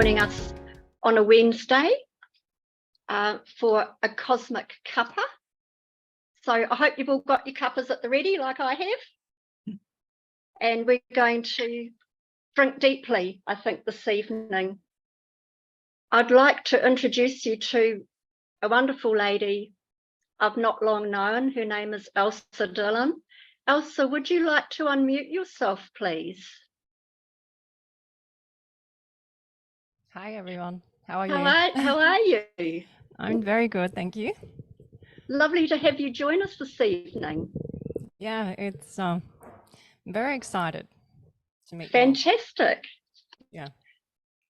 joining us on a Wednesday for a cosmic cuppa. So I hope you've all got your cuppas at the ready like I have. And we're going to drink deeply, I think, this evening. I'd like to introduce you to a wonderful lady I've not long known. Her name is Elsa Dillon. Elsa, would you like to unmute yourself, please? Hi, everyone. How are you? How are you? I'm very good, thank you. Lovely to have you join us this evening. Yeah, it's very excited to meet you all. Fantastic. Yeah.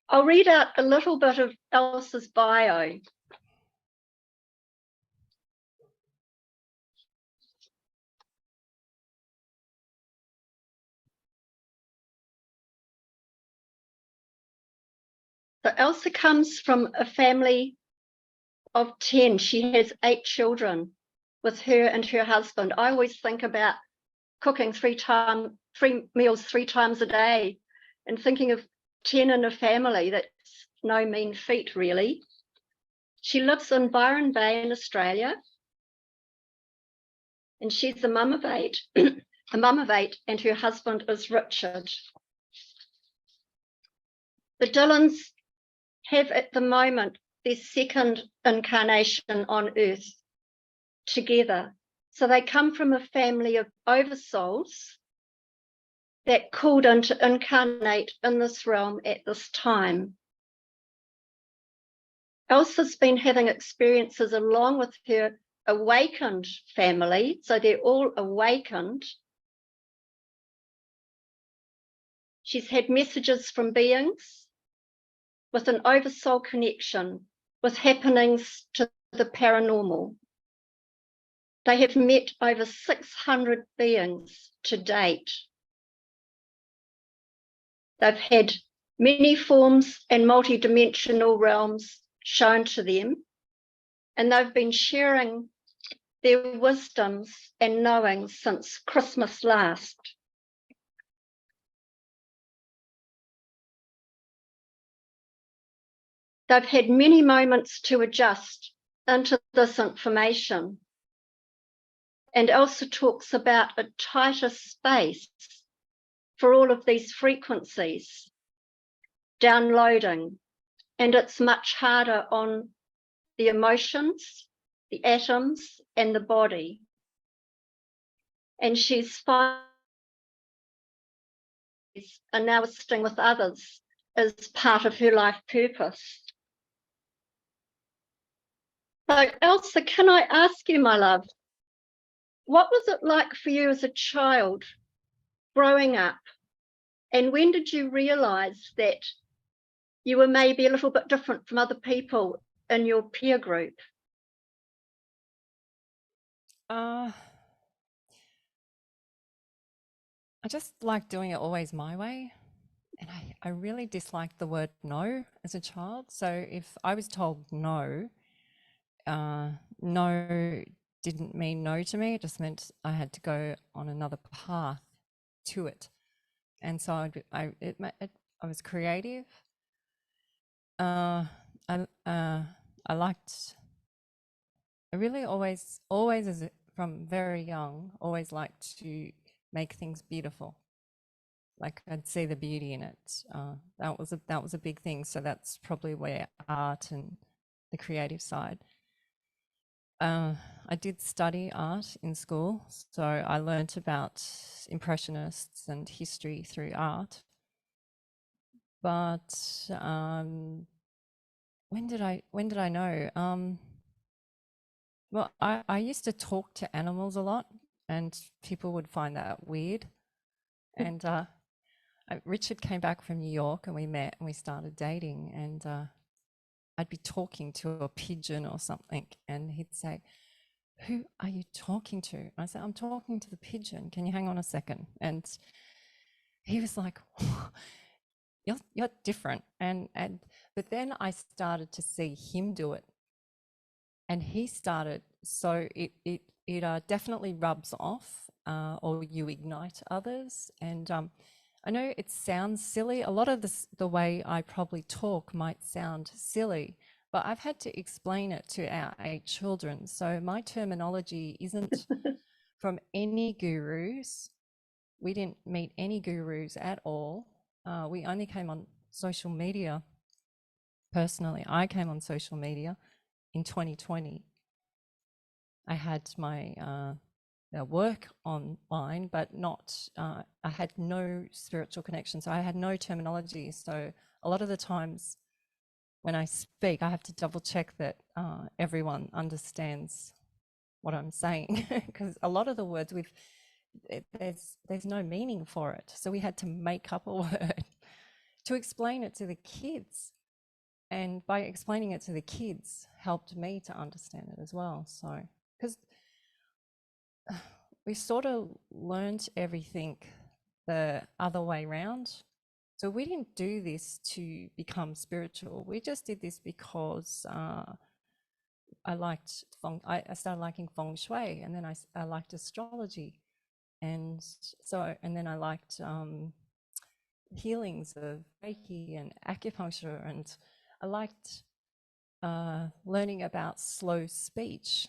I'll read out a little bit of Elsa's bio. So Elsa comes from a family of 10. She has 8 children with her and her husband. I always think about cooking 3 meals 3 times a day and thinking of 10 in a family. That's no mean feat, really. She lives in Byron Bay in Australia, and she's a mum of 8, a mum of 8, and her husband is Richard. The Dillons have at the moment their second incarnation on Earth together. So they come from a family of oversouls that called in to incarnate in this realm at this time. Elsa's been having experiences along with her awakened family, so they're all awakened. She's had messages from beings with an oversoul connection, with happenings to the paranormal. They have met over 600 beings to date. They've had many forms and multidimensional realms shown to them, and they've been sharing their wisdoms and knowings since Christmas last. They've had many moments to adjust into this information. And Elsa talks about a tighter space for all of these frequencies downloading, and it's much harder on the emotions, the atoms, and the body. And she's finding and now assisting with others as part of her life purpose. So Elsa, can I ask you, my love, what was it like for you as a child growing up? And when did you realize that you were maybe a little bit different from other people in your peer group? I just like doing it always my way. And I really disliked the word no as a child. So if I was told no, no didn't mean no to me. It just meant I had to go on another path to it. And so I was creative. I really always from very young, always liked to make things beautiful. Like I'd see the beauty in it. That was a big thing. So that's probably where art and the creative side. I did study art in school, so I learnt about Impressionists and history through art. But when did I know? Well, I used to talk to animals a lot, and people would find that weird. And Richard came back from New York, and we met, and we started dating. And I'd be talking to a pigeon or something, and he'd say, "Who are you talking to?" And I said, "I'm talking to the pigeon. Can you hang on a second?" And he was like, "You're different." But then I started to see him do it. And he started, so it definitely rubs off, or you ignite others. And I know it sounds silly. A lot of the way I probably talk might sound silly, but I've had to explain it to our 8 children. So my terminology isn't from any gurus. We didn't meet any gurus at all. We only came on social media. Personally, I came on social media in 2020. I had my work online, but not, I had no spiritual connection. So I had no terminology. So a lot of the times when I speak, I have to double check that everyone understands what I'm saying, because a lot of the words there's no meaning for it. So we had to make up a word to explain it to the kids. And by explaining it to the kids helped me to understand it as well. So, because we sort of learned everything the other way around. So we didn't do this to become spiritual. We just did this because I started liking feng shui, and then I liked astrology, and then I liked healings of Reiki and acupuncture, and I liked learning about slow speech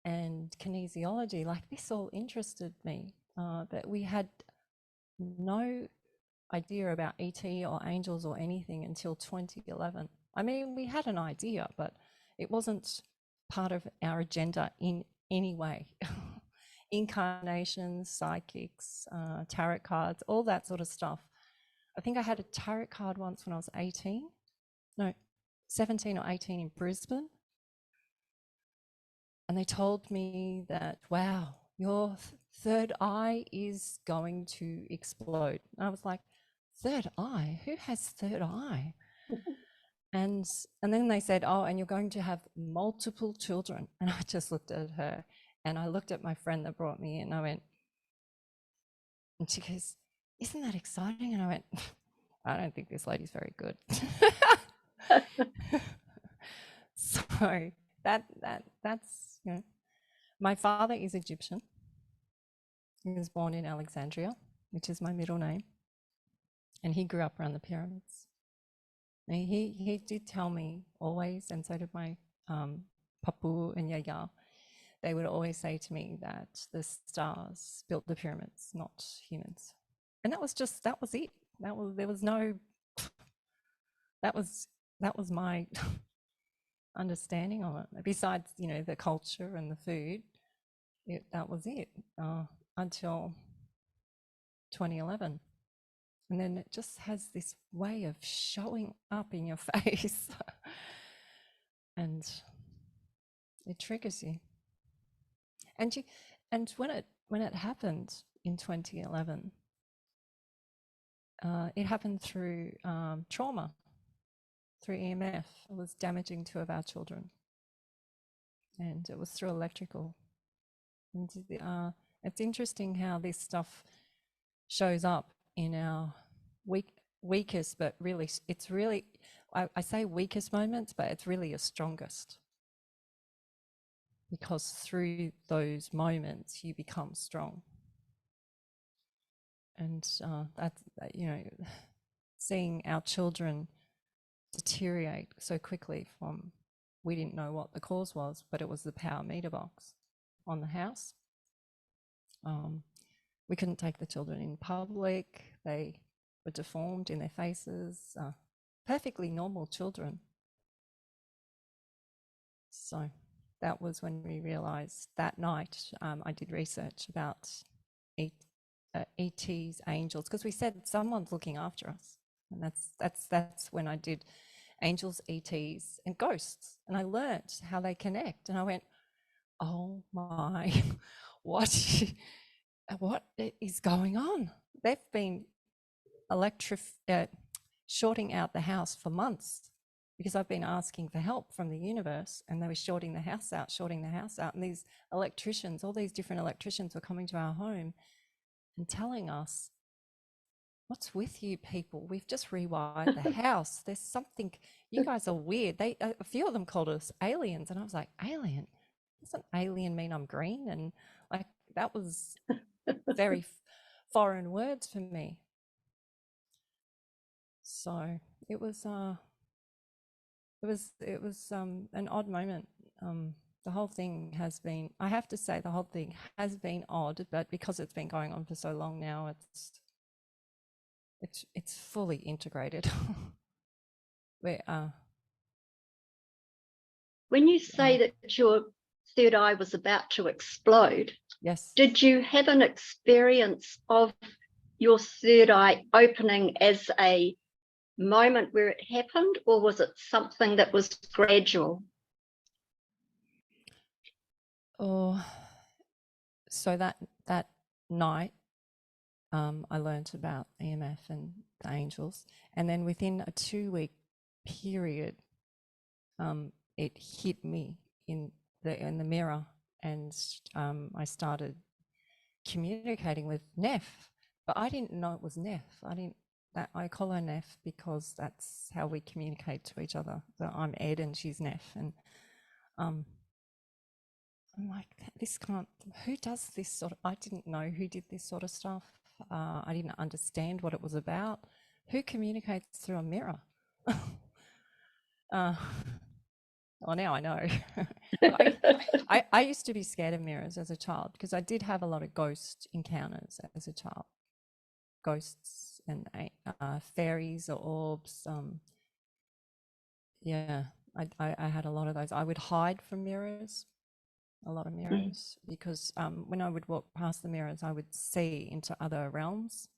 and kinesiology. Like, this all interested me, but we had no idea about ET or angels or anything until 2011. I mean, we had an idea, but it wasn't part of our agenda in any way. Incarnations, psychics, tarot cards, all that sort of stuff. I think I had a tarot card once when I was 17 or 18 in Brisbane. And they told me that, wow, your third eye is going to explode. And I was like, third eye? Who has third eye? And then they said, oh, and you're going to have multiple children. And I just looked at her, and I looked at my friend that brought me in. I went, and she goes, isn't that exciting? And I went, I don't think this lady's very good. So that's, you know, my father is Egyptian. He was born in Alexandria, which is my middle name, and he grew up around the pyramids. And he did tell me always, and so did my papu and yaya. They would always say to me that the stars built the pyramids, not humans. And that was it. There was no, that was my understanding of it. Besides, you know, the culture and the food, that was it until 2011. And then it just has this way of showing up in your face and it triggers you. And when it happened in 2011, it happened through trauma, through EMF. It was damaging 2 of our children, and it was through electrical. And it's interesting how this stuff shows up in our weakest, but really, it's really, I say weakest moments, but it's really your strongest. Because through those moments, you become strong. And that's, you know, seeing our children deteriorate so quickly from, we didn't know what the cause was, but it was the power meter box on the house. We couldn't take the children in public. They were deformed in their faces, perfectly normal children. So that was when we realized that night. I did research about ETs, angels, because we said someone's looking after us. And that's when I did angels, ETs, and ghosts. And I learnt how they connect. And I went, oh my, what is going on? They've been shorting out the house for months, because I've been asking for help from the universe, and they were shorting the house out. And these electricians, all these different electricians were coming to our home and telling us, what's with you people? We've just rewired the house. There's something, you guys are weird. A few of them called us aliens. And I was like, alien? Doesn't alien mean I'm green? And like, that was very foreign words for me. So it was an odd moment. The whole thing has been, I have to say, the whole thing has been odd, but because it's been going on for so long now, it's fully integrated. When you say that your third eye was about to explode, yes. did you have an experience of your third eye opening as a moment where it happened, or was it something that was gradual? Oh, so that night, I learned about EMF and the angels, and then within a 2-week period, it hit me in the mirror, and I started communicating with Neff, but I didn't know it was Neff. I call her Neff because that's how we communicate to each other. So I'm Ed and she's Neff, and I'm like, this can't. Who does this sort of? I didn't know who did this sort of stuff. I didn't understand what it was about. Who communicates through a mirror? Well, now I know. I used to be scared of mirrors as a child because I did have a lot of ghost encounters as a child. Ghosts and fairies or orbs. Yeah, I had a lot of those. I would hide from mirrors, a lot of mirrors, because when I would walk past the mirrors, I would see into other realms,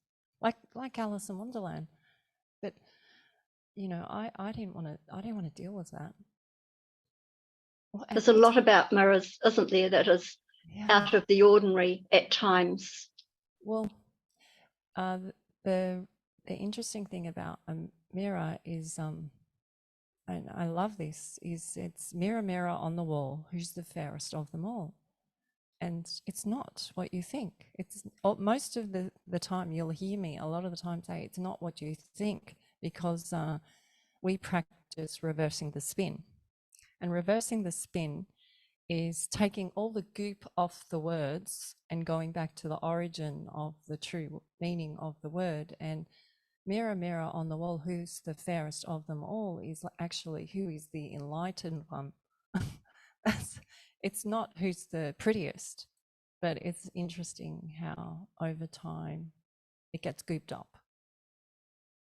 like Alice in Wonderland. But you know, I didn't want to deal with that. There's a lot about mirrors, isn't there, that is out of the ordinary at times. Well, the interesting thing about a mirror is, and I love this, is it's mirror, mirror on the wall, who's the fairest of them all? And it's not what you think. It's most of the time you'll hear me a lot of the time say it's not what you think, because we practice reversing the spin. And reversing the spin is taking all the goop off the words and going back to the origin of the true meaning of the word. And mirror, mirror on the wall, who's the fairest of them all is actually who is the enlightened one. It's not who's the prettiest, but it's interesting how over time it gets gooped up.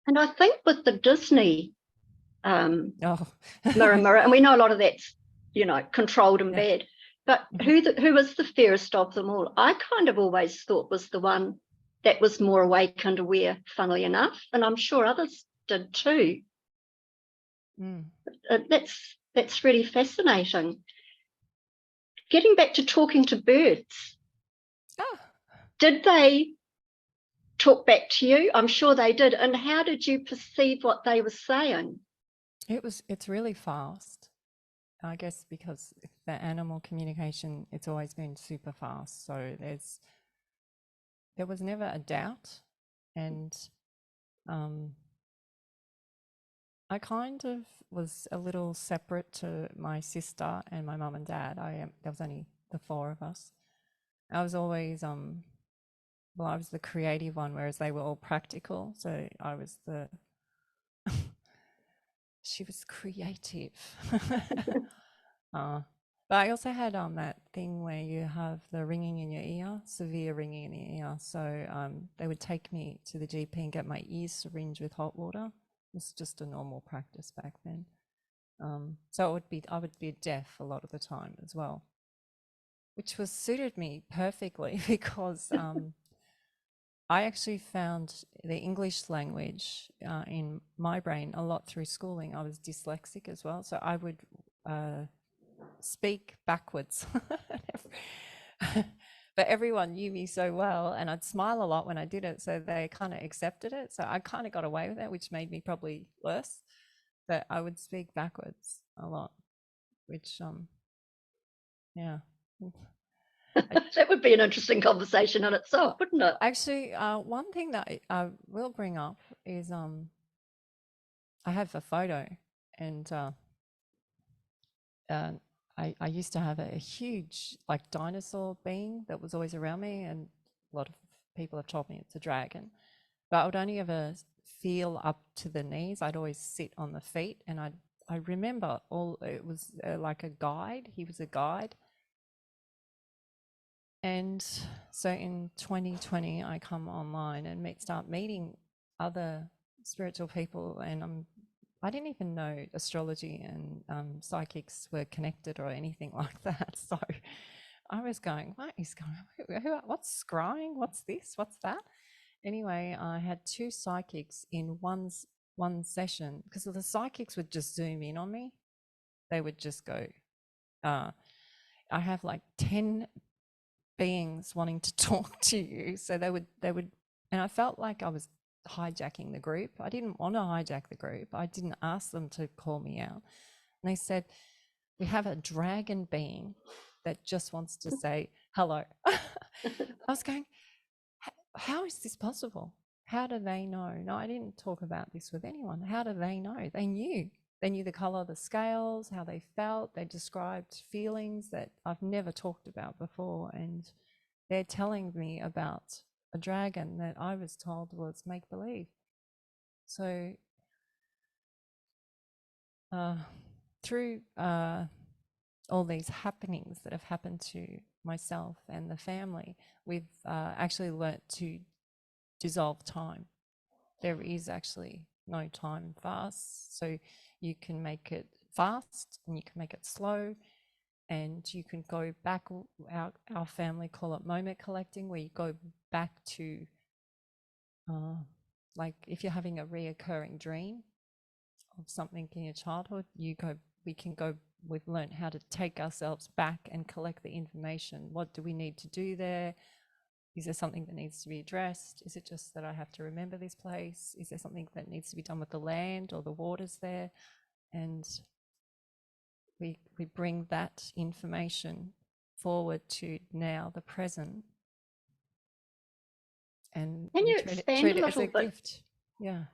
And I think with the Disney Oh. mirror, mirror, and we know a lot of that's, you know, controlled and bad, but who was the fairest of them all? I kind of always thought was the one that was more awake and aware, funnily enough, and I'm sure others did too. That's really fascinating. Getting back to talking to birds, did they talk back to you? I'm sure they did. And how did you perceive what they were saying? It's really fast, I guess, because the animal communication, it's always been super fast. So there was never a doubt. And I kind of was a little separate to my sister and my mum and dad. There was only the four of us. I was always I was the creative one, whereas they were all practical. So I was she was creative. But I also had that thing where you have the ringing in your ear, severe ringing in your ear. So they would take me to the GP and get my ears syringed with hot water. It was just a normal practice back then. So I would be deaf a lot of the time as well, which suited me perfectly because I actually found the English language in my brain a lot through schooling. I was dyslexic as well, so I would speak backwards. But everyone knew me so well, and I'd smile a lot when I did it, so they kind of accepted it. So I kind of got away with it, which made me probably worse. But I would speak backwards a lot, which yeah. That would be an interesting conversation in itself, wouldn't it? Actually, one thing that I will bring up is I have a photo, and I used to have a huge like dinosaur being that was always around me, and a lot of people have told me it's a dragon, but I would only ever feel up to the knees. I'd always sit on the feet, and I remember it was like a guide. He was a guide. And so in 2020, I come online and start meeting other spiritual people, and I didn't even know astrology and psychics were connected or anything like that. So I was going, what is going on? What's scrying? What's this? What's that? Anyway, I had 2 psychics in one session, because the psychics would just zoom in on me. They would just go, I have like 10 beings wanting to talk to you. So they would, and I felt like I was hijacking the group. I didn't want to hijack the group. I didn't ask them to call me out. And they said, we have a dragon being that just wants to say hello. I was going, how is this possible? How do they know? No, I didn't talk about this with anyone. How do they know? They knew. They knew the color of the scales, how they felt. They described feelings that I've never talked about before. And they're telling me about a dragon that I was told was make-believe. So through all these happenings that have happened to myself and the family, we've actually learnt to dissolve time. There is actually no time fast. So you can make it fast and you can make it slow, and you can go back. Our family call it moment collecting, where you go back to like if you're having a reoccurring dream of something in your childhood, we've learned how to take ourselves back and collect the information. What do we need to do there? Is there something that needs to be addressed? Is it just that I have to remember this place? Is there something that needs to be done with the land or the waters there? And we bring that information forward to now, the present. And Can you treat expand a it as little a bit? gift. Yeah.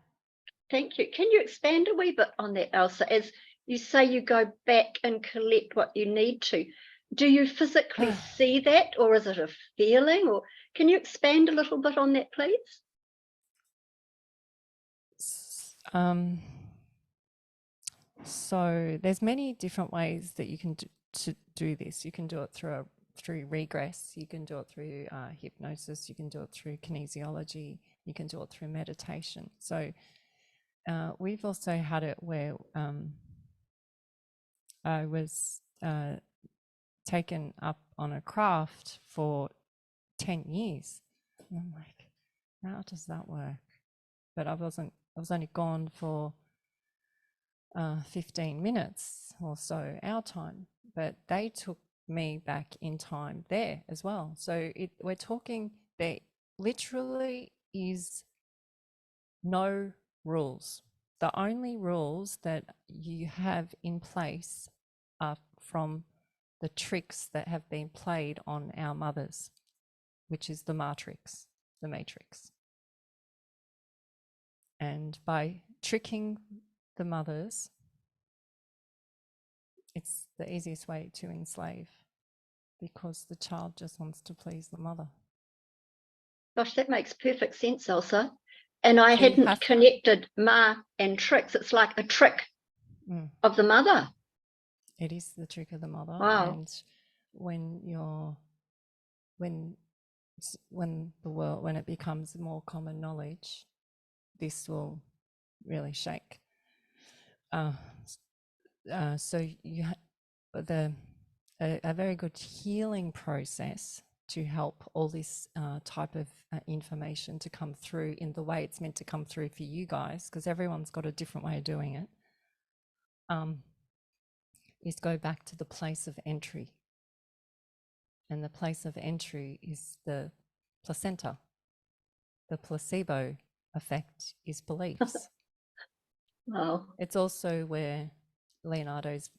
Thank you. Can you expand a wee bit on that, Elsa? As you say, you go back and collect what you need to. Do you physically see that, or is it a feeling? Or can you expand a little bit on that, please? So there's many different ways that you can do this. You can do it through regress. You can do it through hypnosis. You can do it through kinesiology. You can do it through meditation. So we've also had it where I was taken up on a craft for 10 years. And I'm like, how does that work? But I was only gone for 15 minutes or so, our time, but they took me back in time there as well. So we're talking, there literally is no rules. The only rules that you have in place are from the tricks that have been played on our mothers, which is the matrix. And by tricking the mothers, it's the easiest way to enslave, because the child just wants to please the mother. Gosh, that makes perfect sense, Elsa. And I hadn't connected ma and tricks. It's like a trick of the mother. It is the trick of the mother. Wow. And when it becomes more common knowledge, this will really shake. So you have a very good healing process to help all this type of information to come through in the way it's meant to come through for you guys, because everyone's got a different way of doing it, is go back to the place of entry. And the place of entry is the placenta. The placebo effect is beliefs. Wow. It's also where Leonardo's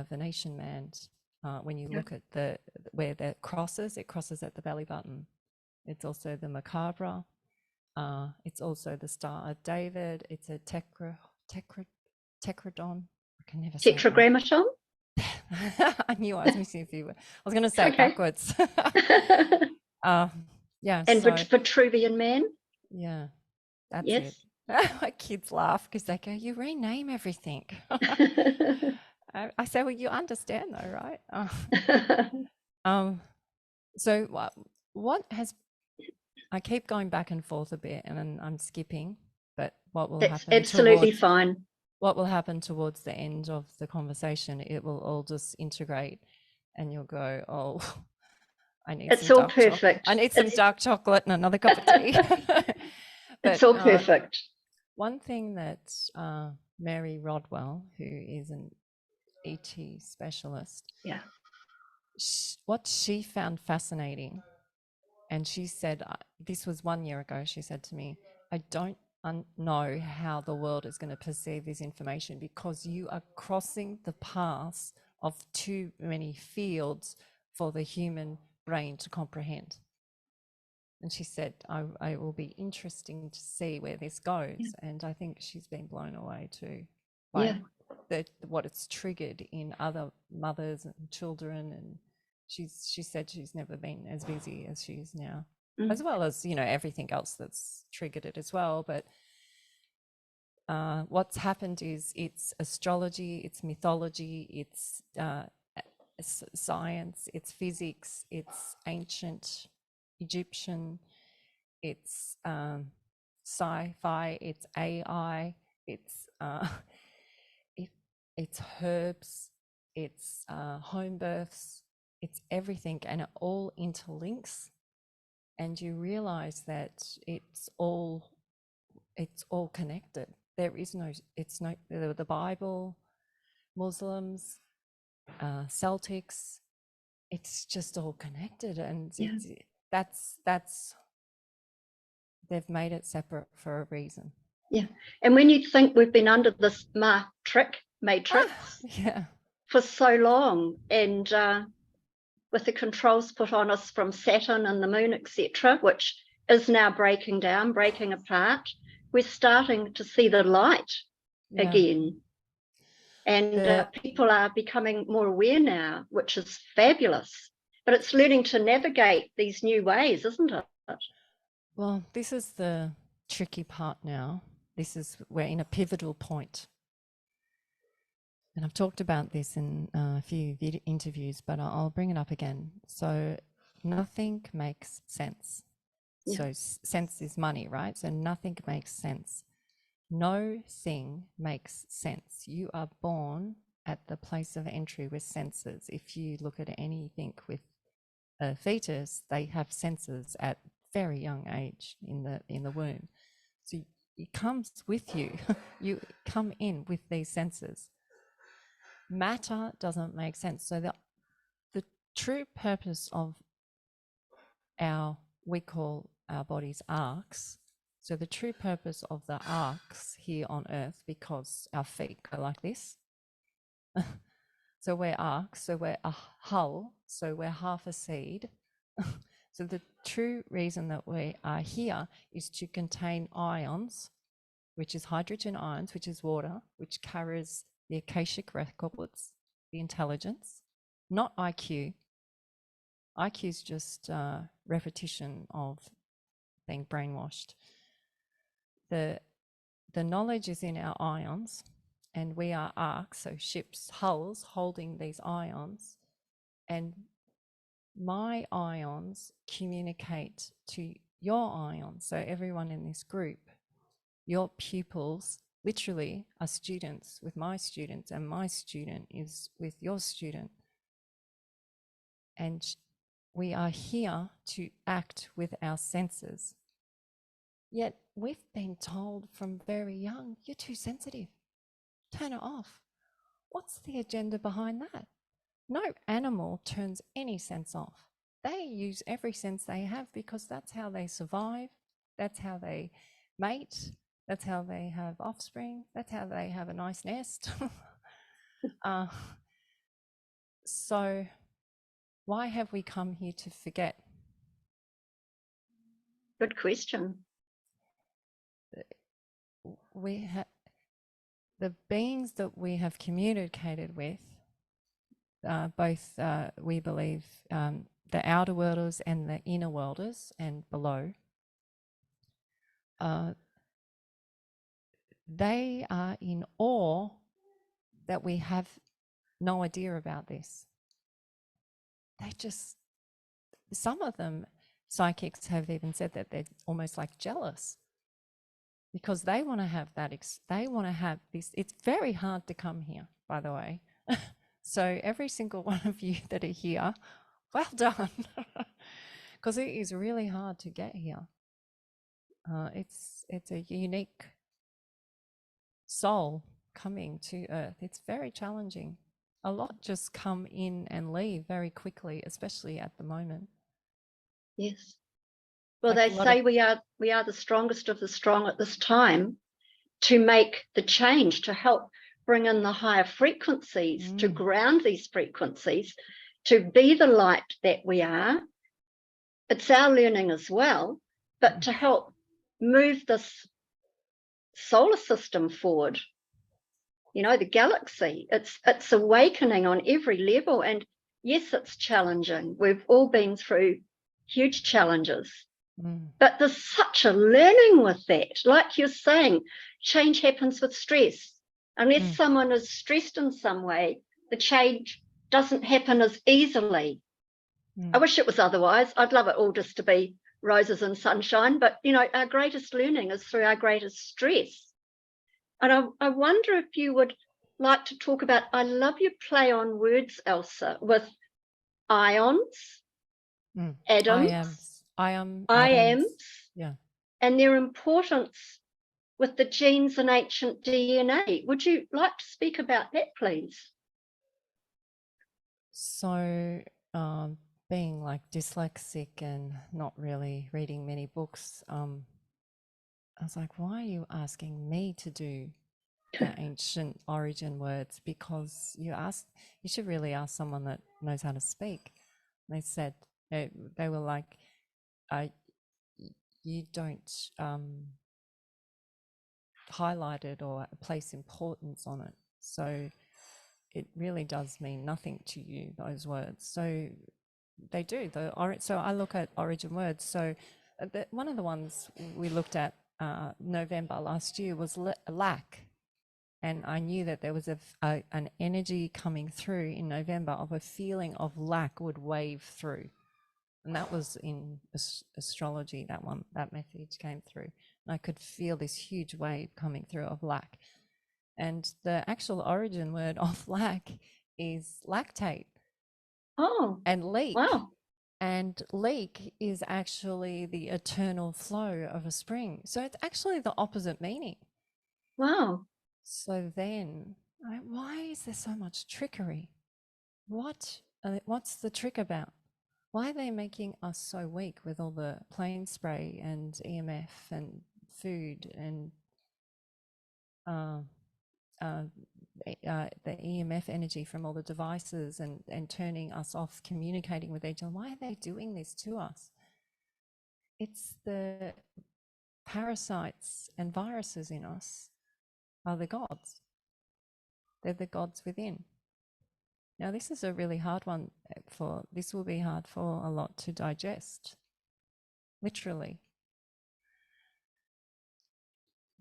Venetian Man, when you look at where that crosses, it crosses at the belly button. It's also the macabre. It's also the Star of David. It's a tetragrammaton. I can never say it right. Tetragrammaton? I knew I was missing a few words. I was going to say it backwards. Yeah. And So Vitruvian Man. yeah, that's it. Yes. My kids laugh because they go, "You rename everything." I say, "Well, you understand though, right?" So what has I keep going back and forth a bit, and then I'm skipping. But what will That's happen absolutely towards fine. what will happen towards the end of the conversation? It will all just integrate, and you'll go, "Oh, I need It's some all dark chocolate. perfect. I need some dark chocolate and another cup of tea." It's But all perfect. one thing that Mary Rodwell, who is an ET specialist, Yeah. what she found fascinating, and she said, this was 1 year ago, she said to me, "I don't know how the world is going to perceive this information because you are crossing the paths of too many fields for the human brain to comprehend." And she said, I will be interesting to see where this goes. Yeah. And I think she's been blown away too Yeah. by what it's triggered in other mothers and children. And she said she's never been as busy as she is now, as well as, you know, everything else that's triggered it as well. But what's happened is it's astrology, it's mythology, it's science, it's physics, it's ancient Egyptian, it's sci-fi, it's AI, it's it's herbs, it's home births, it's everything, and it all interlinks, and you realize that it's all connected. There is no, it's no, the Bible, Muslims, Celtics, it's just all connected, and Yeah. that's they've made it separate for a reason. Yeah. And when you think we've been under this matrix Yeah. for so long, and with the controls put on us from Saturn and the moon, etc., which is now breaking down, breaking apart, we're starting to see the light again. And people are becoming more aware now, which is fabulous. But it's learning to navigate these new ways, isn't it? Well, this is the tricky part now. We're in a pivotal point. And I've talked about this in a few interviews, but I'll bring it up again. So nothing makes sense. Yeah. So sense is money, right? So nothing makes sense. No thing makes sense. You are born at the place of entry with senses. If you look at anything with a fetus, they have senses at very young age in the womb. So it comes with you. You come in with these senses. Matter doesn't make sense. So the true purpose of we call our bodies arcs. So the true purpose of the arcs here on Earth, because our feet go like this. So we're arcs, so we're a hull, so we're half a seed. So the true reason that we are here is to contain ions, which is hydrogen ions, which is water, which carries the akashic records, the intelligence, not IQ. IQ is just repetition of being brainwashed. The knowledge is in our ions, and we are arcs, so ships, hulls holding these ions, and my ions communicate to your ions. So everyone in this group, your pupils literally are students with my students, and my student is with your student. And we are here to act with our senses. Yet we've been told from very young, you're too sensitive. Turn it off. What's the agenda behind that? No animal turns any sense off. They use every sense they have because that's how they survive. That's how they mate. That's how they have offspring. That's how they have a nice nest. So why have we come here to forget? Good question. The beings that we have communicated with, both we believe the outer worlders and the inner worlders and below, they are in awe that we have no idea about this. They just, some of them, psychics have even said that they're almost like jealous because they want to have that, they want to have this. It's very hard to come here, by the way. So every single one of you that are here, well done, because it is really hard to get here. It's a unique soul coming to Earth. It's very challenging. A lot just come in and leave very quickly, especially at the moment. Yes. Well, Like they say we are the strongest of the strong at this time to make the change, to help bring in the higher frequencies, to ground these frequencies, to be the light that we are. It's our learning as well, but to help move this solar system forward. You know, the galaxy, it's awakening on every level. And yes, it's challenging. We've all been through huge challenges. But there's such a learning with that. Like you're saying, change happens with stress. Unless someone is stressed in some way, the change doesn't happen as easily. I wish it was otherwise. I'd love it all just to be roses and sunshine. But, you know, our greatest learning is through our greatest stress. And I wonder if you would like to talk about, I love your play on words, Elsa, with ions, atoms, atoms, yeah, and their importance with the genes and ancient DNA. Would you like to speak about that, please? So, being like dyslexic and not really reading many books, I was like, why are you asking me to do the ancient origin words? Because you should really ask someone that knows how to speak. They said, they were like, you don't highlight it or place importance on it. So it really does mean nothing to you, those words. So they do. So I look at origin words. So one of the ones we looked at November last year was lack. And I knew that there was an energy coming through in November of a feeling of lack would wave through. And that was in astrology, that message came through. And I could feel this huge wave coming through of lack. And the actual origin word of lack is lactate. Oh, and leak. Wow. And leak is actually the eternal flow of a spring. So it's actually the opposite meaning. Wow. So then, why is there so much trickery? What's the trick about? Why are they making us so weak with all the plane spray and EMF and food and the EMF energy from all the devices and turning us off communicating with each other? Why are they doing this to us? It's the parasites and viruses in us are the gods. They're the gods within. Now, this is a really hard one this will be hard for a lot to digest, literally.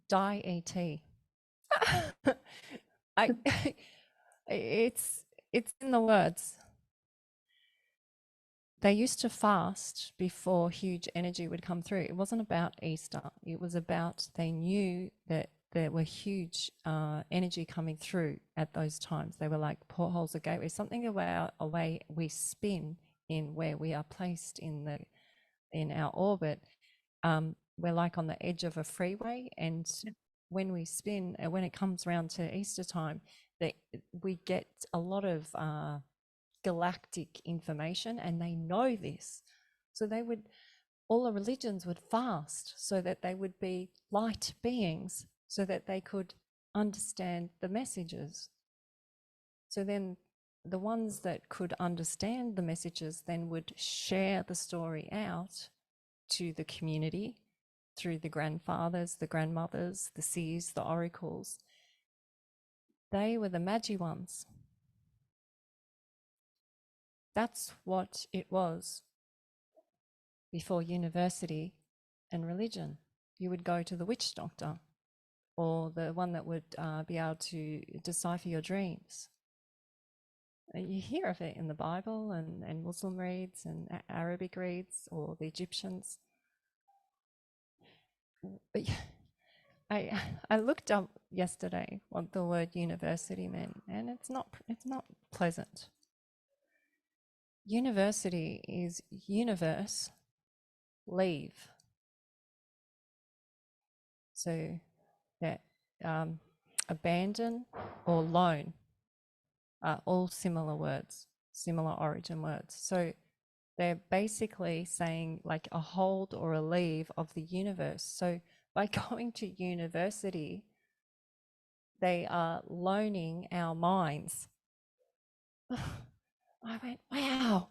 Die-et. It's in the words. They used to fast before huge energy would come through. It wasn't about Easter. It was about they knew that there were huge energy coming through at those times. They were like portholes or gateways, something about a way we spin in where we are placed in our orbit. We're like on the edge of a freeway, and when we spin, when it comes around to Easter time, we get a lot of galactic information, and they know this. So all the religions would fast so that they would be light beings, so that they could understand the messages. So then the ones that could understand the messages then would share the story out to the community through the grandfathers, the grandmothers, the seers, the oracles. They were the magi ones. that's what it was before university and religion. You would go to the witch doctor, or the one that would be able to decipher your dreams. You hear of it in the Bible and Muslim reads and Arabic reads, or the Egyptians. But I looked up yesterday what the word university meant, and it's not pleasant. University is universe, leave. So that abandon or loan are all similar words, similar origin words. So they're basically saying like a hold or a leave of the universe. So by going to university, they are loaning our minds. I went, wow.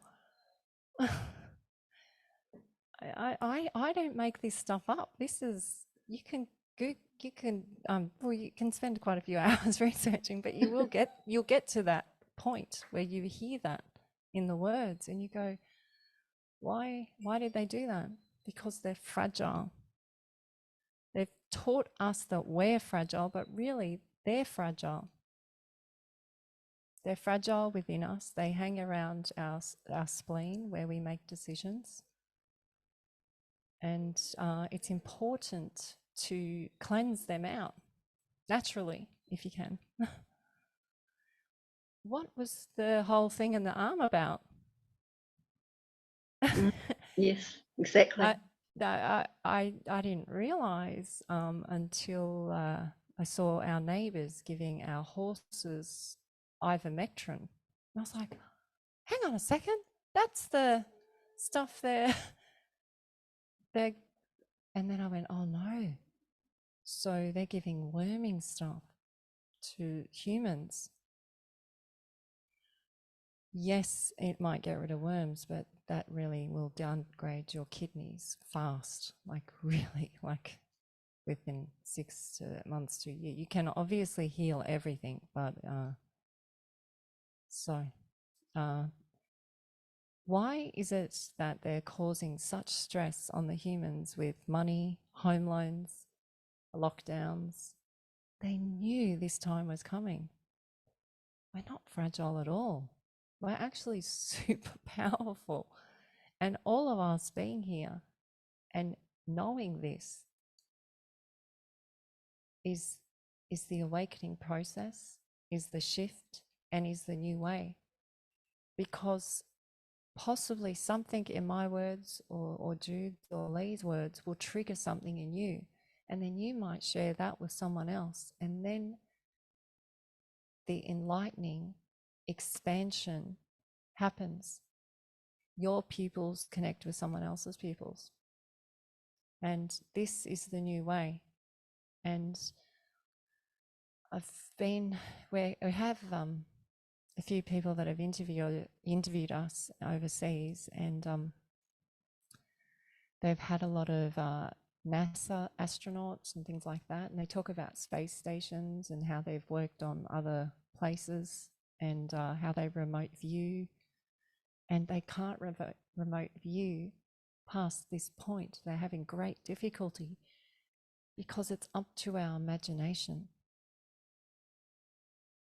I don't make this stuff up. This is, you can well, you can spend quite a few hours researching, but you'll get to that point where you hear that in the words and you go, why did they do that? Because they're fragile. They've taught us that we're fragile, but really they're fragile. They're fragile within us. They hang around our spleen where we make decisions. And it's important to cleanse them out naturally, if you can. What was the whole thing in the arm about? Yes, exactly. I didn't realise until I saw our neighbours giving our horses ivermectin. I was like, hang on a second, that's the stuff they're and then I went, oh no. So they're giving worming stuff to humans. Yes, it might get rid of worms, but that really will downgrade your kidneys fast, like really, like within 6 months to a year. You can obviously heal everything, but why is it that they're causing such stress on the humans with money, home loans, lockdowns? They knew this time was coming. We're not fragile at all. We're actually super powerful. And all of us being here and knowing this is the awakening process, is the shift, and is the new way. Because possibly something in my words or Jude's or Lee's words will trigger something in you. And then you might share that with someone else. And then the enlightening expansion happens. Your pupils connect with someone else's pupils. And this is the new way. And we have a few people that have interviewed us overseas, and they've had a lot of NASA astronauts and things like that, and they talk about space stations and how they've worked on other places and how they remote view, and they can't remote view past this point. They're having great difficulty because it's up to our imagination,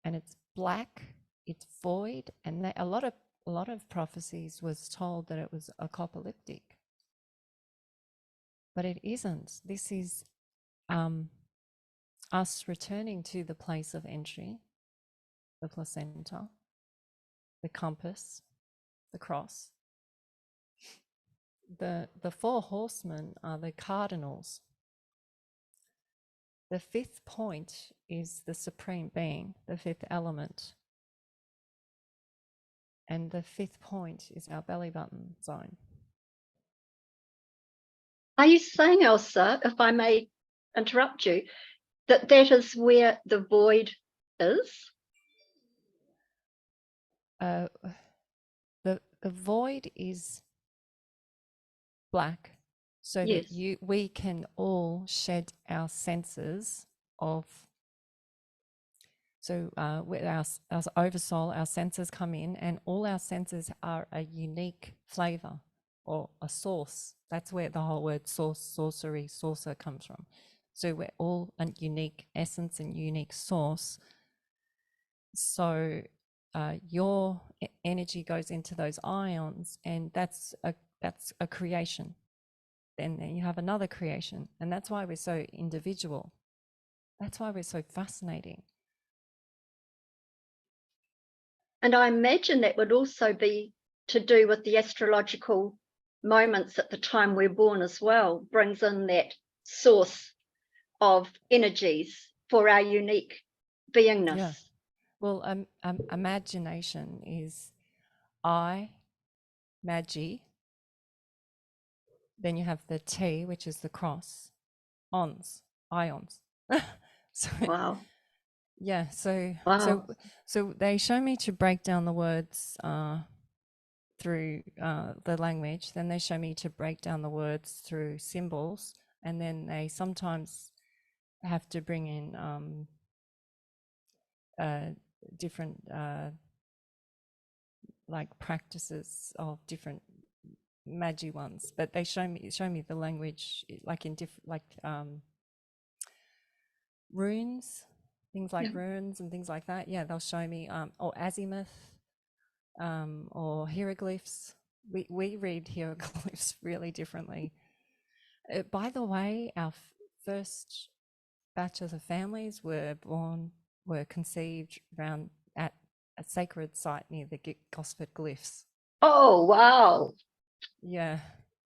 and it's black, it's void, and a lot of prophecies was told that it was apocalyptic, but it isn't. This is us returning to the place of entry, the placenta, the compass, the cross. The four horsemen are the cardinals. The fifth point is the supreme being, the fifth element. And the fifth point is our belly button zone. Are you saying, Elsa, if I may interrupt you, that is where the void is? The void is black, so yes. that we can all shed our senses of. So with our oversoul, our senses come in, and all our senses are a unique flavor or a source. That's where the whole word source, sorcery, saucer comes from. So we're all a unique essence and unique source. So your energy goes into those ions, and that's a creation. Then you have another creation, and that's why we're so individual. That's why we're so fascinating. And I imagine that would also be to do with the astrological moments at the time we're born as well, brings in that source of energies for our unique beingness. Yeah. Well, imagination is I, magi. Then you have the T, which is the cross, ons, ions. So Wow. yeah, so Wow. so they show me to break down the words through the language. Then they show me to break down the words through symbols, and then they sometimes have to bring in different like practices of different magi ones, but they show me the language like in different runes, things like runes and things like that. Yeah, they'll show me or azimuth or hieroglyphs. We read hieroglyphs really differently. By the way, our first batch of the families were conceived around at a sacred site near the Gosford Glyphs. Oh, wow. Yeah.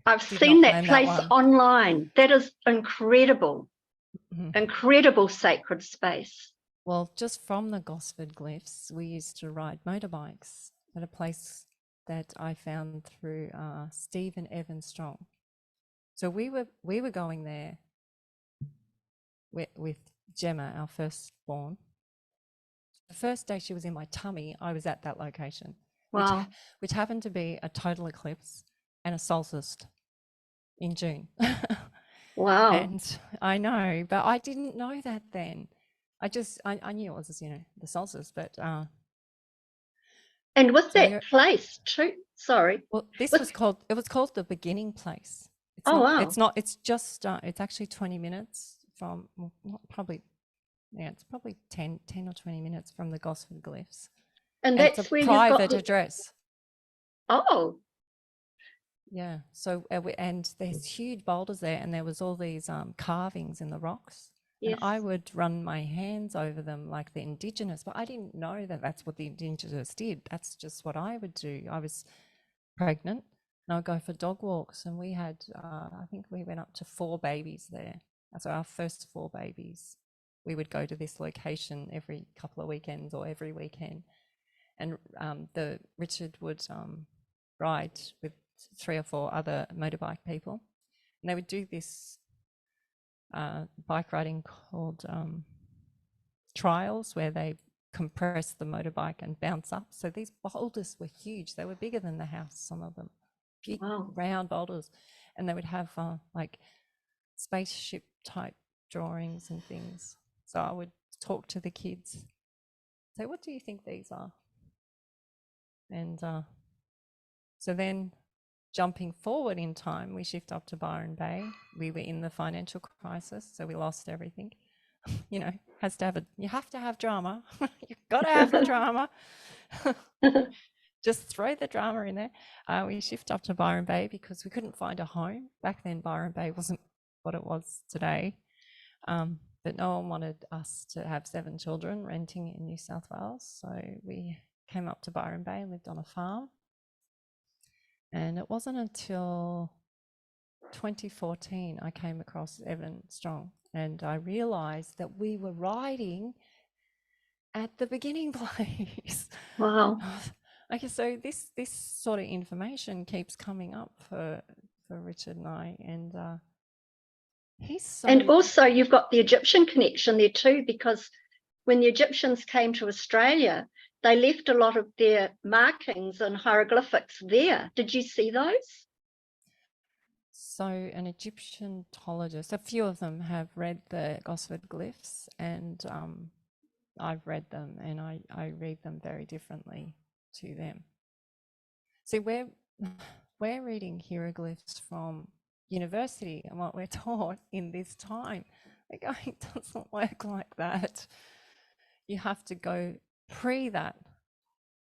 I've Did seen not that plan that place one. online. That is incredible. Mhm. Incredible sacred space. Well, just from the Gosford Glyphs, we used to ride motorbikes at a place that I found through Steve and Evan Strong. So we were going there with Gemma, our firstborn. The first day she was in my tummy, I was at that location, Wow. which happened to be a total eclipse and a solstice in June. Wow. And I know, but I didn't know that then. I knew it was, the solstice, but And with so that place too, sorry. well, it was called the beginning place. It's Oh, not, wow. it's not, it's just, it's actually 20 minutes from, well, not probably, yeah, it's probably 10 or 20 minutes from the Gosford Glyphs. And And it's a that's where you've got private address. Oh, Yeah. So, and there's huge boulders there, and there was all these carvings in the rocks. And yes. I would run my hands over them like the indigenous, but I didn't know that that's what the indigenous did. That's just what I would do. I was pregnant and I would go for dog walks, and we had, I think we went up to 4 babies there. So our first 4 babies, we would go to this location every couple of weekends or every weekend. And Richard would ride with 3 or 4 other motorbike people, and they would do this bike riding called trials, where they compress the motorbike and bounce up. So these boulders were huge. They were bigger than the house, some of them. Big, wow. round boulders. And they would have like spaceship type drawings and things. So I would talk to the kids, say, what do you think these are? And so then jumping forward in time, we shift up to Byron Bay. We were in the financial crisis, so we lost everything. You know, you have to have drama. You've got to have the drama. Just throw the drama in there. We shift up to Byron Bay because we couldn't find a home. Back then, Byron Bay wasn't what it was today. But no one wanted us to have 7 children renting in New South Wales. So we came up to Byron Bay and lived on a farm. And it wasn't until 2014 I came across Evan Strong, and I realised that we were riding at the beginning place. Wow. Okay, so this sort of information keeps coming up for Richard and I, and he's so. And also you've got the Egyptian connection there too, because when the Egyptians came to Australia, they left a lot of their markings and hieroglyphics there. Did you see those? So an Egyptologist, a few of them have read the Gosford Glyphs, and I've read them, and I read them very differently to them. See, we're reading hieroglyphs from university, and what we're taught in this time, they're going, it doesn't work like that. You have to go pre that.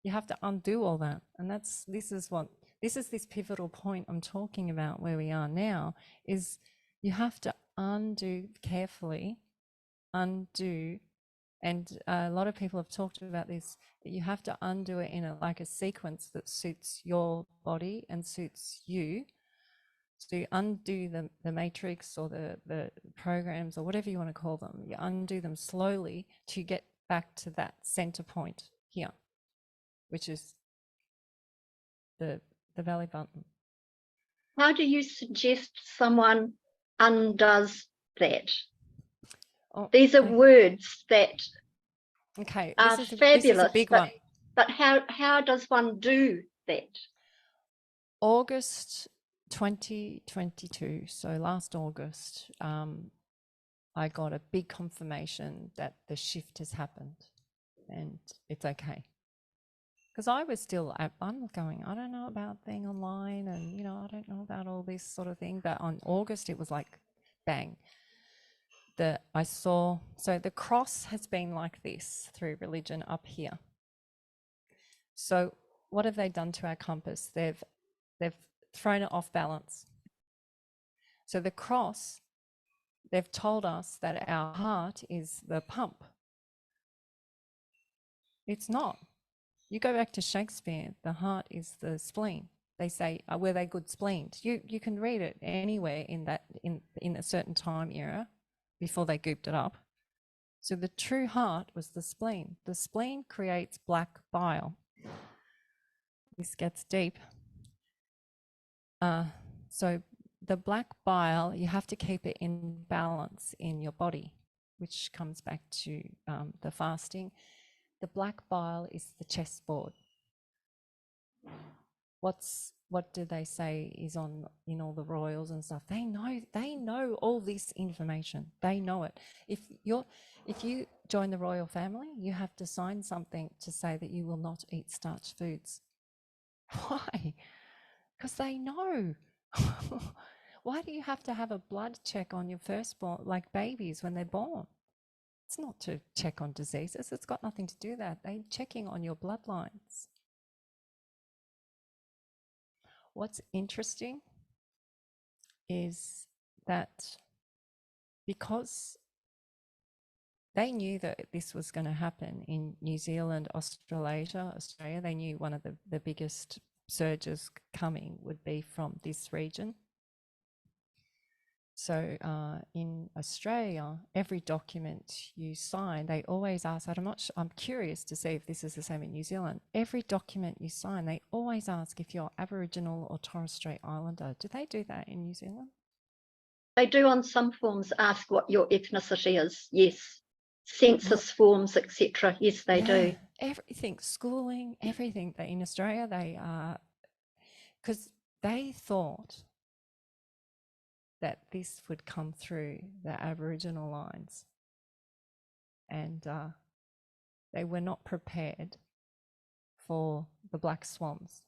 You have to undo all that. And this is this pivotal point I'm talking about where we are now, is you have to undo carefully, undo. And a lot of people have talked about this, that you have to undo it in a sequence that suits your body and suits you. So you undo the matrix or the programs or whatever you want to call them. You undo them slowly to get back to that center point here, which is the belly button. How do you suggest someone undoes that? Oh, These are words that are this is fabulous, a big one. But how does one do that? August 2022, so last August, I got a big confirmation that the shift has happened and it's okay. Because I was still, I'm going, I don't know about being online, and I don't know about all this sort of thing. But on August, it was like, bang. I saw, so the cross has been like this through religion up here. So what have they done to our compass? They've thrown it off balance. So the cross, they've told us that our heart is the pump. It's not. You go back to Shakespeare, the heart is the spleen. They say, were they good spleens? You can read it anywhere in a certain time era before they gooped it up. So the true heart was the spleen. The spleen creates black bile. This gets deep. So the black bile, you have to keep it in balance in your body, which comes back to the fasting. The black bile is the chessboard. What do they say is in all the royals and stuff? They know all this information. They know it. If you join the royal family, you have to sign something to say that you will not eat starch foods. Why? Because they know. Why do you have to have a blood check on your firstborn, like babies when they're born? It's not to check on diseases. It's got nothing to do with that. They're checking on your bloodlines. What's interesting is that because they knew that this was going to happen in New Zealand, Australia, they knew one of the biggest surges coming would be from this region. So in Australia, every document you sign, they always ask, I'm curious to see if this is the same in New Zealand. Every document you sign, they always ask if you're Aboriginal or Torres Strait Islander. Do they do that in New Zealand? They do on some forms ask what your ethnicity is, yes. Census forms, etc. Yes, they do. Everything, schooling, everything. In Australia, they are, because they thought that this would come through the Aboriginal lines, and they were not prepared for the black swans.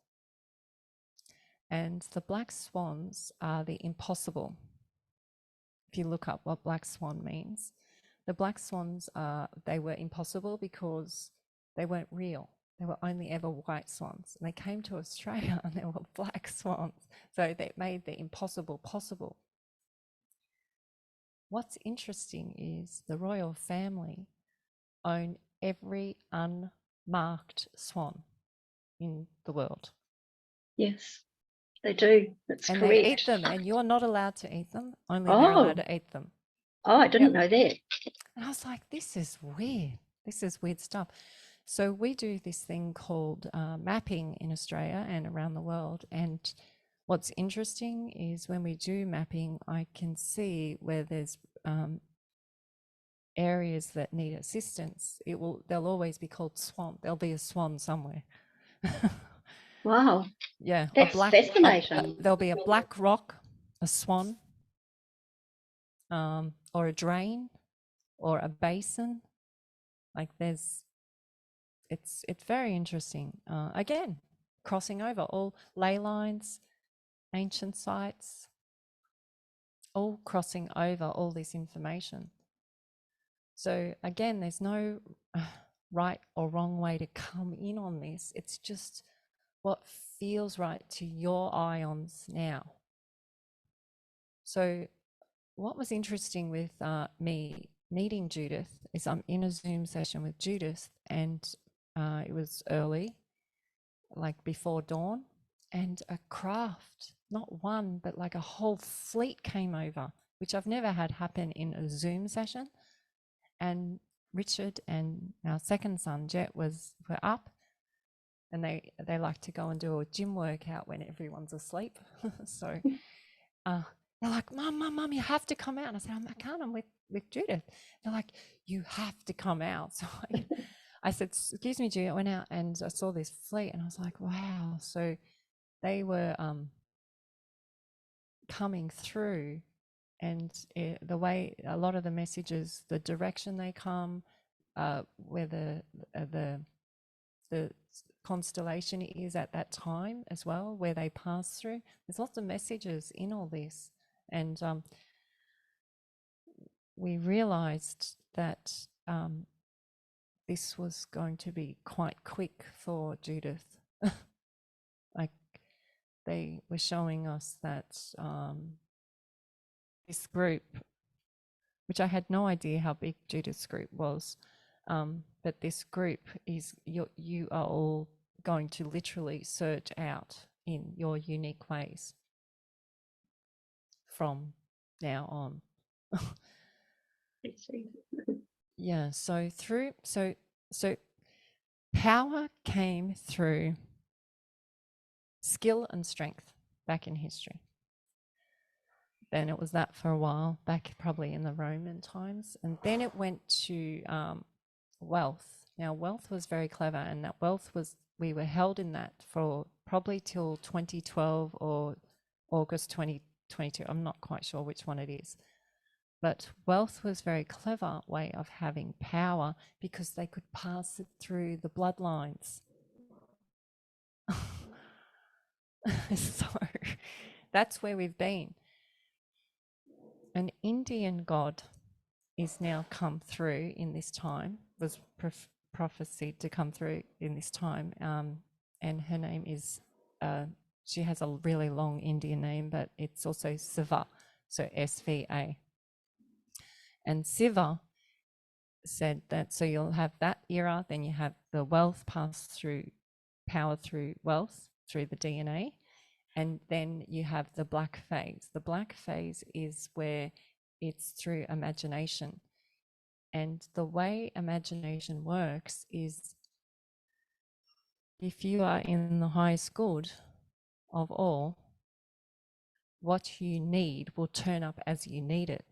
And the black swans are the impossible. If you look up what black swan means, the black swans they were impossible because they weren't real. They were only ever white swans, and they came to Australia and they were black swans. So they made the impossible possible. What's interesting is the royal family own every unmarked swan in the world. Yes, they do. That's and correct. They eat them, and you're not allowed to eat them. Only they're allowed to eat them. Oh, I didn't know that. And I was like, this is weird. This is weird stuff. So we do this thing called mapping in Australia and around the world. And what's interesting is when we do mapping, I can see where there's areas that need assistance. They'll always be called swamp. There'll be a swan somewhere. Wow. Yeah. That's fascinating. There'll be a black rock, a swan, or a drain, or a basin, Like it's very interesting. Again, crossing over all ley lines, ancient sites, all crossing over all this information. So again, there's no right or wrong way to come in on this. It's just what feels right to your ions now. So what was interesting with me meeting Judith is I'm in a Zoom session with Judith, and it was early, like before dawn, and a craft, not one, but like a whole fleet came over, which I've never had happen in a Zoom session. And Richard and our second son, Jet, were up, and they like to go and do a gym workout when everyone's asleep. So they're like, Mum, you have to come out. And I said, I can't, I'm with Judith. They're like, you have to come out. So I said, excuse me, Judith. I went out and I saw this fleet, and I was like, wow. So they were coming through, and the way a lot of the messages, the direction they come, where the constellation is at that time as well, where they pass through. There's lots of messages in all this, and we realized that this was going to be quite quick for Judith. Like, they were showing us that this group, which I had no idea how big Judith's group was, but this group is, you are all going to literally surge out in your unique ways from now on. Yeah, so power came through skill and strength back in history. Then it was that for a while, back probably in the Roman times. And then it went to wealth. Now, wealth was very clever, and that wealth was, we were held in that for probably till 2012 or August 2022. I'm not quite sure which one it is. But wealth was a very clever way of having power because they could pass it through the bloodlines. So that's where we've been. An Indian god is now come through in this time, was prophesied to come through in this time. And her name is, she has a really long Indian name, but it's also Siva, so S-V-A. And Siva said that, so you'll have that era, then you have the wealth pass through, power through wealth, through the DNA, and then you have the black phase. The black phase is where it's through imagination. And the way imagination works is, if you are in the highest good of all, what you need will turn up as you need it.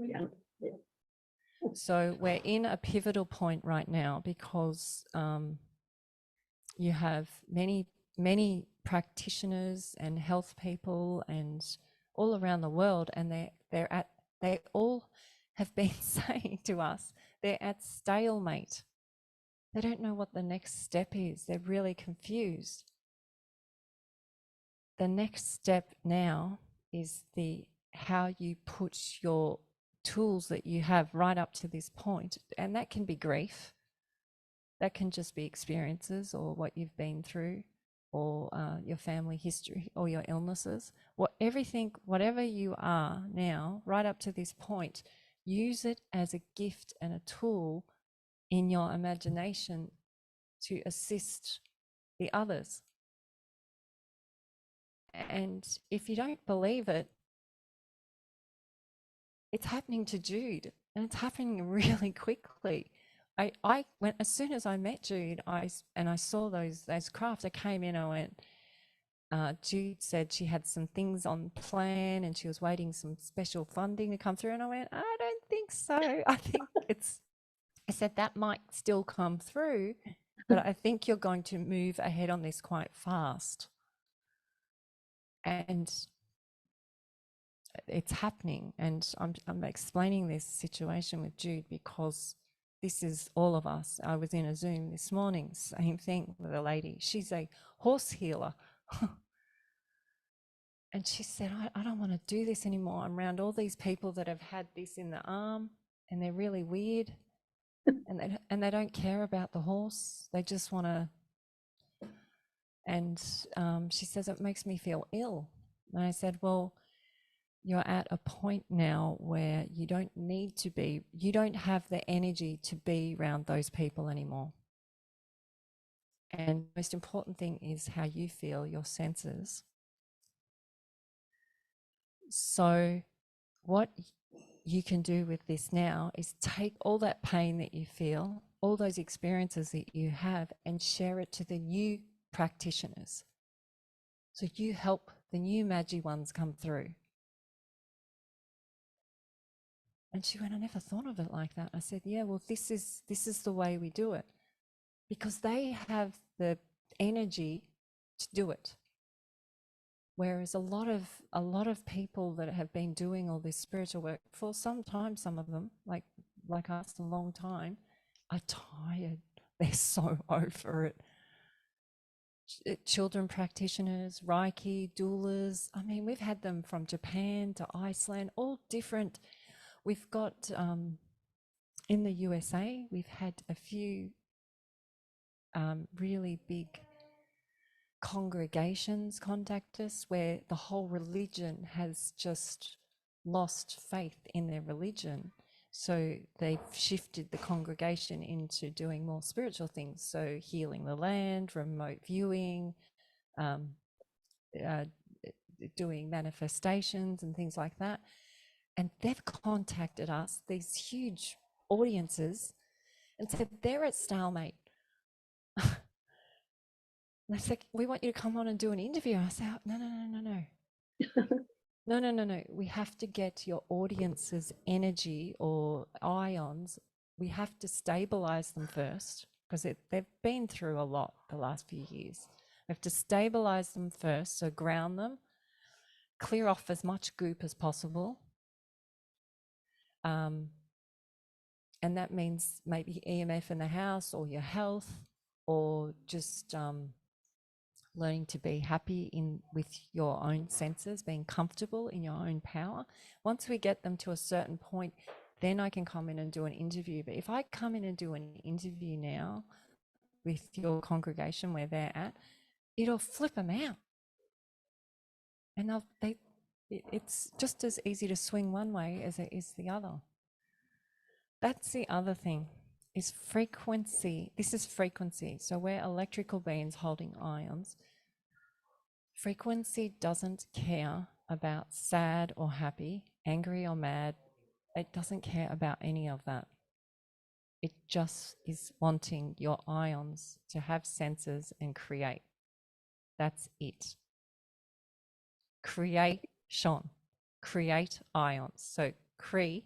Yeah. So we're in a pivotal point right now because you have many practitioners and health people and all around the world, and they all have been saying to us they're at stalemate. They don't know what the next step is. They're really confused. The next step now is how you put your tools that you have right up to this point, and that can be grief, that can just be experiences or what you've been through, or your family history or your illnesses, whatever you are now right up to this point, use it as a gift and a tool in your imagination to assist the others. And if you don't believe it, it's happening to Jude, and it's happening really quickly. I went, as soon as I met Jude, I saw those crafts, I came in, I went, Jude said she had some things on plan and she was waiting some special funding to come through, and I went, I don't think so. I think I said that might still come through, but I think you're going to move ahead on this quite fast. And it's happening, and I'm explaining this situation with Jude because this is all of us. I was in a Zoom this morning, same thing with a lady. She's a horse healer. And she said, I don't want to do this anymore. I'm around all these people that have had this in the arm and they're really weird and they don't care about the horse. They just want to. And she says, it makes me feel ill. And I said, well, you're at a point now where you don't need to be, you don't have the energy to be around those people anymore. And the most important thing is how you feel, your senses. So what you can do with this now is take all that pain that you feel, all those experiences that you have, and share it to the new practitioners. So you help the new Magi ones come through. And she went, I never thought of it like that. I said, yeah, well, this is the way we do it, because they have the energy to do it. Whereas a lot of people that have been doing all this spiritual work for some time, some of them, like us, a long time, are tired. They're so over it. Children practitioners, Reiki, doulas. I mean, we've had them from Japan to Iceland, all different. We've got, in the USA, we've had a few really big congregations contact us where the whole religion has just lost faith in their religion. So they've shifted the congregation into doing more spiritual things. So healing the land, remote viewing, doing manifestations and things like that. And they've contacted us, these huge audiences, and said, they're at stalemate. And they said, we want you to come on and do an interview. I said, no. We have to get your audience's energy or ions. We have to stabilize them first, because they've been through a lot the last few years. We have to stabilize them first, so ground them, clear off as much goop as possible. And that means maybe EMF in the house, or your health, or just learning to be happy with your own senses, being comfortable in your own power. Once we get them to a certain point, then I can come in and do an interview. But if I come in and do an interview now with your congregation where they're at, it'll flip them out. And it's just as easy to swing one way as it is the other. That's the other thing, is frequency. This is frequency. So we're electrical beings holding ions. Frequency doesn't care about sad or happy, angry or mad. It doesn't care about any of that. It just is wanting your ions to have senses and create. That's it. Creation. Create ions. So cree,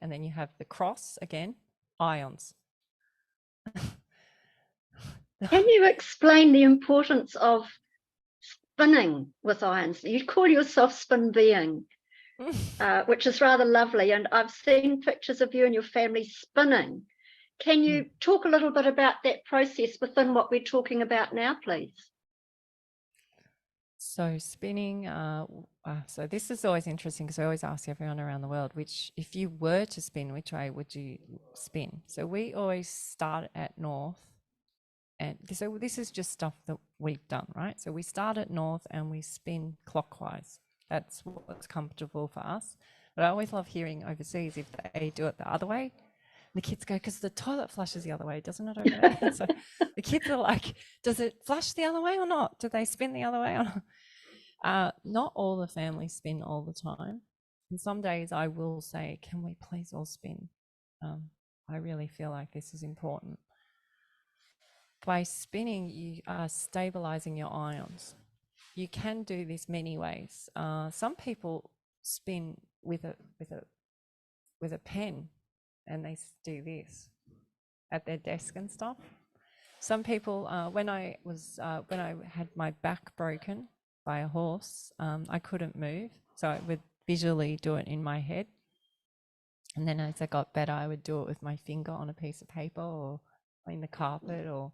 and then you have the cross again, ions. Can you explain the importance of spinning with ions? You call yourself spin being, which is rather lovely. And I've seen pictures of you and your family spinning. Can you talk a little bit about that process within what we're talking about now, please? So spinning, so this is always interesting, because I always ask everyone around the world, if you were to spin, which way would you spin? So we always start at north. And so this is just stuff that we've done, right? So we start at north and we spin clockwise. That's what's comfortable for us. But I always love hearing overseas if they do it the other way. The kids go, because the toilet flushes the other way, doesn't it, over there? So the kids are like, does it flush the other way or not? Do they spin the other way or not? Not all the families spin all the time. And some days I will say, can we please all spin? I really feel like this is important. By spinning, you are stabilizing your ions. You can do this many ways. Some people spin with a pen, and they do this at their desk and stuff. Some people, when I had my back broken by a horse, I couldn't move, so I would visually do it in my head. And then as I got better, I would do it with my finger on a piece of paper or in the carpet or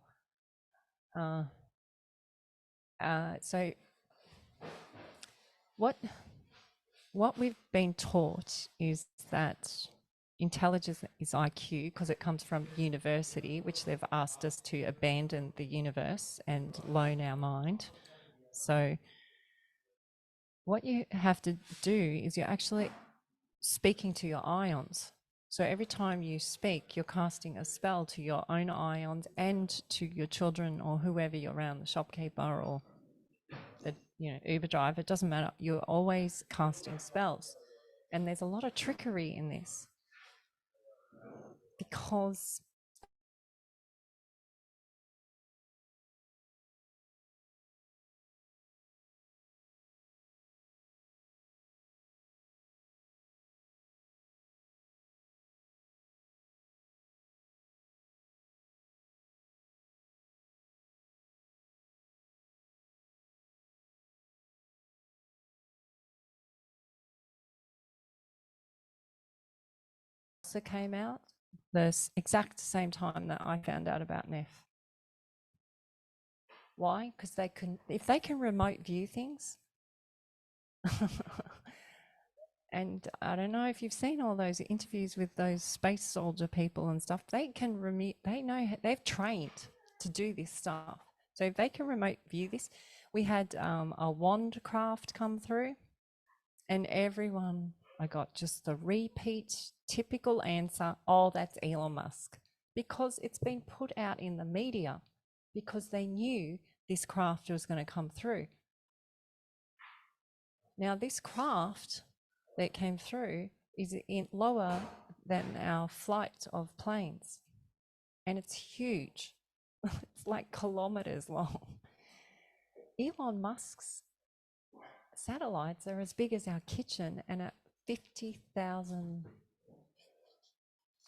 so what we've been taught is that intelligence is IQ because it comes from university, which they've asked us to abandon the universe and loan our mind. So what you have to do is you're actually speaking to your ions. So every time you speak, you're casting a spell to your own ions and to your children or whoever you're around, the shopkeeper or the Uber driver. It doesn't matter. You're always casting spells. And there's a lot of trickery in this because Elsa came out the exact same time that I found out about Neff. Why? Because they can, if they can remote view things, and I don't know if you've seen all those interviews with those space soldier people and stuff, they can remote, they know, they've trained to do this stuff. So if they can remote view this, we had a wand craft come through and everyone, I got just the repeat typical answer, oh, that's Elon Musk, because it's been put out in the media because they knew this craft was going to come through. Now this craft that came through is lower than our flight of planes and it's huge. It's like kilometers long. Elon Musk's satellites are as big as our kitchen and at 50,000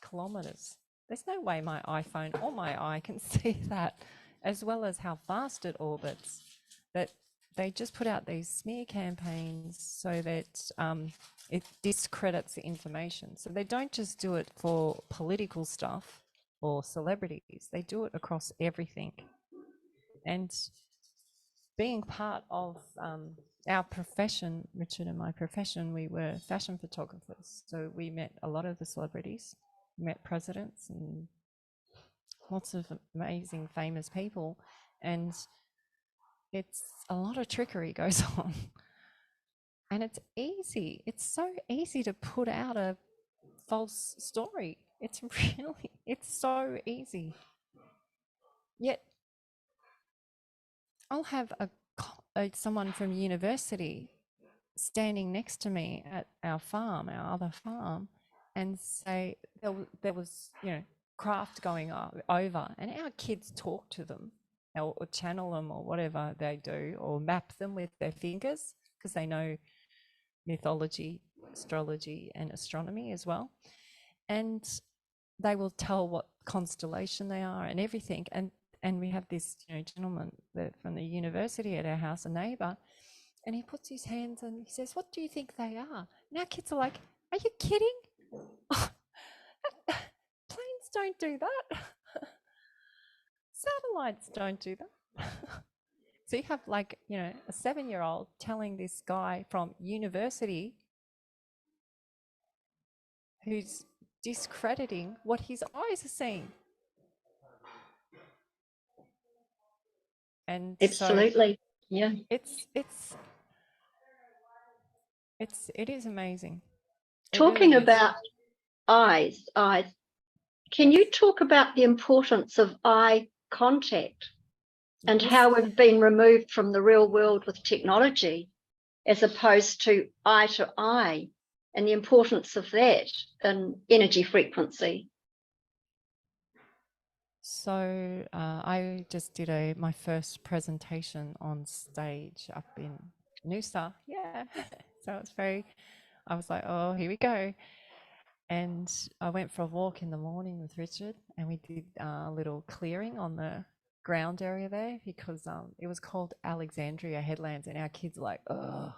kilometers. There's no way my iPhone or my eye can see that, as well as how fast it orbits. That they just put out these smear campaigns so that it discredits the information. So they don't just do it for political stuff or celebrities, they do it across everything. And being part of our profession, Richard and my profession, we were fashion photographers. So we met a lot of the celebrities, met presidents and lots of amazing famous people. And it's a lot of trickery goes on. And it's easy. It's so easy to put out a false story. It's really, it's so easy. Yet I'll have someone from university standing next to me at our farm, our other farm, and say there was, craft going over, and our kids talk to them or channel them or whatever they do, or map them with their fingers because they know mythology, astrology, and astronomy as well. And they will tell what constellation they are and everything. And we have this gentleman from the university at our house, a neighbour, and he puts his hands and he says, "What do you think they are?" And our kids are like, "Are you kidding? Planes don't do that. Satellites don't do that." So you have like, a 7-year-old telling this guy from university who's discrediting what his eyes are seeing. And absolutely, so yeah. It is amazing. Talking really about eyes, can you talk about the importance of eye contact and yes. how we've been removed from the real world with technology as opposed to eye, and the importance of that in energy frequency? So I just did my first presentation on stage up in Noosa. Yeah. So I was like, oh, here we go. And I went for a walk in the morning with Richard and we did a little clearing on the ground area there because it was called Alexandria Headlands, and our kids are like, oh,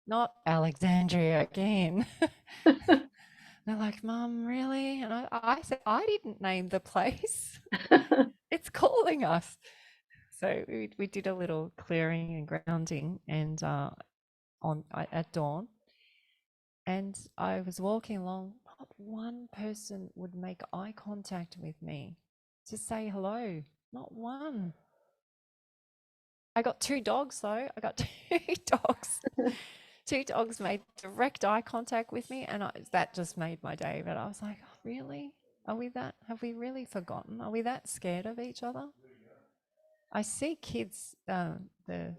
not Alexandria again. They're like, Mum, really? And I said, I didn't name the place. It's calling us. So we did a little clearing and grounding and at dawn. And I was walking along, not one person would make eye contact with me to say hello. Not one. I got 2 dogs though. I got 2 dogs. 2 dogs made direct eye contact with me, and that just made my day. But I was like, oh, really? Have we really forgotten? Are we that scared of each other? I see kids, the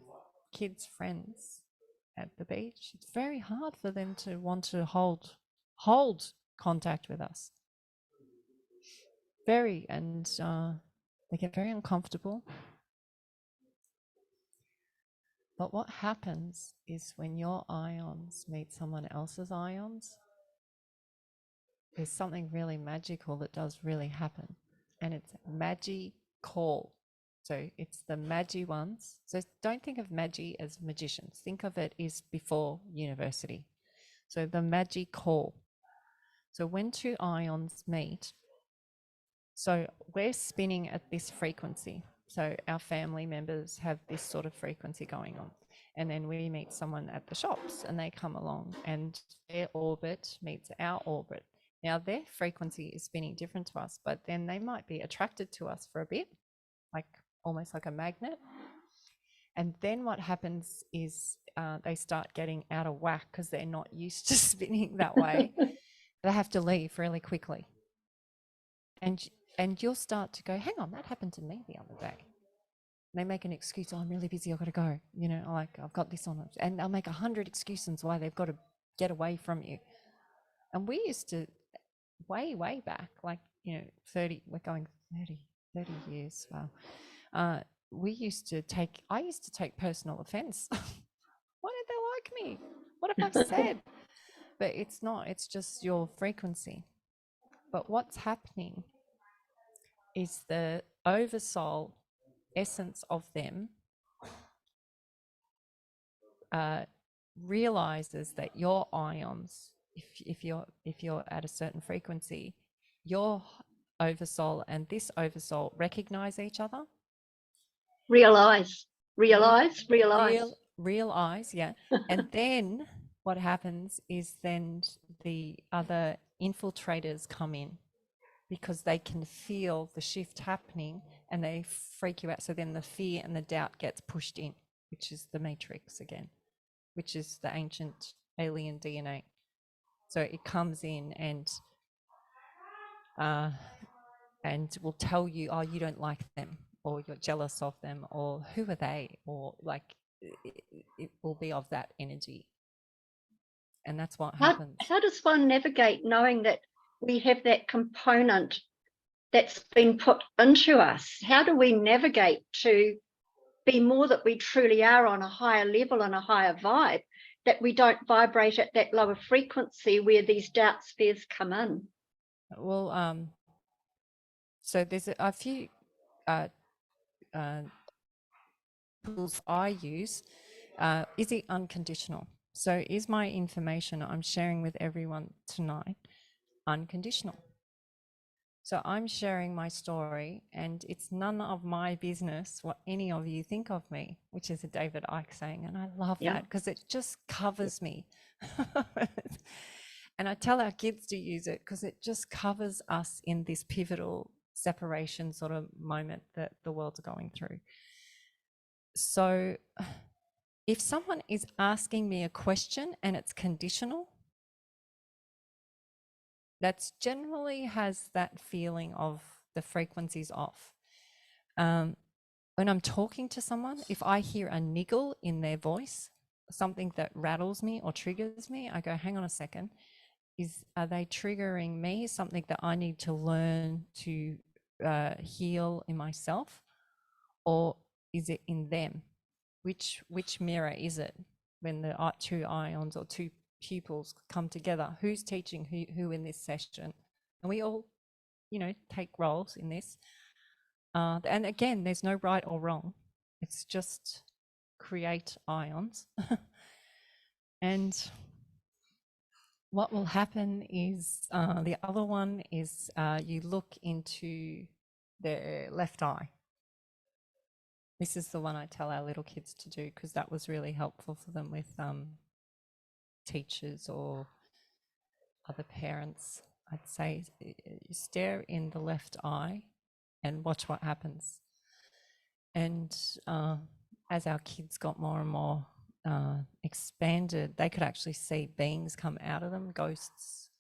kids' friends at the beach. It's very hard for them to want to hold contact with us. Very, and they get very uncomfortable. But what happens is when your ions meet someone else's ions, there's something really magical that does really happen. And it's magical. So it's the magi ones. So don't think of magi as magicians. Think of it as before university. So the magical. So when 2 ions meet, so we're spinning at this frequency. So our family members have this sort of frequency going on. And then we meet someone at the shops and they come along and their orbit meets our orbit. Now their frequency is spinning different to us, but then they might be attracted to us for a bit, like almost like a magnet. And then what happens is they start getting out of whack because they're not used to spinning that way. They have to leave really quickly. And you'll start to go, hang on, that happened to me the other day. They make an excuse, oh, I'm really busy, I've got to go. You know, like I've got this on. And they'll make 100 excuses why they've got to get away from you. And we used to, way back, like, 30, we're going 30 years. Wow. I used to take personal offense. Why did they like me? What have I said? But it's not, it's just your frequency. But what's happening is the oversoul essence of them realizes that your ions, if you're at a certain frequency, your oversoul and this oversoul recognize each other. Realize, yeah. And then what happens is then the other infiltrators come in because they can feel the shift happening and they freak you out. So then the fear and the doubt gets pushed in, which is the matrix again, which is the ancient alien DNA. So it comes in and will tell you, oh, you don't like them, or you're jealous of them, or who are they, or like it will be of that energy. And that's what happens. How does one navigate knowing that we have that component that's been put into us? How do we navigate to be more that we truly are on a higher level and a higher vibe, that we don't vibrate at that lower frequency where these doubt spheres come in? Well, so there's a few tools I use. Is it unconditional? So is my information I'm sharing with everyone tonight unconditional? So I'm sharing my story and it's none of my business what any of you think of me, which is a David Icke saying. And I love that because it just covers me. And I tell our kids to use it because it just covers us in this pivotal separation sort of moment that the world's going through. So if someone is asking me a question and it's conditional, that's generally has that feeling of the frequencies off. When I'm talking to someone, if I hear a niggle in their voice, something that rattles me or triggers me, I go, hang on a second, are they triggering me? Something that I need to learn to heal in myself, or is it in them? Which mirror is it when the 2 ions or 2 pupils come together? Who's teaching who in this session? And we all, take roles in this. And again, there's no right or wrong. It's just create ions. And what will happen is the other one is you look into their left eye. This is the one I tell our little kids to do because that was really helpful for them with teachers or other parents. I'd say you stare in the left eye and watch what happens. And as our kids got more and more expanded, they could actually see beings come out of them, ghosts,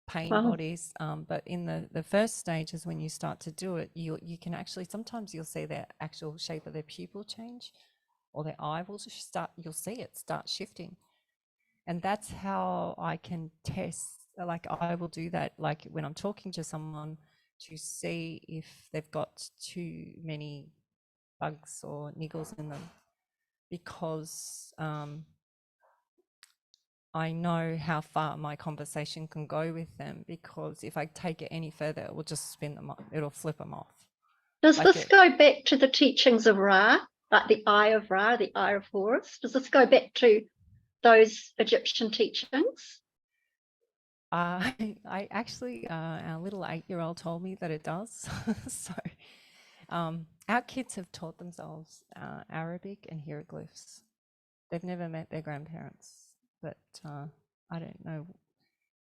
pain bodies. But in the first stages, when you start to do it, you can actually, sometimes you'll see their actual shape of their pupil change, or their eye will start, you'll see it start shifting. And that's how I can test, like I will do that, like when I'm talking to someone, to see if they've got too many bugs or niggles in them, because I know how far my conversation can go with them, because if I take it any further, it will just spin them off, it'll flip them off. Does this go back to the teachings of Ra, like the eye of Ra, the eye of Horus? Does this go back to those Egyptian teachings? I actually, our little 8-year-old told me that it does. So our kids have taught themselves Arabic and hieroglyphs. They've never met their grandparents, but I don't know.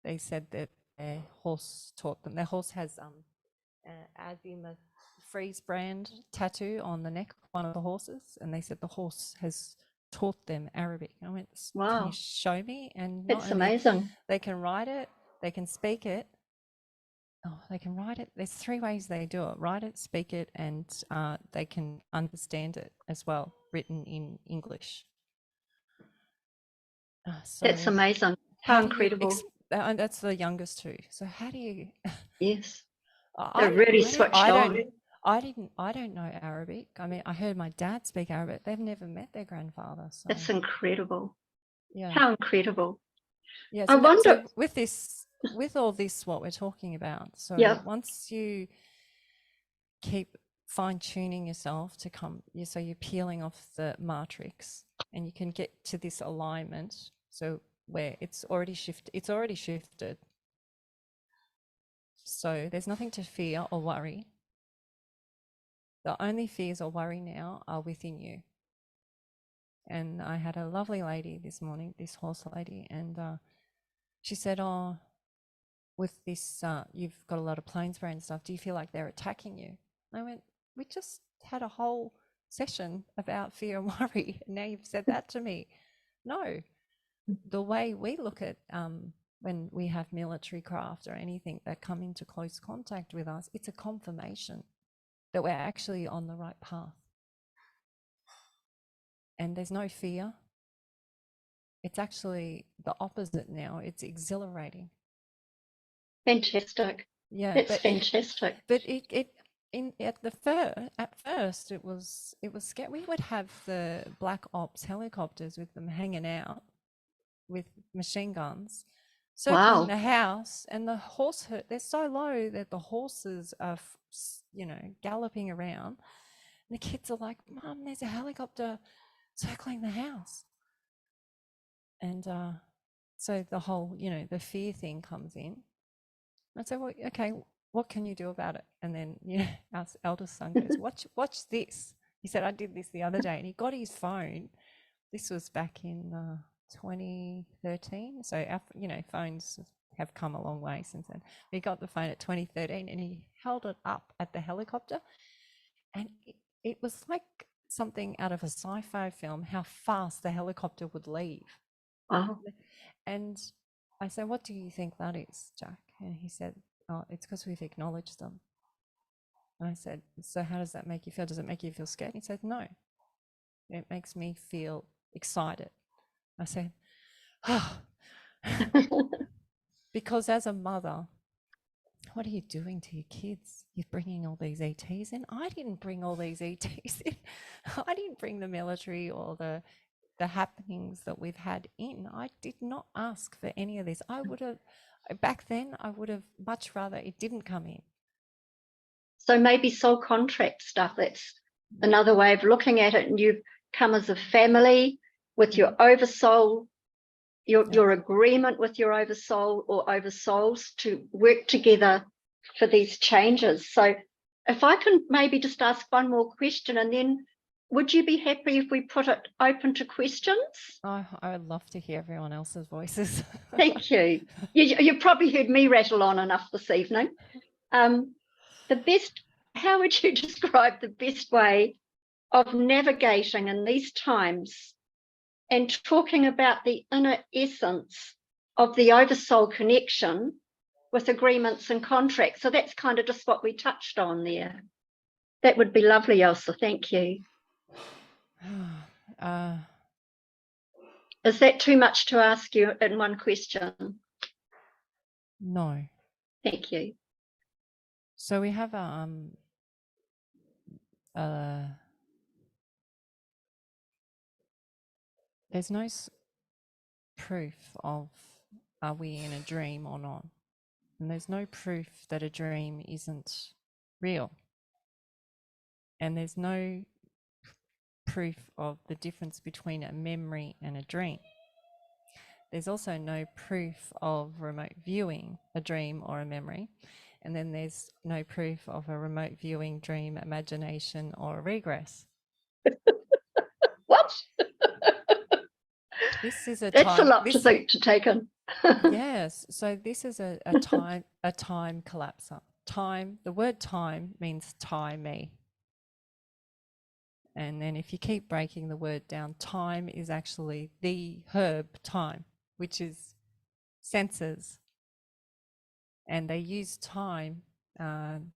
They said that their horse taught them. Their horse has Azima Freeze brand tattoo on the neck of one of the horses, and they said the horse has taught them Arabic. I went, wow, can you show me? And it's amazing. They can write it, they can speak it. Oh, they can write it. There's 3 ways they do it: write it, speak it, and they can understand it as well, written in English. So that's amazing. How incredible. And that's the youngest 2. So how do you? Yes, they're really switched on. I don't know Arabic. I mean, I heard my dad speak Arabic. They've never met their grandfather. So it's incredible. Yeah. How incredible. Yeah. So I wonder, with all this, what we're talking about. So once you keep fine-tuning yourself to come, so you're peeling off the matrix, and you can get to this alignment. So where it's already shifted. So there's nothing to fear or worry. The only fears or worry now are within you. And I had a lovely lady this morning, this horse lady, and she said, oh, with this, you've got a lot of plain spray and stuff. Do you feel like they're attacking you? And I went, we just had a whole session about fear and worry. And now you've said that to me. No, the way we look at when we have military craft or anything that come into close contact with us, it's a confirmation that we're actually on the right path. And there's no fear. It's actually the opposite now. It's exhilarating. Fantastic. Yeah, it's fantastic. But at first it was scary. We would have the black ops helicopters with them hanging out with machine guns, circling the house, and the horse herd, they're so low that the horses are, galloping around. And the kids are like, Mum, there's a helicopter circling the house. And so the whole, the fear thing comes in. I say, well, okay, what can you do about it? And then, our eldest son goes, watch this. He said, I did this the other day, and he got his phone. This was back in 2013. So our, phones have come a long way since then. He got the phone at 2013, and he held it up at the helicopter, and it was like something out of a sci-fi film, how fast the helicopter would leave. Wow. And I said, what do you think that is, Jack? And he said, oh, it's because we've acknowledged them. And I said, so how does that make you feel? Does it make you feel scared? He said, no, it makes me feel excited. I said, oh, because as a mother, what are you doing to your kids? You're bringing all these ETs in. I didn't bring all these ETs in. I didn't bring the military or the happenings that we've had in. I did not ask for any of this. I would have, back then, I would have much rather it didn't come in. So maybe soul contract stuff, that's another way of looking at it. And you've come as a family with your oversoul, your agreement with your oversoul or oversouls to work together for these changes. So if I can maybe just ask one more question, and then would you be happy if we put it open to questions? I would love to hear everyone else's voices. Thank you. You probably heard me rattle on enough this evening. How would you describe the best way of navigating in these times and talking about the inner essence of the oversoul connection with agreements and contracts? So that's kind of just what we touched on there. That would be lovely, Elsa. Thank you. Is that too much to ask you in one question? No. Thank you. So we have there's no proof of are we in a dream or not, and there's no proof that a dream isn't real, and there's no proof of the difference between a memory and a dream. There's also no proof of remote viewing a dream or a memory, and then there's no proof of a remote viewing dream, imagination, or a regress. What? This is a That's time. a lot to take in. Yes. So this is a time collapser. Time. The word time means tie me. And then if you keep breaking the word down, time is actually the herb time, which is senses. And they use time. I'm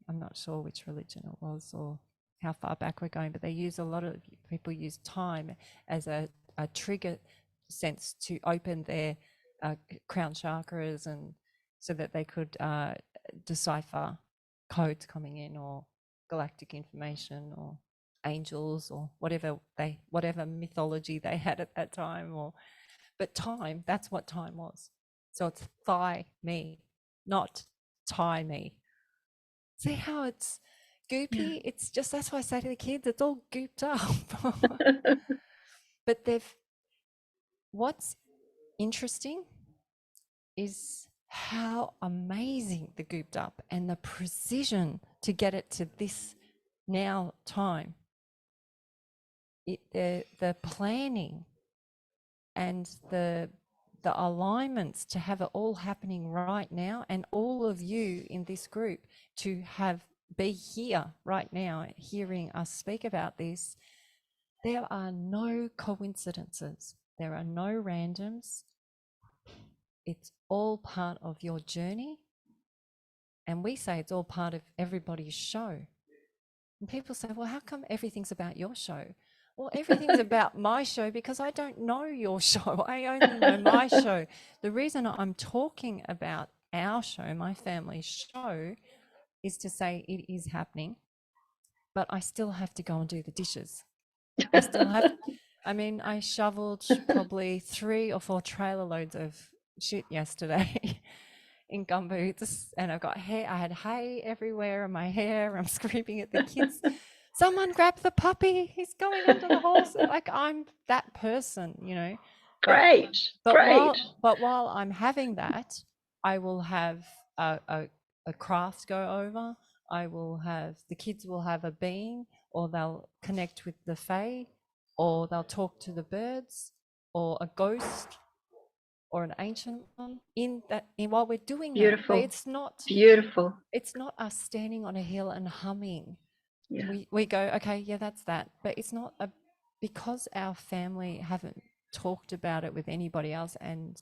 not sure which religion it was or how far back we're going, but they use a lot of people use time as a trigger sense to open their crown chakras, and so that they could decipher codes coming in, or galactic information, or angels, or whatever mythology they had at that time. But time, that's what time was. So it's thigh me, not tie me. See how it's goopy? Yeah. It's just, that's why I say to the kids, it's all gooped up. But what's interesting is how amazing the gooped up and the precision to get it to this now time. The planning and the alignments to have it all happening right now, and all of you in this group to be here right now hearing us speak about this. There are no coincidences. There are no randoms. It's all part of your journey. And we say it's all part of everybody's show. And people say, well, how come everything's about your show? Well, everything's about my show because I don't know your show. I only know my show. The reason I'm talking about our show, my family's show, is to say it is happening, but I still have to go and do the dishes. I still have, I shoveled probably 3 or 4 trailer loads of shit yesterday in gumboots, and I've got hair. I had hay everywhere in my hair. I'm screaming at the kids. Someone grab the puppy. He's going under the horse. Like, I'm that person, you know. Great. But while I'm having that, I will have a craft go over. The kids will have a being, or they'll connect with the fae, or they'll talk to the birds, or a ghost, or an ancient one. While we're doing beautiful. That, it's not beautiful. It's not us standing on a hill and humming. Yeah. We go, okay, yeah, that's that. But it's not because our family haven't talked about it with anybody else, and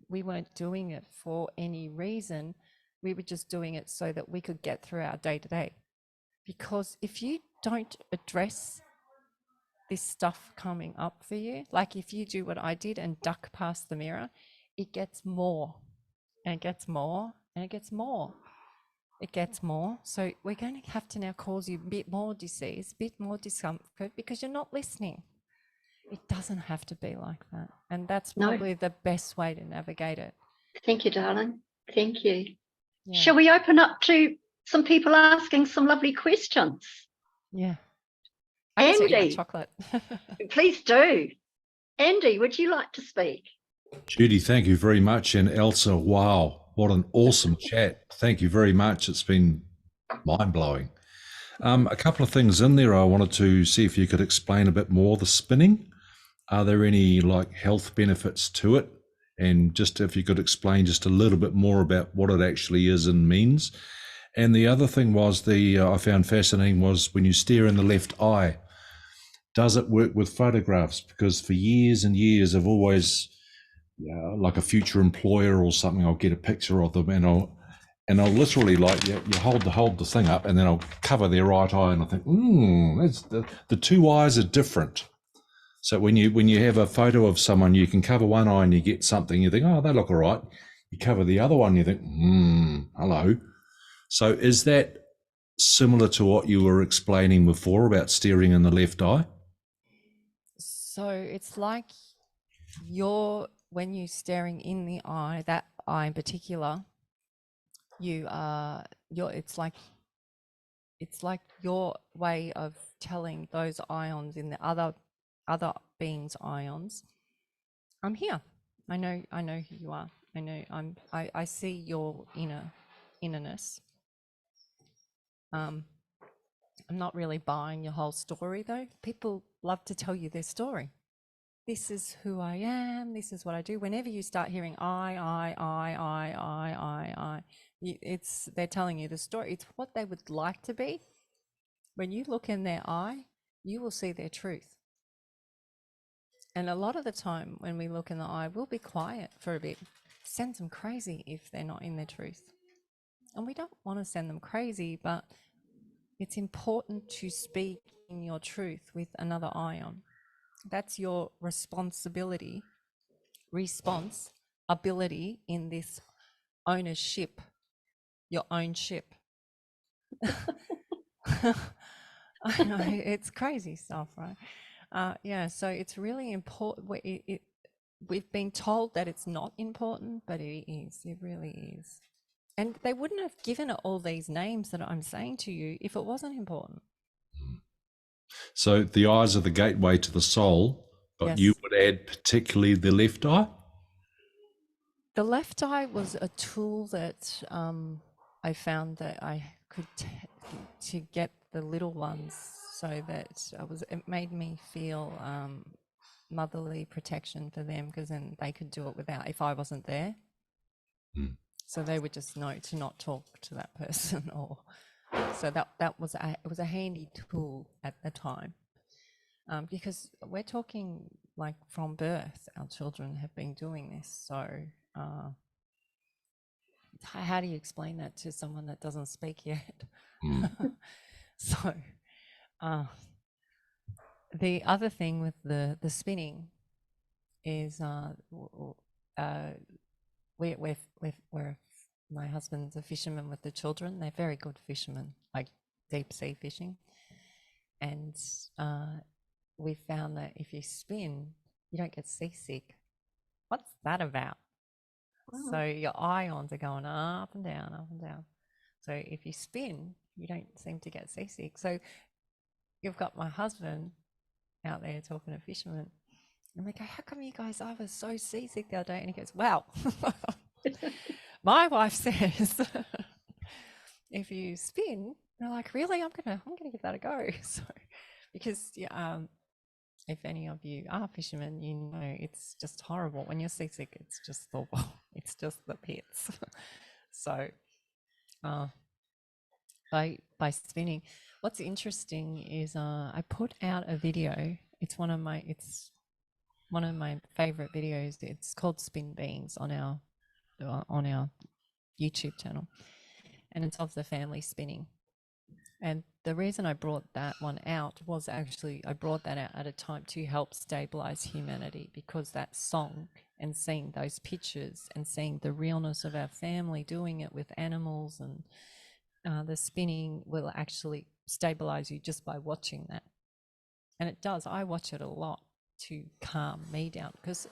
we weren't doing it for any reason. We were just doing it so that we could get through our day to day. Because if you don't address this stuff coming up for you, like if you do what I did and duck past the mirror, it gets more, and it gets more, and it gets more. It gets more. So we're going to have to now cause you a bit more disease, a bit more discomfort, because you're not listening. It doesn't have to be like that. And that's probably the best way to navigate it. Thank you, darling. Thank you. Yeah. Shall we open up to some people asking some lovely questions? Yeah. I can eat my chocolate. Please do. Andy, would you like to speak? Judy, thank you very much. And Elsa, wow, what an awesome chat. Thank you very much. It's been mind-blowing. A couple of things in there I wanted to see if you could explain a bit more. The spinning, are there any like health benefits to it? And just if you could explain just a little bit more about what it actually is and means. And the other thing was I found fascinating was when you stare in the left eye, does it work with photographs? Because for years and years, I've always, like a future employer or something, I'll get a picture of them and I'll literally like you hold the thing up and then I'll cover their right eye and I think, that's the two eyes are different. So when you have a photo of someone, you can cover one eye and you get something. You think, oh, they look all right. You cover the other one, you think, hello. So is that similar to what you were explaining before about staring in the left eye? So it's like when you're staring in the eye, that eye in particular, it's like your way of telling those ions in the other beings' ions, I'm here. I know who you are. I see your innerness. I'm not really buying your whole story though. People love to tell you their story. This is who I am. This is what I do. Whenever you start hearing they're telling you the story. It's what they would like to be. When you look in their eye, you will see their truth. And a lot of the time when we look in the eye, we'll be quiet for a bit. Send them crazy if they're not in their truth. And we don't want to send them crazy, but it's important to speak in your truth with another eye on. That's your response ability in this ownership, your own ship. I know, it's crazy stuff, right? So it's really important. We've been told that it's not important, but it is. It really is. And they wouldn't have given it all these names that I'm saying to you if it wasn't important. So the eyes are the gateway to the soul, but Yes. you would add particularly the left eye? The left eye was a tool that I found that I could to get the little ones, so that it made me feel motherly protection for them, because then they could do it without, if I wasn't there. So they would just know to not talk to that person, or so that was it was a handy tool at the time, because we're talking like from birth, our children have been doing this. So how do you explain that to someone that doesn't speak yet? So the other thing with the spinning is we're my husband's a fisherman with the children. They're very good fishermen, like deep sea fishing. And we found that if you spin, you don't get seasick. What's that about? Wow. So your ions are going up and down, up and down. So if you spin, you don't seem to get seasick. So you've got my husband out there talking to fishermen. And they go, how come you guys, I was so seasick the other day? And he goes, well, my wife says, if you spin, they're like, really? I'm gonna give that a go. So, because if any of you are fishermen, you know it's just horrible when you're seasick. It's just horrible. It's just the pits. So, by spinning, what's interesting is I put out a video. It's one of my favorite videos. It's called Spin Beans on our YouTube channel, and it's of the family spinning. And the reason I brought that one out was actually I brought that out at a time to help stabilize humanity, because that song and seeing those pictures and seeing the realness of our family doing it with animals and the spinning will actually stabilize you just by watching that. And it does. I watch it a lot to calm me down, because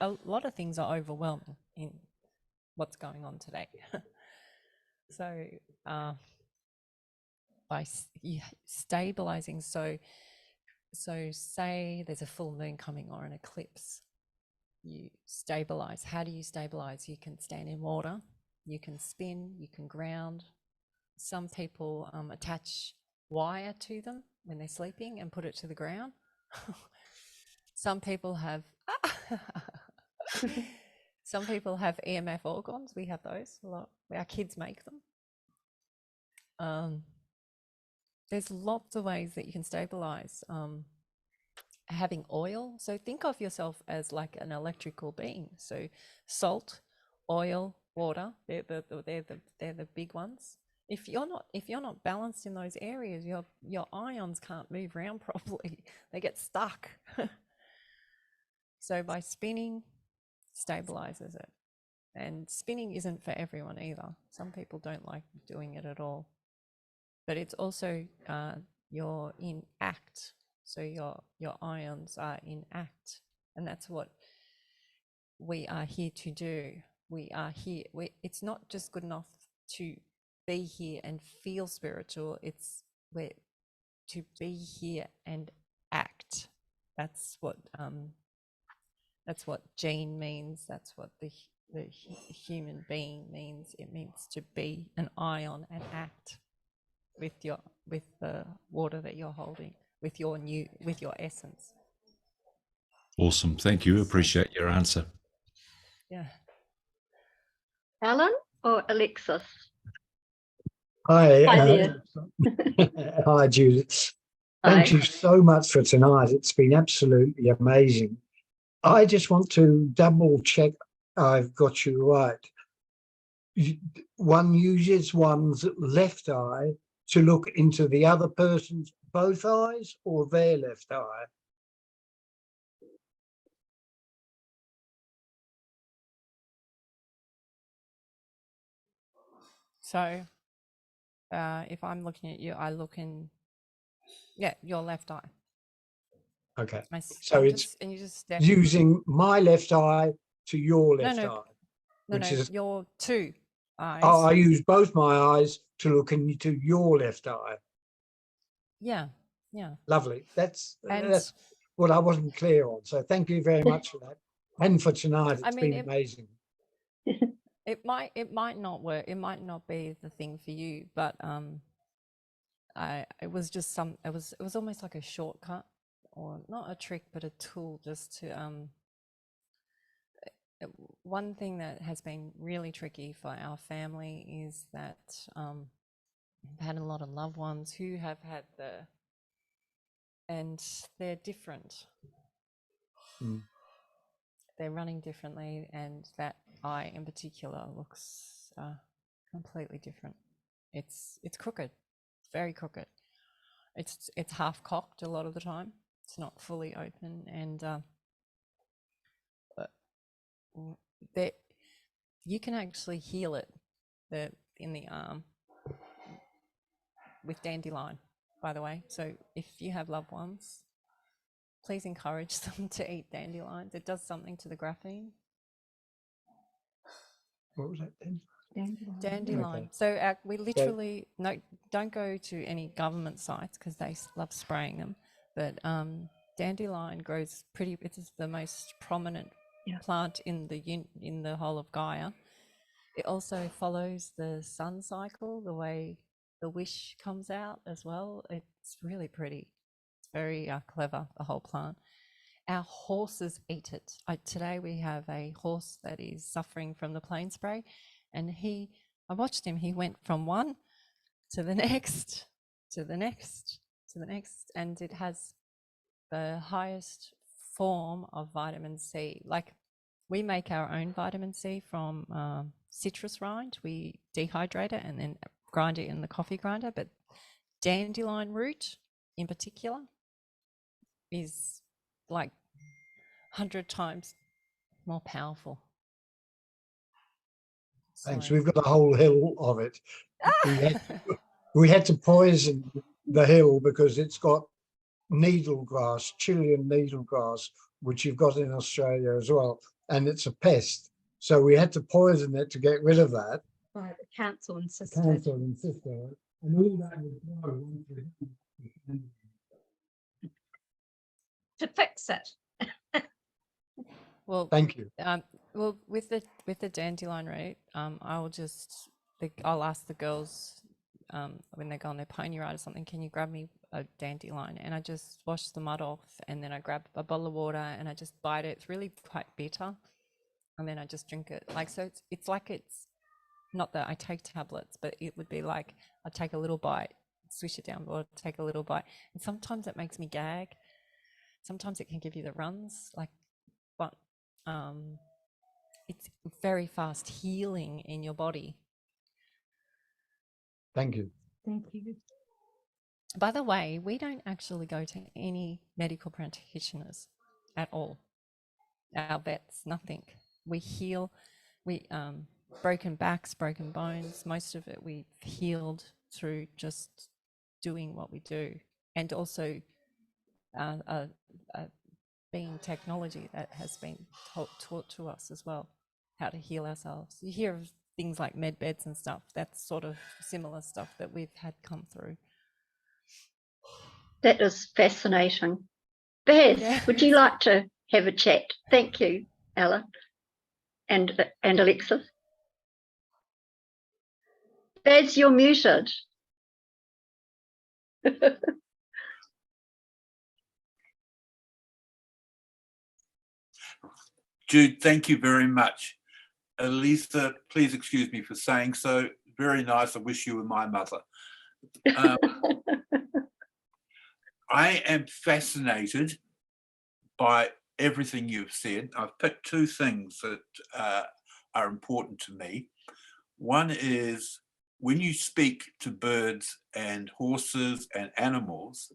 a lot of things are overwhelming in what's going on today. So by stabilizing, so So say there's a full moon coming or an eclipse, you stabilize. How do you stabilize? You can stand in water, you can spin, you can ground. Some people attach wire to them when they're sleeping and put it to the ground. Some people have some people have EMF organs. We have those a lot. Our kids make them. There's lots of ways that you can stabilize. Having oil. So think of yourself as like an electrical being. So salt, oil, water. They're the big ones. If you're not balanced in those areas, your ions can't move around properly. They get stuck. So by spinning, stabilizes it. And spinning isn't for everyone either. Some people don't like doing it at all. But it's also you're in act. So your ions are in act. And that's what we are here to do. We are here. It's not just good enough to be here and feel spiritual. It's to be here and act. That's what gene means. That's what the human being means. It means to be an ion and act with the water that you're holding, with your essence. Awesome. Thank you. Appreciate your answer. Yeah. Alan or Alexis? Hi, Hi there. hi, Judith. Thank you so much for tonight. It's been absolutely amazing. I just want to double check I've got you right. One uses one's left eye to look into the other person's both eyes or their left eye? So if I'm looking at you, I look in, your left eye. Okay. So it's and you just using my left eye to your left eye. No, your two eyes. Oh, I use both my eyes to look into your left eye. Yeah. Lovely. That's what I wasn't clear on. So thank you very much for that. And for tonight, it's been amazing. It might not work. It might not be the thing for you, but it was just it was almost like a shortcut, or not a trick, but a tool just to one thing that has been really tricky for our family is that we've had a lot of loved ones who have had and they're different. They're running differently, and that eye in particular looks completely different. It's crooked, very crooked. It's half cocked a lot of the time. It's not fully open, and you can actually heal it in the arm with dandelion, by the way. So if you have loved ones, please encourage them to eat dandelions. It does something to the graphene. What was that then? Dandelion. Okay. So we literally don't go to any government sites because they love spraying them. But dandelion grows it's the most prominent plant in the whole of Gaia. It also follows the sun cycle, the way the wish comes out as well. It's really pretty. It's very clever, the whole plant. Our horses eat it. Today we have a horse that is suffering from the plain spray, and I watched him. He went from one to the next, to the next, to the next, and it has the highest form of vitamin C. Like, we make our own vitamin C from citrus rind. We dehydrate it and then grind it in the coffee grinder. But dandelion root in particular is like 100 times more powerful. Thanks. We've got a whole hill of it. We had to poison the hill because it's got needlegrass, Chilean needlegrass, which you've got in Australia as well, and it's a pest. So we had to poison it to get rid of that. Right, the council insisted. And all that was to fix it. Well, Thank you. well, with the dandelion root, I'll ask the girls when they go on their pony ride or something, can you grab me a dandelion? And I just wash the mud off, and then I grab a bottle of water and I just bite it. It's really quite bitter, and then I just drink it. Like, so it's like, it's not that I take tablets, but it would be like I take a little bite, swish it down, or take a little bite, and sometimes it makes me gag. Sometimes it can give you the runs, like, but it's very fast healing in your body. Thank you. Thank you. By the way, we don't actually go to any medical practitioners at all. Our vets, nothing. We heal, we broken backs, broken bones, most of it we've healed through just doing what we do, and also being technology that has been taught to us as well, how to heal ourselves. You hear of things like med beds and stuff. That's sort of similar stuff that we've had come through. That is fascinating. Baz, Yeah. would you like to have a chat? Thank you, Ella and Alexis. Baz, you're muted. Jude, thank you very much. Elisa, please excuse me for saying so. Very nice. I wish you were my mother. I am fascinated by everything you've said. I've picked two things that are important to me. One is when you speak to birds and horses and animals,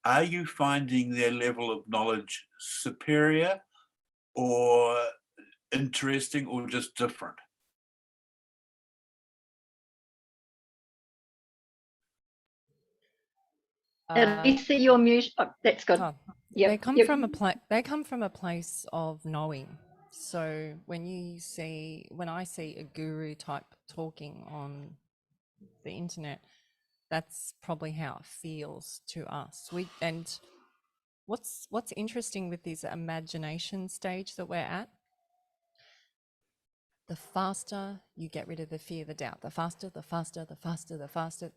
are you finding their level of knowledge superior or interesting or just different? Lisa, you're muted. Oh, that's good. Oh, Yep, they come yep. from a place of knowing. So when I see a guru type talking on the internet, that's probably how it feels to us. And what's interesting with this imagination stage that we're at, the faster you get rid of the fear, the doubt, the faster,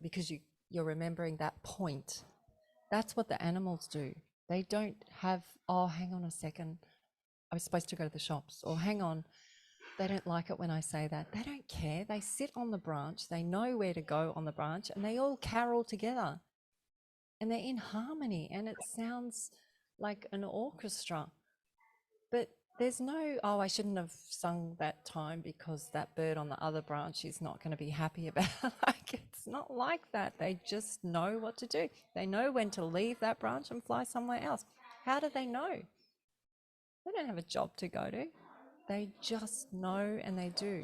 because you're remembering that point. That's what the animals do. They don't have, oh, hang on a second, I was supposed to go to the shops, or hang on, they don't like it when I say that. They don't care. They sit on the branch, they know where to go on the branch, and they all carol together. And they're in harmony, and it sounds like an orchestra. But there's no, oh, I shouldn't have sung that time because that bird on the other branch is not going to be happy about it. Like, it's not like that. They just know what to do. They know when to leave that branch and fly somewhere else. How do they know? They don't have a job to go to. They just know, and they do.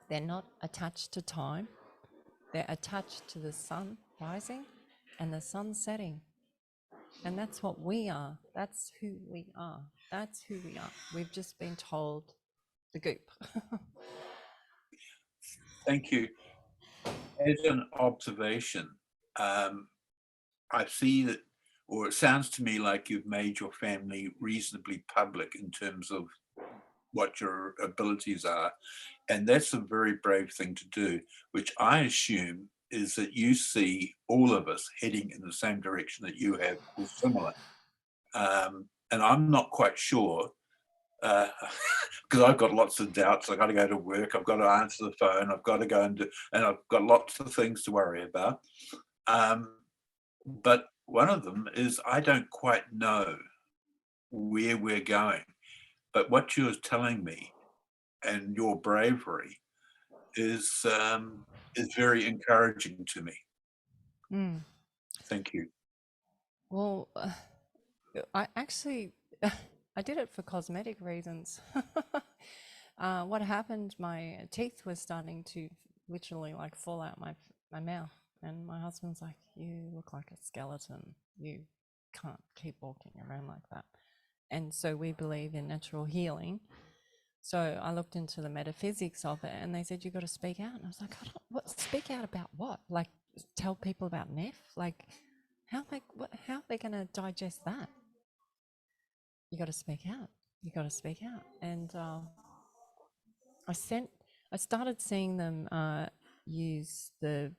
They're not attached to time. They're attached to the sun rising and the sun setting. And that's what we are. That's who we are. That's who we are. We've just been told the goop. Thank you. As an observation, I see that, or it sounds to me like you've made your family reasonably public in terms of what your abilities are. And that's a very brave thing to do, which I assume is that you see all of us heading in the same direction that you have, or similar. And I'm not quite sure, because I've got lots of doubts. I've got to go to work, I've got to answer the phone, I've got to go and I've got lots of things to worry about. But one of them is I don't quite know where we're going. But what you're telling me and your bravery is very encouraging to me. Mm. Thank you. Well, I actually, I did it for cosmetic reasons. What happened, my teeth were starting to literally like fall out my mouth. And my husband's like, you look like a skeleton. You can't keep walking around like that. And so we believe in natural healing. So I looked into the metaphysics of it, and they said, you've got to speak out. And I was like, speak out about what? Like, tell people about NEF? Like, how are they going to digest that? you got to speak out. You got to speak out. And I started seeing them use the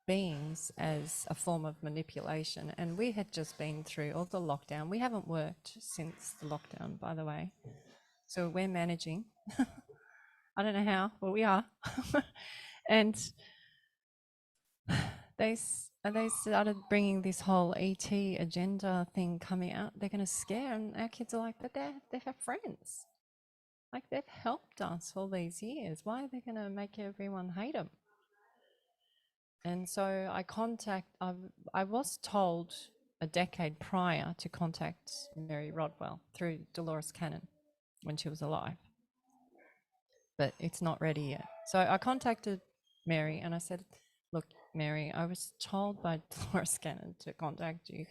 beings as a form of manipulation. And we had just been through all the lockdown. We haven't worked since the lockdown, by the way. So we're managing. I don't know how, but we are. And they started bringing this whole ET agenda thing coming out. They're going to scare, and our kids are like, but they're friends. Like, they've helped us all these years. Why are they going to make everyone hate them? And so I was told a decade prior to contact Mary Rodwell through Dolores Cannon when she was alive. But it's not ready yet. So I contacted Mary and I said, look, Mary, I was told by Dolores Cannon to contact you.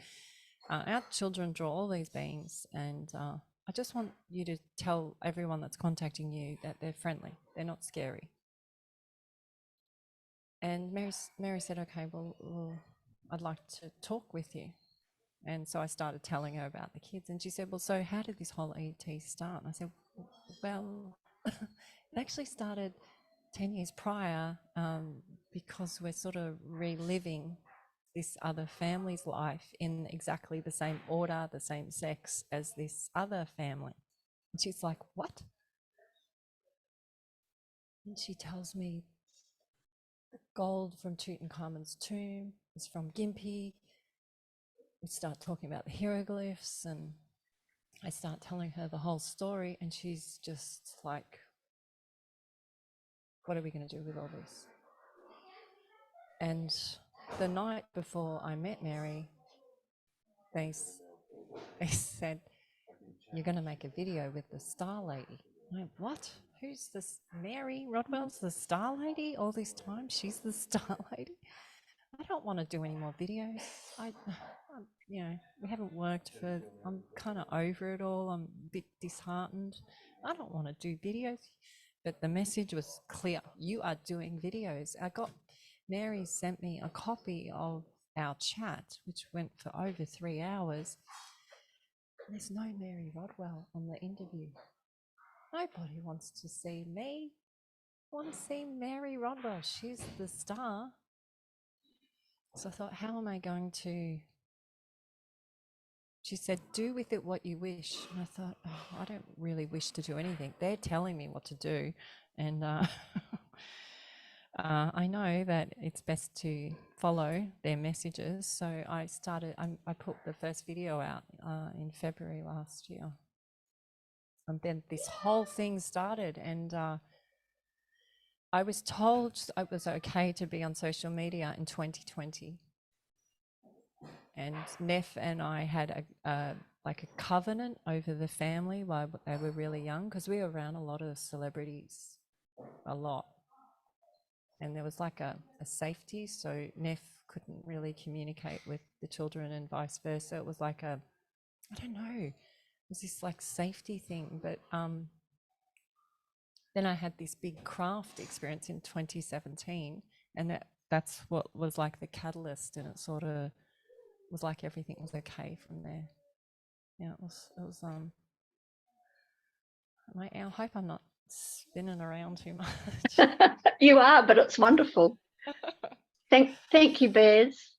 Our children draw all these beings, and I just want you to tell everyone that's contacting you that they're friendly, they're not scary. And Mary said, okay, well, I'd like to talk with you. And so I started telling her about the kids, and she said, well, so how did this whole ET start? And I said, well, it actually started 10 years prior, because we're sort of reliving this other family's life in exactly the same order, the same sex as this other family. And she's like, what? And she tells me the gold from Tutankhamun's tomb is from Gympie. We start talking about the hieroglyphs, and I start telling her the whole story, and she's just like, what are we going to do with all this? And the night before I met Mary, they said, you're going to make a video with the Star Lady. I'm like, what? Who's this? Mary Rodwell's the Star Lady? All this time she's the Star Lady? I don't want to do any more videos. You know, we haven't worked for, I'm kind of over it all. I'm a bit disheartened. I don't want to do videos. But the message was clear. You are doing videos. Mary sent me a copy of our chat, which went for over 3 hours. There's no Mary Rodwell on the interview. Nobody wants to see me. I want to see Mary Rodwell. She's the star. So I thought, how am I going to... She said, do with it what you wish. And I thought, oh, I don't really wish to do anything. They're telling me what to do. And I know that it's best to follow their messages. So I put the first video out in February last year. And then this whole thing started, and I was told it was okay to be on social media in 2020. And Neff and I had a covenant over the family while they were really young, because we were around a lot of celebrities, a lot. And there was like a safety, so Neff couldn't really communicate with the children and vice versa. It was like I don't know, it was this like safety thing. But then I had this big craft experience in 2017, and that's what was like the catalyst, and it sort of was like everything was okay from there. Yeah, it was I hope I'm not spinning around too much. You are, but it's wonderful. Thank you, Bears.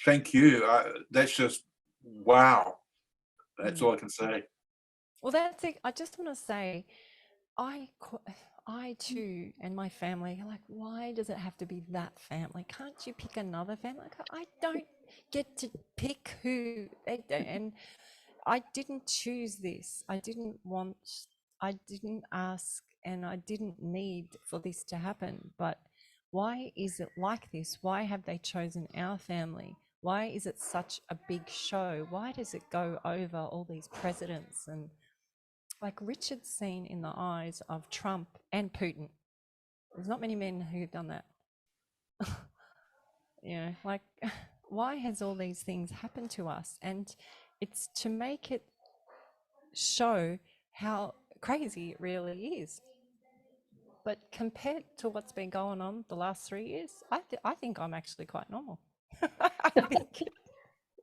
Thank you. That's just wow. That's all I can say. Well, that's it. I just want to say, I too, and my family are like, why does it have to be that family? Can't you pick another family? I don't get to pick who they do. And I didn't choose this. I didn't ask, and I didn't need for this to happen. But why is it like this? Why have they chosen our family? Why is it such a big show? Why does it go over all these presidents? And like Richard's seen in the eyes of Trump and Putin. There's not many men who've done that. You know, like, why has all these things happened to us? And it's to make it show how crazy it really is. But compared to what's been going on the last 3 years, I think I'm actually quite normal. I think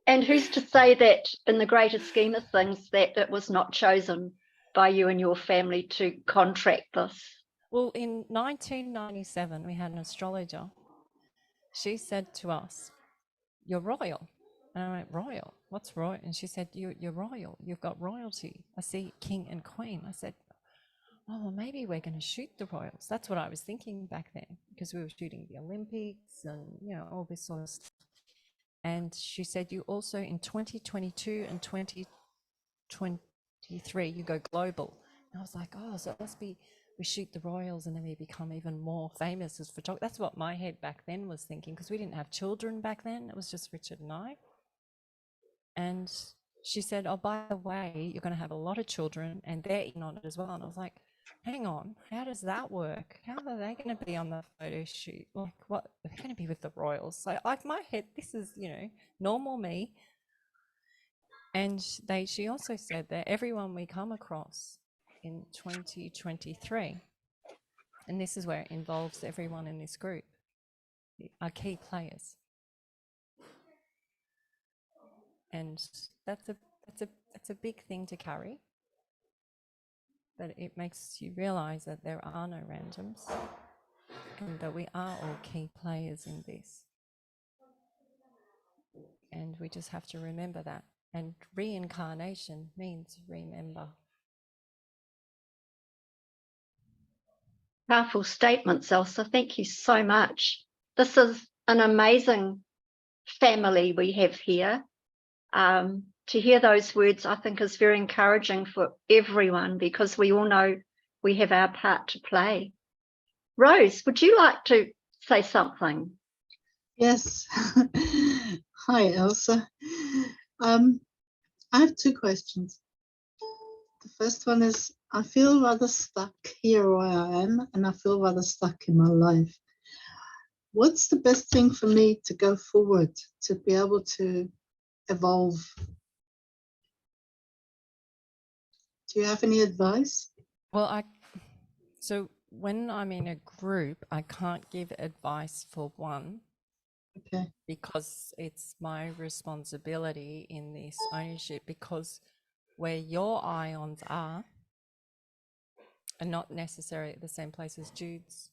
And who's to say that in the greater scheme of things that it was not chosen by you and your family to contract this? Well, in 1997, we had an astrologer. She said to us, "You're royal." And I went, "Royal? What's royal?" And she said, you're royal. You've got royalty. I see king and queen. I said, "Oh, well, maybe we're going to shoot the royals." That's what I was thinking back then, because we were shooting the Olympics and, you know, all this sort of stuff. And she said, "You also in 2022 and 2023, you go global." And I was like, "Oh, so it must be we shoot the royals and then we become even more famous as photographers." That's what my head back then was thinking, because we didn't have children back then. It was just Richard and I. And she said, "Oh, by the way, you're going to have a lot of children and they're in on it as well." And I was like, "Hang on, how does that work? How are they going to be on the photo shoot? Like, what? They're going to be with the royals." So, like, my head, this is, you know, normal me. And she also said that everyone we come across in 2023, and this is where it involves everyone in this group, are key players. And that's a big thing to carry. But it makes you realize that there are no randoms and that we are all key players in this. And we just have to remember that. And reincarnation means remember. Powerful statements, Elsa. Thank you so much. This is an amazing family we have here. To hear those words, I think, is very encouraging for everyone, because we all know we have our part to play. Rose, would you like to say something? Yes. Hi, Elsa. I have two questions. The first one is, I feel rather stuck here where I am, and I feel rather stuck in my life. What's the best thing for me to go forward, to be able to evolve? Do you have any advice? Well, so when I'm in a group, I can't give advice for one. Okay. Because it's my responsibility in this ownership, because where your ions are not necessarily at the same place as Jude's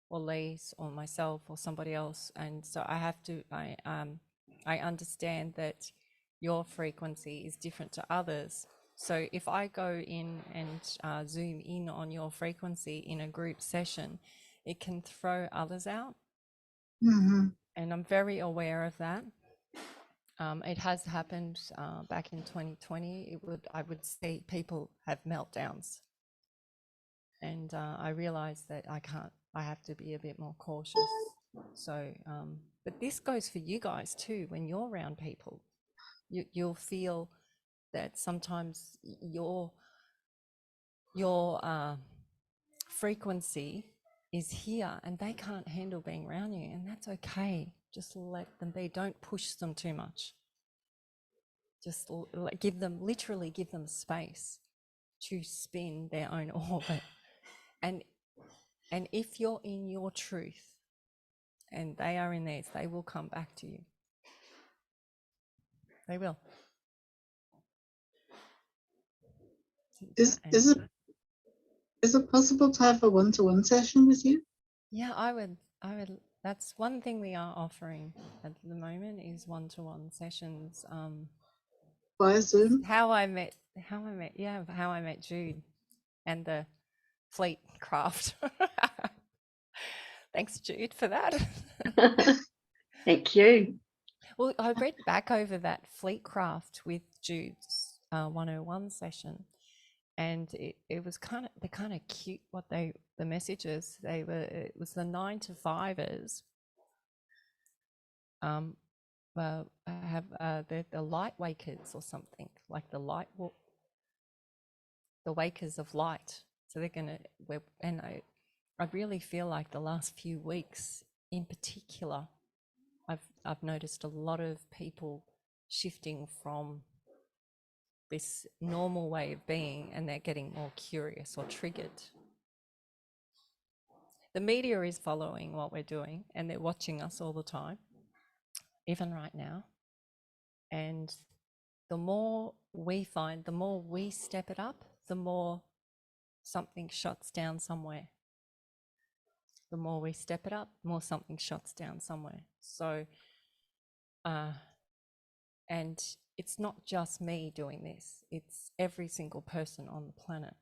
or Lee's or myself or somebody else. And so I have to, I understand that your frequency is different to others. So if I go in and zoom in on your frequency in a group session, it can throw others out. Mm-hmm. And I'm very aware of that. It has happened back in 2020. I would see people have meltdowns, and I realized that I have to be a bit more cautious. So, but this goes for you guys too. When you're around people, you'll feel that sometimes your frequency is here and they can't handle being around you, and that's okay. Just let them be. Don't push them too much. Just literally give them space to spin their own orbit. And if you're in your truth and they are in theirs, they will come back to you. They will. Is it possible to have a one-to-one session with you? Yeah, I would. That's one thing we are offering at the moment, is one-to-one sessions. Via Zoom? How I met Jude and the fleet craft. Thanks, Jude, for that. Thank you. Well, I read back over that fleet craft with Jude's 101 session, and it was kind of cute what the messages they were. It was the 9-to-5ers. Have the light wakers or something, like the wakers of light. So they're gonna. And I really feel like the last few weeks, in particular, I've noticed a lot of people shifting from this normal way of being, and they're getting more curious or triggered. The media is following what we're doing, and they're watching us all the time, even right now. And the more we find, the more we step it up, the more something shuts down somewhere. The more we step it up, the more something shuts down somewhere. So, and it's not just me doing this, it's every single person on the planet.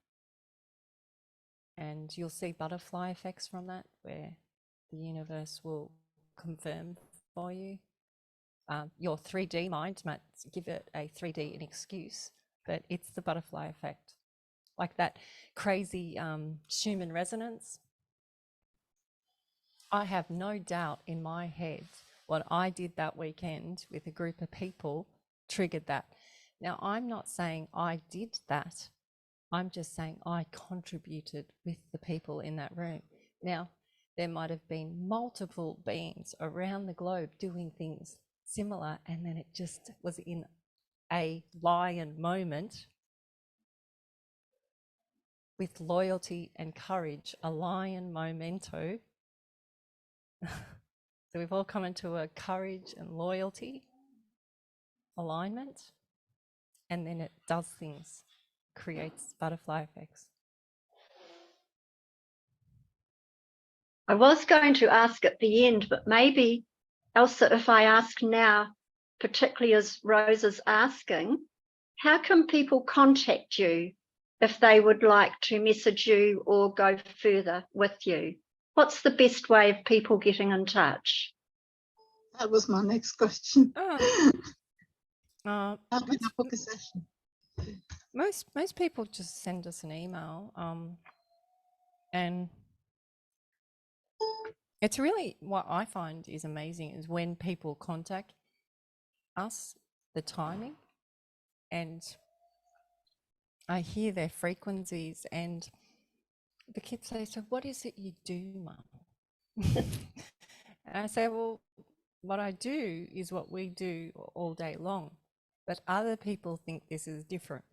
And you'll see butterfly effects from that, where the universe will confirm for you. Your 3D mind might give it a 3D an excuse, but it's the butterfly effect. Like that crazy Schumann resonance. I have no doubt in my head what I did that weekend with a group of people triggered that. Now, I'm not saying I did that. I'm just saying I contributed with the people in that room. Now, there might have been multiple beings around the globe doing things similar, and then it just was in a lion moment with loyalty and courage, a lion momento. So we've all come into a courage and loyalty alignment, and then it does things, creates butterfly effects. I was going to ask at the end, but maybe, Elsa, if I ask now, particularly as Rose is asking, how can people contact you if they would like to message you or go further with you? What's the best way of people getting in touch? That was my next question. Uh, How can I book a session? most people just send us an email, and it's really what I find is amazing is when people contact us, the timing, and I hear their frequencies, and the kids say, "So what is it you do, Mum?" And I say, "Well, what I do is what we do all day long, but other people think this is different."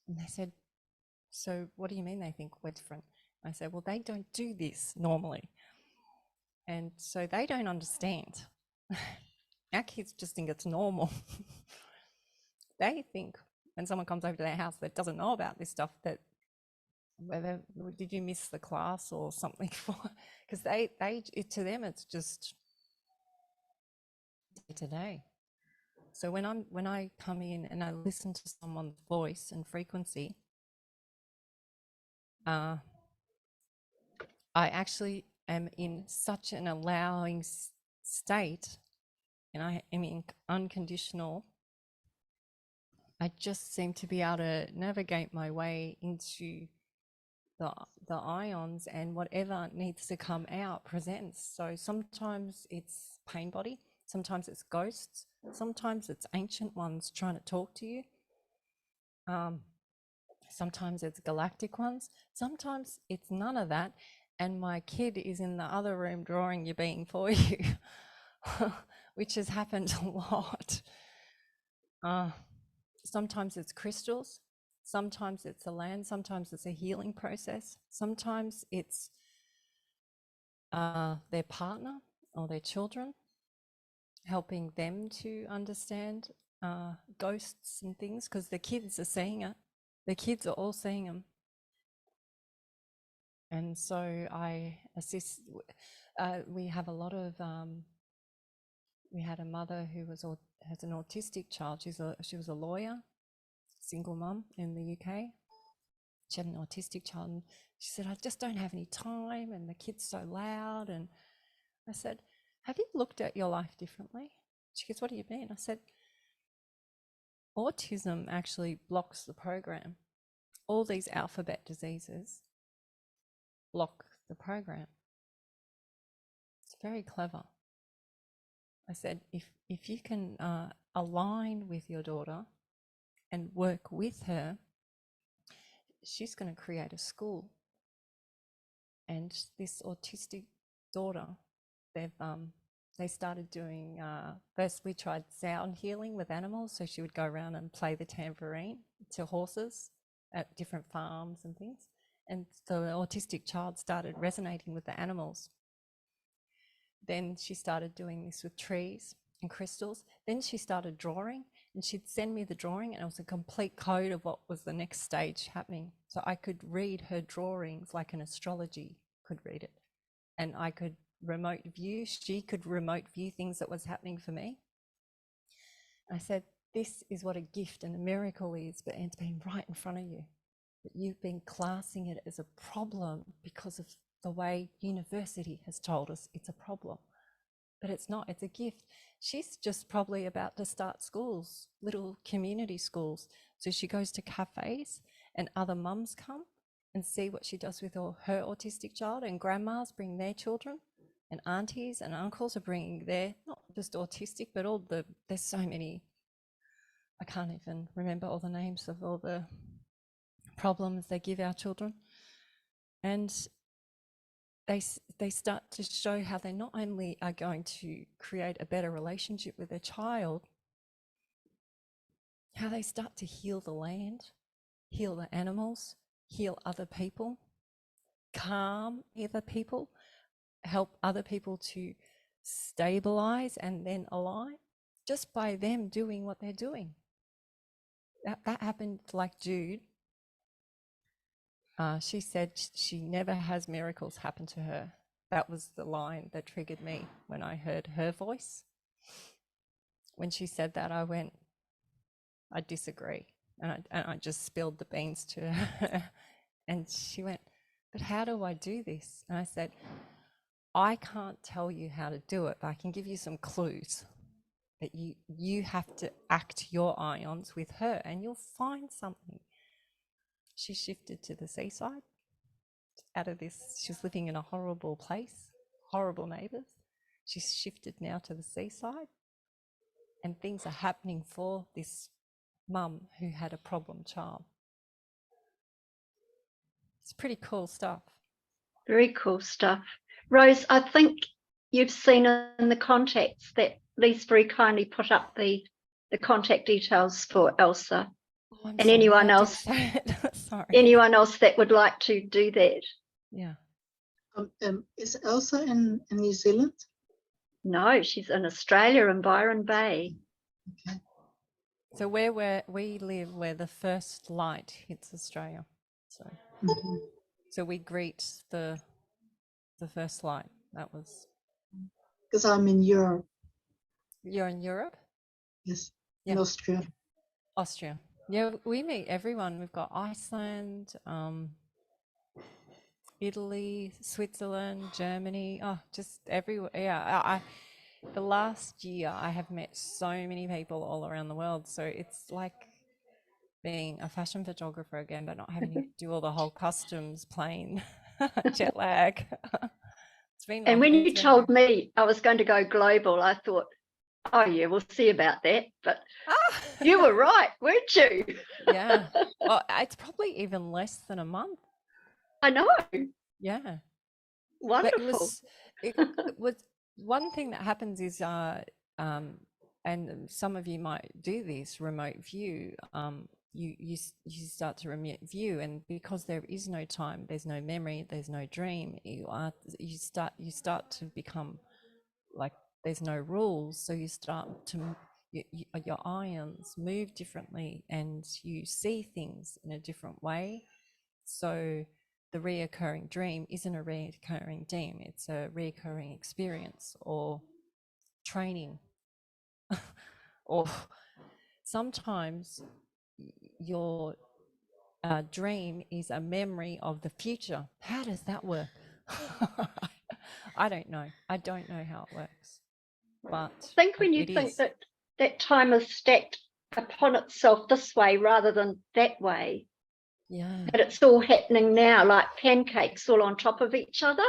And they said, "So what do you mean they think we're different?" I said, "Well, they don't do this normally, and so they don't understand." Our kids just think it's normal. They think when someone comes over to their house that doesn't know about this stuff, that whether did you miss the class or something, because to them it's just today. So when I come in and I listen to someone's voice and frequency, I actually am in such an allowing state, and I am in unconditional. I just seem to be able to navigate my way into the ions, and whatever needs to come out presents. So sometimes it's pain body, sometimes it's ghosts, sometimes it's ancient ones trying to talk to you. Sometimes it's galactic ones, sometimes it's none of that, and my kid is in the other room drawing your being for you, which has happened a lot. Sometimes it's crystals, sometimes it's a land, sometimes it's a healing process, sometimes it's their partner or their children, helping them to understand ghosts and things, because the kids are seeing it. The kids are all seeing them. And so I assist. We have a lot of, we had a mother who has an autistic child. She was a lawyer, single mum in the UK. She had an autistic child, and she said, "I just don't have any time, and the kid's so loud." And I said, "Have you looked at your life differently?" She goes, "What do you mean?" I said, "Autism actually blocks the program. All these alphabet diseases block the program. It's very clever." I said, if you can align with your daughter and work with her, she's going to create a school. And this autistic daughter, they started doing, first we tried sound healing with animals, so she would go around and play the tambourine to horses at different farms and things. And so the autistic child started resonating with the animals. Then she started doing this with trees, and crystals. Then she started drawing, and she'd send me the drawing, and it was a complete code of what was the next stage happening. So I could read her drawings like an astrology could read it. And I could remote view, she could remote view things that was happening for me. I said, this is what a gift and a miracle is, but it's been right in front of you. But you've been classing it as a problem because of the way university has told us it's a problem. But it's not, it's a gift. She's just probably about to start schools, little community schools. So she goes to cafes and other mums come and see what she does with her autistic child, and grandmas bring their children, and aunties and uncles are bringing their, not just autistic, but all there's so many, I can't even remember all the names of all the problems they give our children. And they start to show how they not only are going to create a better relationship with their child, how they start to heal the land, heal the animals, heal other people, calm other people, help other people to stabilize and then align, just by them doing what they're doing. That happened like Jude. She said she never has miracles happen to her. That was the line that triggered me when I heard her voice. When she said that, I went, I disagree. And I just spilled the beans to her. And she went, but how do I do this? And I said, I can't tell you how to do it, but I can give you some clues. That you have to act your ions with her and you'll find something. She shifted to the seaside. Out of this, she was living in a horrible place, horrible neighbours. She's shifted now to the seaside, and things are happening for this mum who had a problem child. It's pretty cool stuff. Very cool stuff. Rose, I think you've seen in the contacts that Lee's very kindly put up the contact details for Elsa. Oh, I'm And sorry, anyone I didn't else, say it. Sorry. anyone else that would like to do that. Yeah. Is Elsa in New Zealand? No, she's in Australia in Byron Bay. Okay. So we live where the first light hits Australia. So Mhm. so we greet the first light. That was. Because I'm in Europe. You're in Europe? Yes, Yeah. in Austria. Austria. Yeah, we meet everyone. We've got Iceland, Italy, Switzerland, Germany. Oh, just everywhere. Yeah, the last year I have met so many people all around the world. So it's like being a fashion photographer again, but not having to do all the whole customs plane jet lag. It's been. And when you it's been- told me I was going to go global, I thought, oh yeah, we'll see about that. But you were right, weren't you? Yeah. Well, it's probably even less than a month. I know. Yeah. Wonderful. But it was one thing that happens is and some of you might do this remote view. You start to remote view, and because there is no time, there's no memory, there's no dream. You start to become like there's no rules, so you start to your ions move differently, and you see things in a different way. So the reoccurring dream isn't a reoccurring dream, it's a reoccurring experience or training. Or sometimes your dream is a memory of the future. How does that work? I don't know. I don't know how it works. But think when you it think is. that time is stacked upon itself this way rather than that way, Yeah. that it's all happening now like pancakes all on top of each other.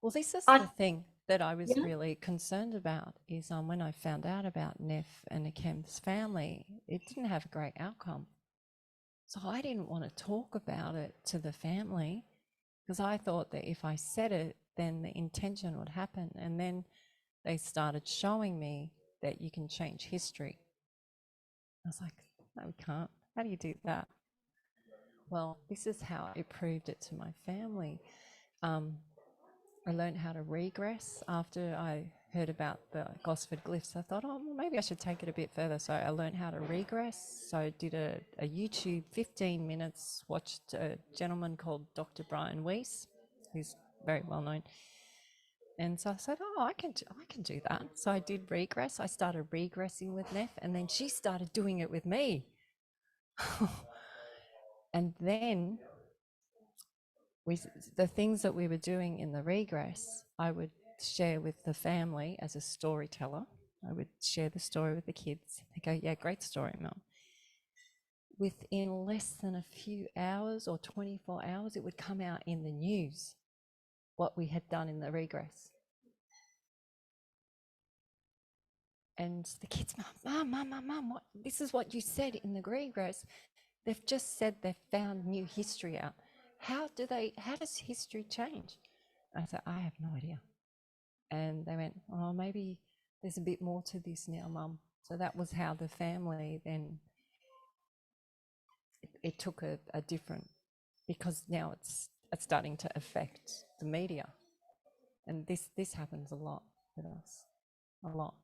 Well, this is I- the thing that I was Yeah. really concerned about is when I found out about Neff and Akem's family, it didn't have a great outcome. So I didn't want to talk about it to the family because I thought that if I said it, then the intention would happen. And then they started showing me that you can change history. I was like, no, we can't. How do you do that? Well, this is how I proved it to my family. I learned how to regress after I heard about the Gosford glyphs. I thought, oh, well, maybe I should take it a bit further. So I learned how to regress. So I did a YouTube 15 minutes, watched a gentleman called Dr. Brian Weiss, who's very well known. And so I said, oh, I can do that. So I did regress. I started regressing with Neff, and then she started doing it with me. And then the things that we were doing in the regress, I would share with the family as a storyteller. I would share the story with the kids. They go, yeah, great story, Mum. Within less than a few hours or 24 hours, it would come out in the news what we had done in the regress. And the kids, Mum, what, this is what you said in the regress. They've just said they've found new history out. How does history change? I said, I have no idea. And they went, oh, maybe there's a bit more to this now, Mum. So that was how the family then, it took a different, because now it's starting to affect the media. And this happens a lot with us, a lot.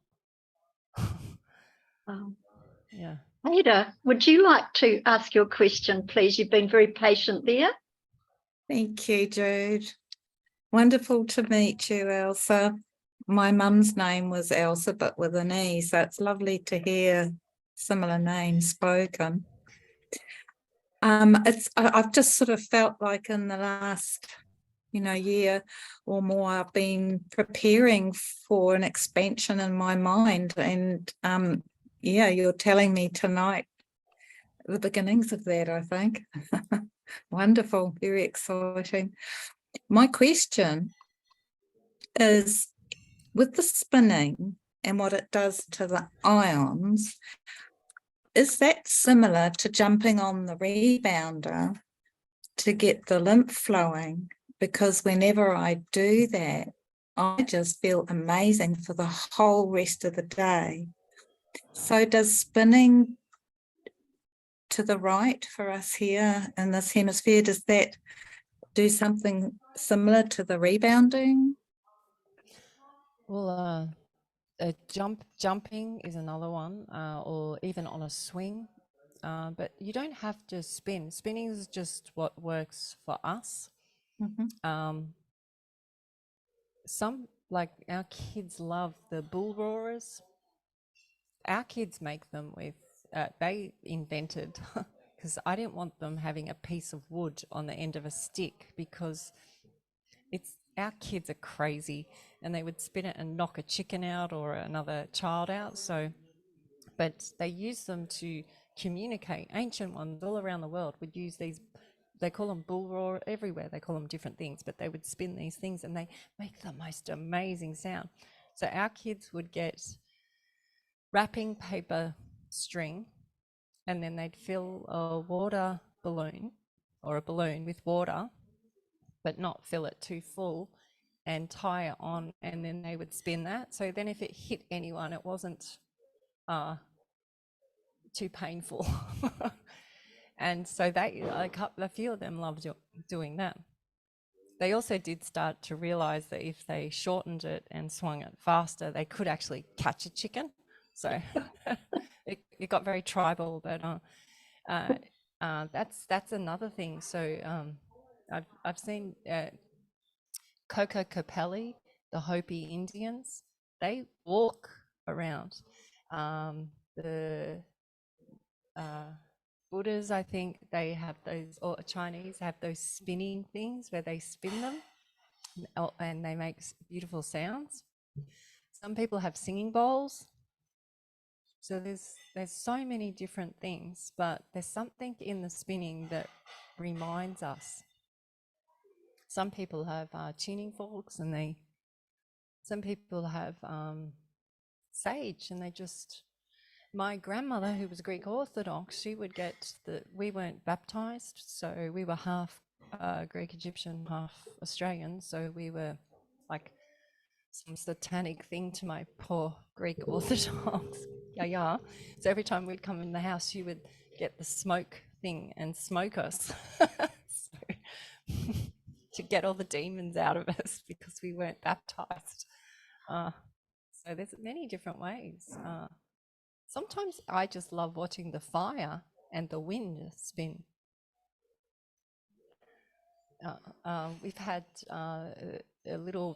Yeah. Ada, would you like to ask your question, please? You've been very patient there. Thank you, Jude. Wonderful to meet you, Elsa. My mum's name was Elsa, but with an E, so it's lovely to hear similar names spoken. I've just sort of felt like in the last, year or more, I've been preparing for an expansion in my mind, and you're telling me tonight the beginnings of that, I think. Wonderful, very exciting. My question is, with the spinning and what it does to the ions, is that similar to jumping on the rebounder to get the lymph flowing? Because whenever I do that, I just feel amazing for the whole rest of the day. So does spinning to the right for us here in this hemisphere, does that do something similar to the rebounding? Well, jumping is another one, or even on a swing. But you don't have to spin. Spinning is just what works for us. Mm-hmm. Like our kids love the bull roarers. Our kids make them with, they invented, because I didn't want them having a piece of wood on the end of a stick, because our kids are crazy and they would spin it and knock a chicken out or another child out. So, but they use them to communicate. Ancient ones all around the world would use these. They call them bull roar everywhere. They call them different things, but they would spin these things and they make the most amazing sound. So our kids would get wrapping paper string, and then they'd fill a water balloon or a balloon with water, but not fill it too full, and tie it on, and then they would spin that. So then if it hit anyone, it wasn't too painful. And so a few of them loved doing that. They also did start to realize that if they shortened it and swung it faster, they could actually catch a chicken. So it got very tribal, but that's another thing. So I've seen Coco Capelli, the Hopi Indians. They walk around. The Buddhas, I think they have those, or Chinese have those spinning things where they spin them and they make beautiful sounds. Some people have singing bowls. So there's so many different things, but there's something in the spinning that reminds us. Some people have tuning forks, and some people have sage, and they just. My grandmother, who was Greek Orthodox, she would get we weren't baptized, so we were half Greek Egyptian, half Australian, so we were like some satanic thing to my poor Greek Orthodox. Yeah. So every time we'd come in the house, she would get the smoke thing and smoke us to get all the demons out of us because we weren't baptized. So there's many different ways. Sometimes I just love watching the fire and the wind spin. We've had the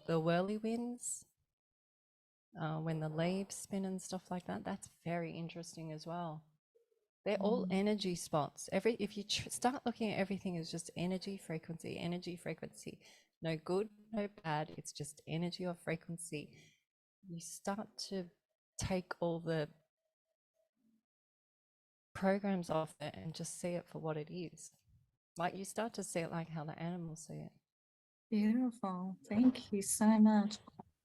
whirlywinds when the leaves spin and stuff like that. That's very interesting as well. They're all energy spots. If you start looking at everything as just energy frequency, no good, no bad, it's just energy or frequency, you start to take all the programs off it and just see it for what it is. Like you start to see it like how the animals see it. Beautiful. Thank you so much.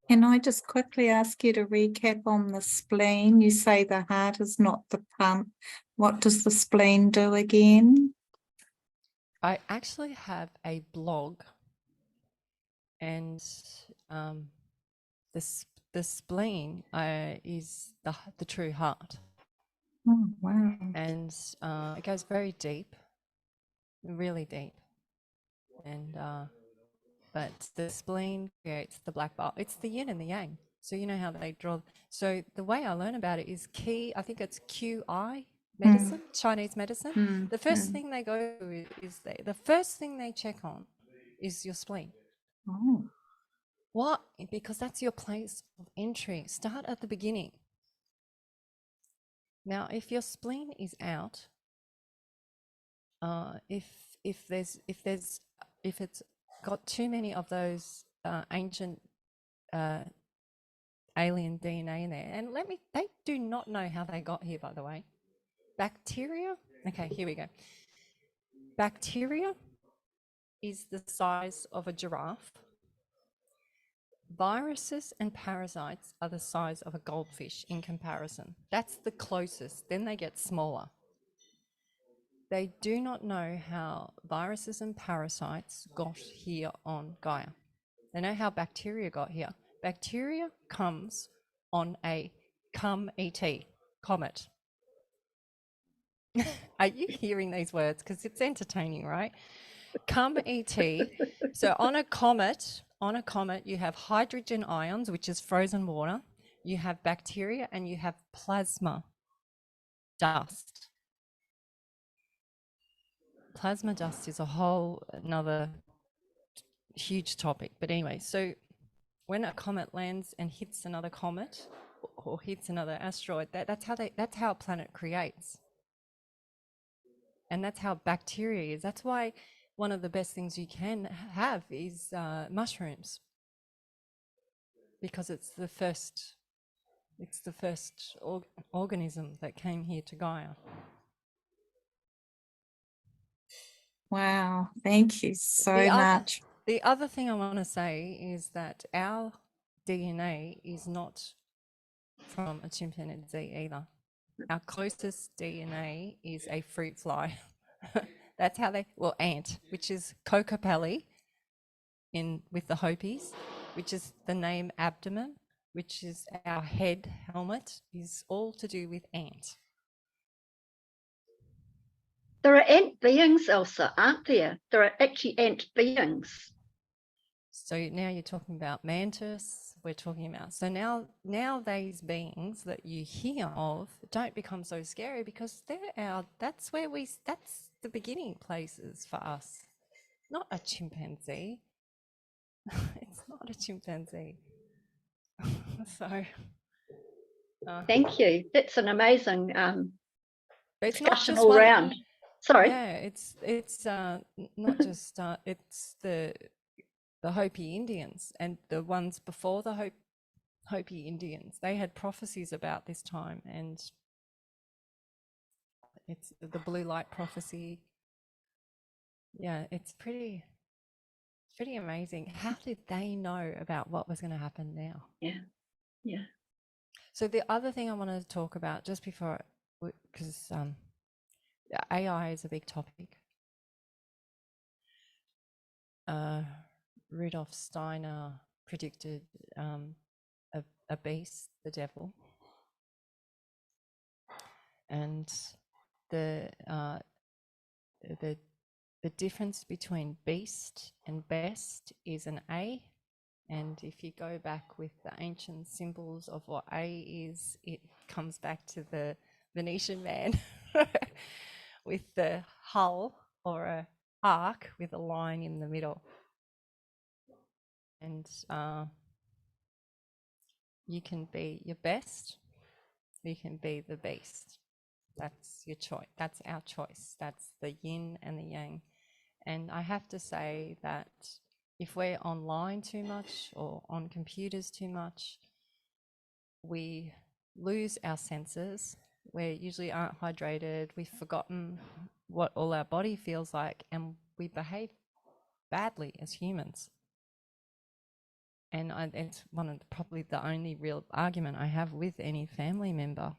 Can I just quickly ask you to recap on the spleen? You say the heart is not the pump. What does the spleen do again? I actually have a blog, and the spleen is the true heart. Oh, wow. And it goes very deep, really deep. And but the spleen creates the black bile. It's the yin and the yang. So you know how they draw. So the way I learn about it is I think it's QI medicine, Chinese medicine. The first thing they go to is the first thing they check on is your spleen. Oh. What? Because that's your place of entry. Start at the beginning. Now, if your spleen is out, if it's got too many of those ancient alien DNA in there, and they do not know how they got here, by the way. Bacteria. Okay, here we go. Bacteria is the size of a giraffe. Viruses and parasites are the size of a goldfish in comparison. That's the closest. Then they get smaller. They do not know how viruses and parasites got here on Gaia. They know how bacteria got here. Bacteria comes on a comet. Are you hearing these words? Because it's entertaining, right? Comet. So on a comet, you have hydrogen ions, which is frozen water. You have bacteria and you have plasma dust. Plasma dust is a whole another huge topic. But anyway, so when a comet lands and hits another comet or hits another asteroid, that's how a planet creates. And that's how bacteria is. That's why one of the best things you can have is mushrooms, because it's the first organism that came here to Gaia. Wow. Thank you so much. The other thing I want to say is that our DNA is not from a chimpanzee either. Our closest DNA is a fruit fly. That's how ant, which is Cocopelli with the Hopis, which is the name abdomen, which is our head helmet, is all to do with ant. There are ant beings, Elsa, aren't there? There are actually ant beings. So now you're talking about mantis, we're talking about, so now these beings that you hear of don't become so scary, because that's the beginning places for us, not a chimpanzee. It's not a chimpanzee. So thank you. That's an amazing it's not discussion just all round. Sorry. Yeah, it's not just it's the Hopi Indians and the ones before the Hopi Indians. They had prophecies about this time, and it's the blue light prophecy. Yeah, it's pretty amazing. How did they know about what was going to happen now? Yeah. So the other thing I want to talk about just before, because AI is a big topic. Rudolf Steiner predicted a beast, the devil, and the difference between beast and best is an A, And if you go back with the ancient symbols of what A is, it comes back to the Venetian man with the hull or a arc with a line in the middle. And you can be your best, you can be the beast. That's your choice. That's our choice. That's the yin and the yang. And I have to say that if we're online too much or on computers too much, we lose our senses. We usually aren't hydrated. We've forgotten what all our body feels like, and we behave badly as humans. And it's probably the only real argument I have with any family member.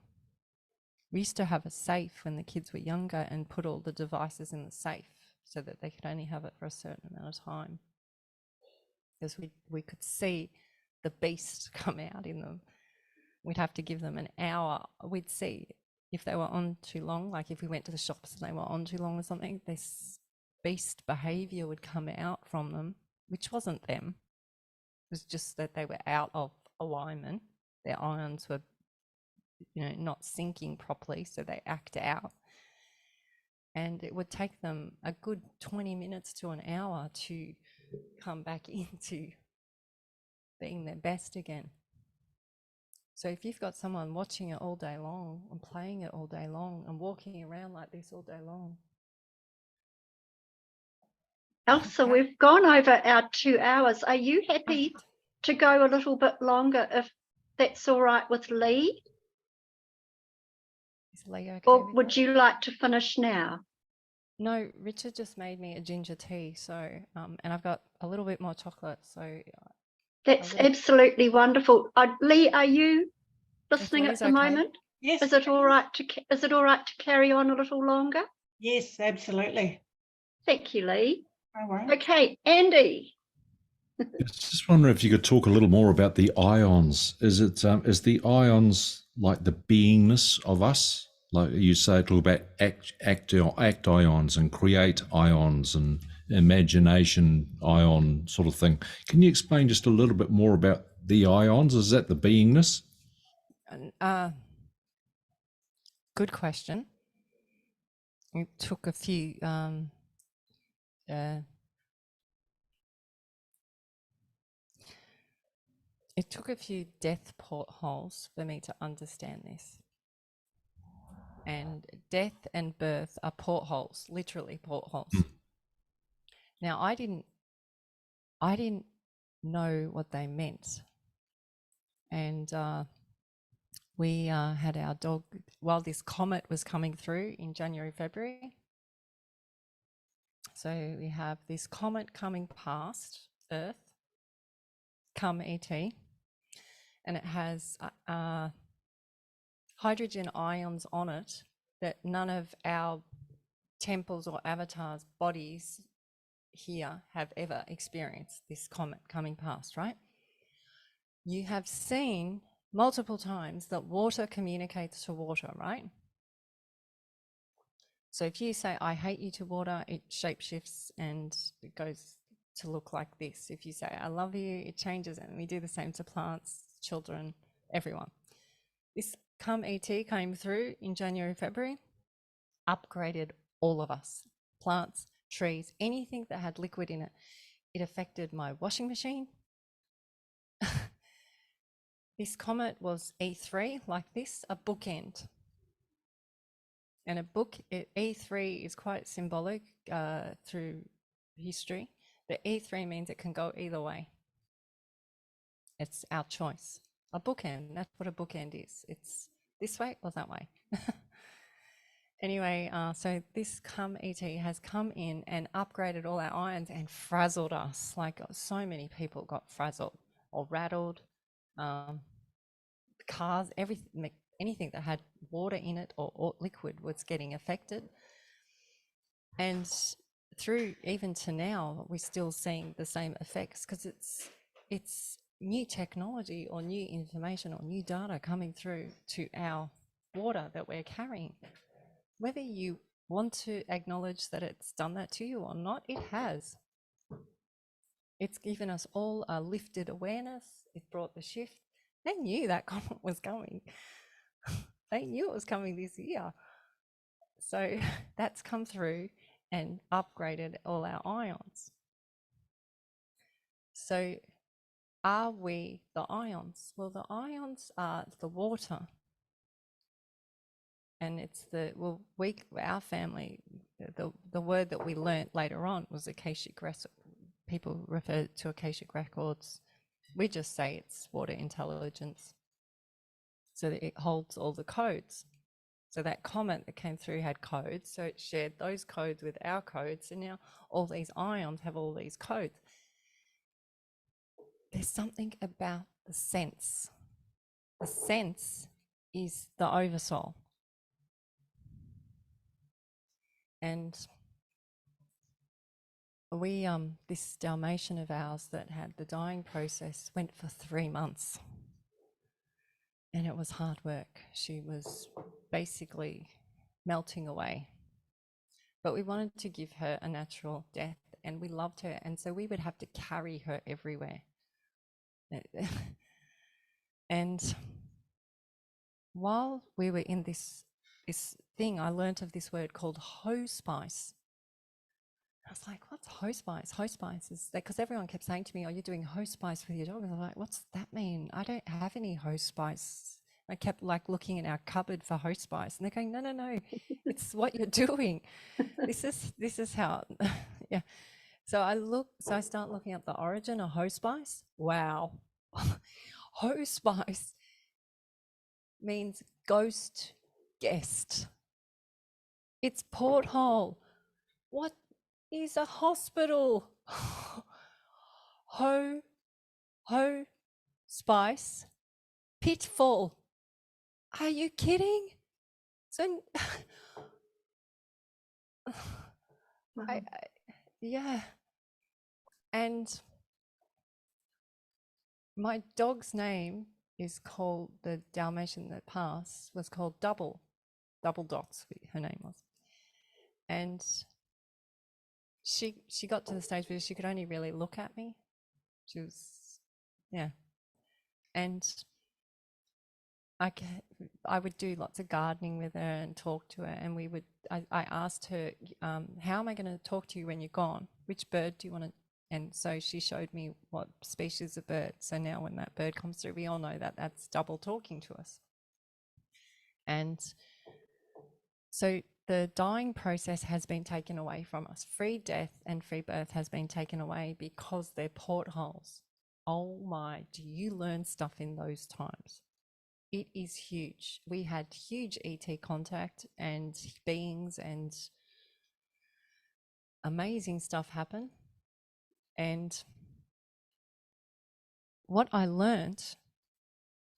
We used to have a safe when the kids were younger and put all the devices in the safe so that they could only have it for a certain amount of time. Because we could see the beast come out in them. We'd have to give them an hour. We'd see if they were on too long, like if we went to the shops and they were on too long or something, this beast behavior would come out from them, which wasn't them. It was just that they were out of alignment. Their ions were, not syncing properly, so they act out. And it would take them a good 20 minutes to an hour to come back into being their best again. So if you've got someone watching it all day long and playing it all day long and walking around like this all day long. Elsa, we've gone over our 2 hours. Are you happy to go a little bit longer if that's all right with Lee? Is Lee okay Or with would that? you like to finish now? No, Richard just made me a ginger tea, so and I've got a little bit more chocolate, so That's absolutely wonderful. Lee, are you listening at Lee's the okay. moment? Yes. Is it all right to carry on a little longer? Yes, absolutely. Thank you, Lee. No worries. Okay, Andy. I was just wondering if you could talk a little more about the ions. Is the ions like the beingness of us? Like you say, talk about act ions and create ions and imagination ion sort of thing. Can you explain just a little bit more about the ions? Is that the beingness? Good question. It took a few it took a few death portholes for me to understand this. And death and birth are portholes, literally portholes. Now I didn't know what they meant. And we had our dog while this comet was coming through in January, February. So we have this comet coming past Earth, come ET, and it has hydrogen ions on it that none of our temples or avatars' bodies here have ever experienced, this comet coming past, right? You have seen multiple times that water communicates to water, right? So if you say, I hate you to water, it shapeshifts and it goes to look like this. If you say, I love you, it changes, and we do the same to plants, children, everyone. This ET came through in January, February, upgraded all of us, plants, trees, anything that had liquid in it. It affected my washing machine. This comet was E3, like this, a bookend. And E3 is quite symbolic through history. The E3 means it can go either way. It's our choice. A bookend, that's what a bookend is. It's this way or that way. Anyway, so this ET has come in and upgraded all our ions and frazzled us. Like so many people got frazzled or rattled. Cars, everything, anything that had water in it or liquid was getting affected. And through even to now, we're still seeing the same effects because it's new technology or new information or new data coming through to our water that we're carrying. Whether you want to acknowledge that it's done that to you or not, it has. It's given us all a lifted awareness. It brought the shift. They knew that comment was coming. They knew it was coming this year. So that's come through and upgraded all our ions. So are we the ions? Well, the ions are the water. And it's our family, the word that we learnt later on was Akashic Records. People refer to Akashic Records. We just say it's water intelligence. So that it holds all the codes. So that comment that came through had codes. So it shared those codes with our codes. And now all these ions have all these codes. There's something about the sense. The sense is the oversoul. And we, this Dalmatian of ours that had the dying process went for 3 months. And it was hard work. She was basically melting away. But we wanted to give her a natural death and we loved her. And so we would have to carry her everywhere. And while we were in this thing, I learnt of this word called hospice. I was like, what's hospice? Hospice is that, because everyone kept saying to me, oh, you're doing hospice with your dog. And I'm like, what's that mean? I don't have any hospice. I kept like looking in our cupboard for hospice and they're going, no, it's what you're doing. This is how, yeah. So I start looking at the origin of hospice. Wow. Hospice means ghost guest. It's porthole. What is a hospital? Spice, pitfall. Are you kidding? So, yeah. And my dog's name is called, the Dalmatian that passed was called Double Dots, her name was. And she got to the stage where she could only really look at me. She was, yeah. And I would do lots of gardening with her and talk to her, and I asked her, how am I going to talk to you when you're gone? Which bird do you want to? And so she showed me what species of bird. So now when that bird comes through, we all know that that's Double talking to us. And so the dying process has been taken away from us. Free death and free birth has been taken away because they're portholes. Oh my, do you learn stuff in those times? It is huge. We had huge ET contact and beings and amazing stuff happen. And what I learned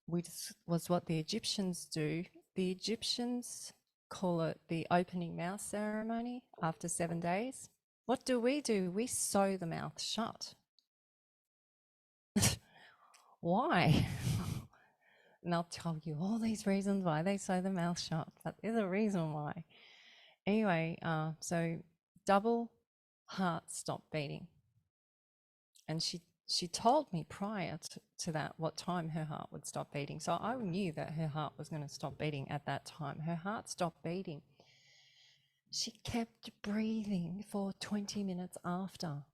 was what the Egyptians do. The Egyptians call it the opening mouth ceremony after 7 days. What do? We sew the mouth shut. Why? And I'll tell you all these reasons why they sew the mouth shut, but there's a reason why. Anyway, so Double heart stopped beating. And she told me prior to that what time her heart would stop beating. So I knew that her heart was going to stop beating at that time. Her heart stopped beating. She kept breathing for 20 minutes after.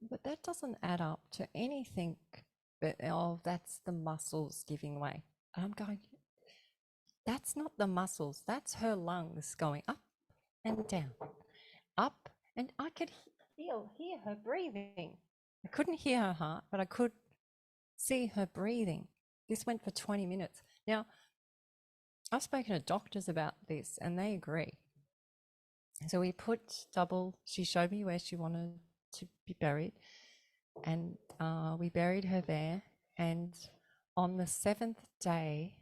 But that doesn't add up to anything but, oh, that's the muscles giving way. And I'm going, that's not the muscles, that's her lungs going up and down, up, and I could hear her breathing. I couldn't hear her heart, but I could see her breathing. This went for 20 minutes. Now, I've spoken to doctors about this and they agree. So we put Double, she showed me where she wanted to be buried, and we buried her there. And on the 7th day,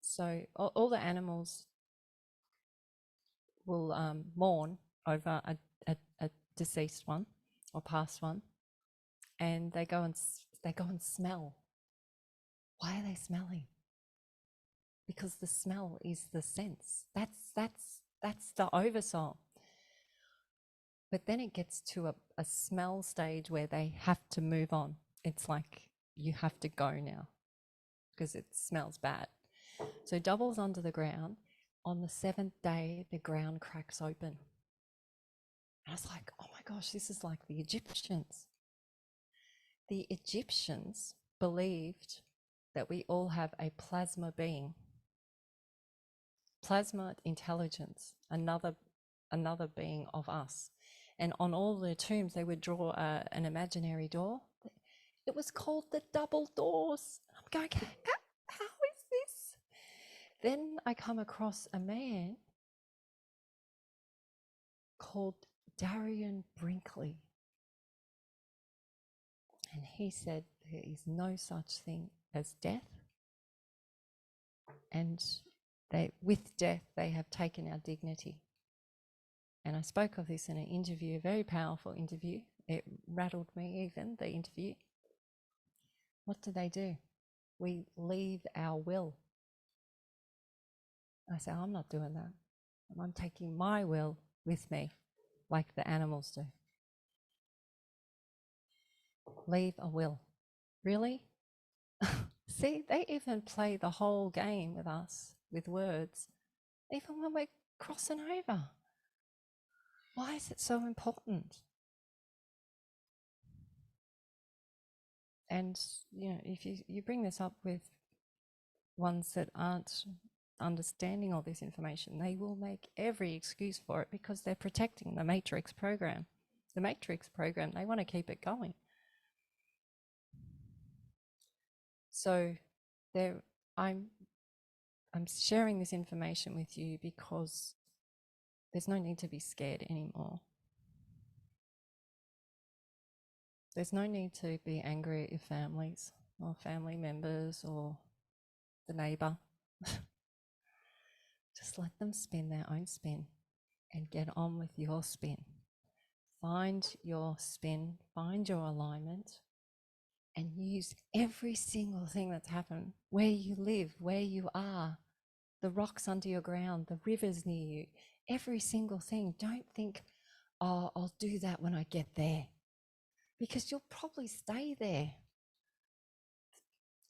so all the animals will mourn over a deceased one or past one, and they go and smell. Why are they smelling? Because the smell is the sense. That's the oversoul. But then it gets to a smell stage where they have to move on. It's like you have to go now because it smells bad. So doubles under the ground. On the 7th day, the ground cracks open. And I was like, oh my gosh, this is like the Egyptians. The Egyptians believed that we all have a plasma being, plasma intelligence, another being of us. And on all the tombs, they would draw an imaginary door. It was called the double doors. I'm going, how is this? Then I come across a man called Darian Brinkley. And he said there is no such thing as death. And with death, they have taken our dignity. And I spoke of this in an interview, a very powerful interview. It rattled me even, the interview. What do? We leave our will. I said, I'm not doing that. I'm taking my will with me, like the animals do. Leave a will. Really? See, they even play the whole game with us, with words, even when we're crossing over. Why is it so important? And, you know, if you bring this up with ones that aren't understanding all this information, they will make every excuse for it because they're protecting the Matrix program. The Matrix program, they want to keep it going. So I'm sharing this information with you because there's no need to be scared anymore. There's no need to be angry at your families or family members or the neighbour. Just let them spin their own spin and get on with your spin. Find your spin, find your alignment, and use every single thing that's happened, where you live, where you are, the rocks under your ground, the rivers near you, every single thing. Don't think, oh, I'll do that when I get there, because you'll probably stay there.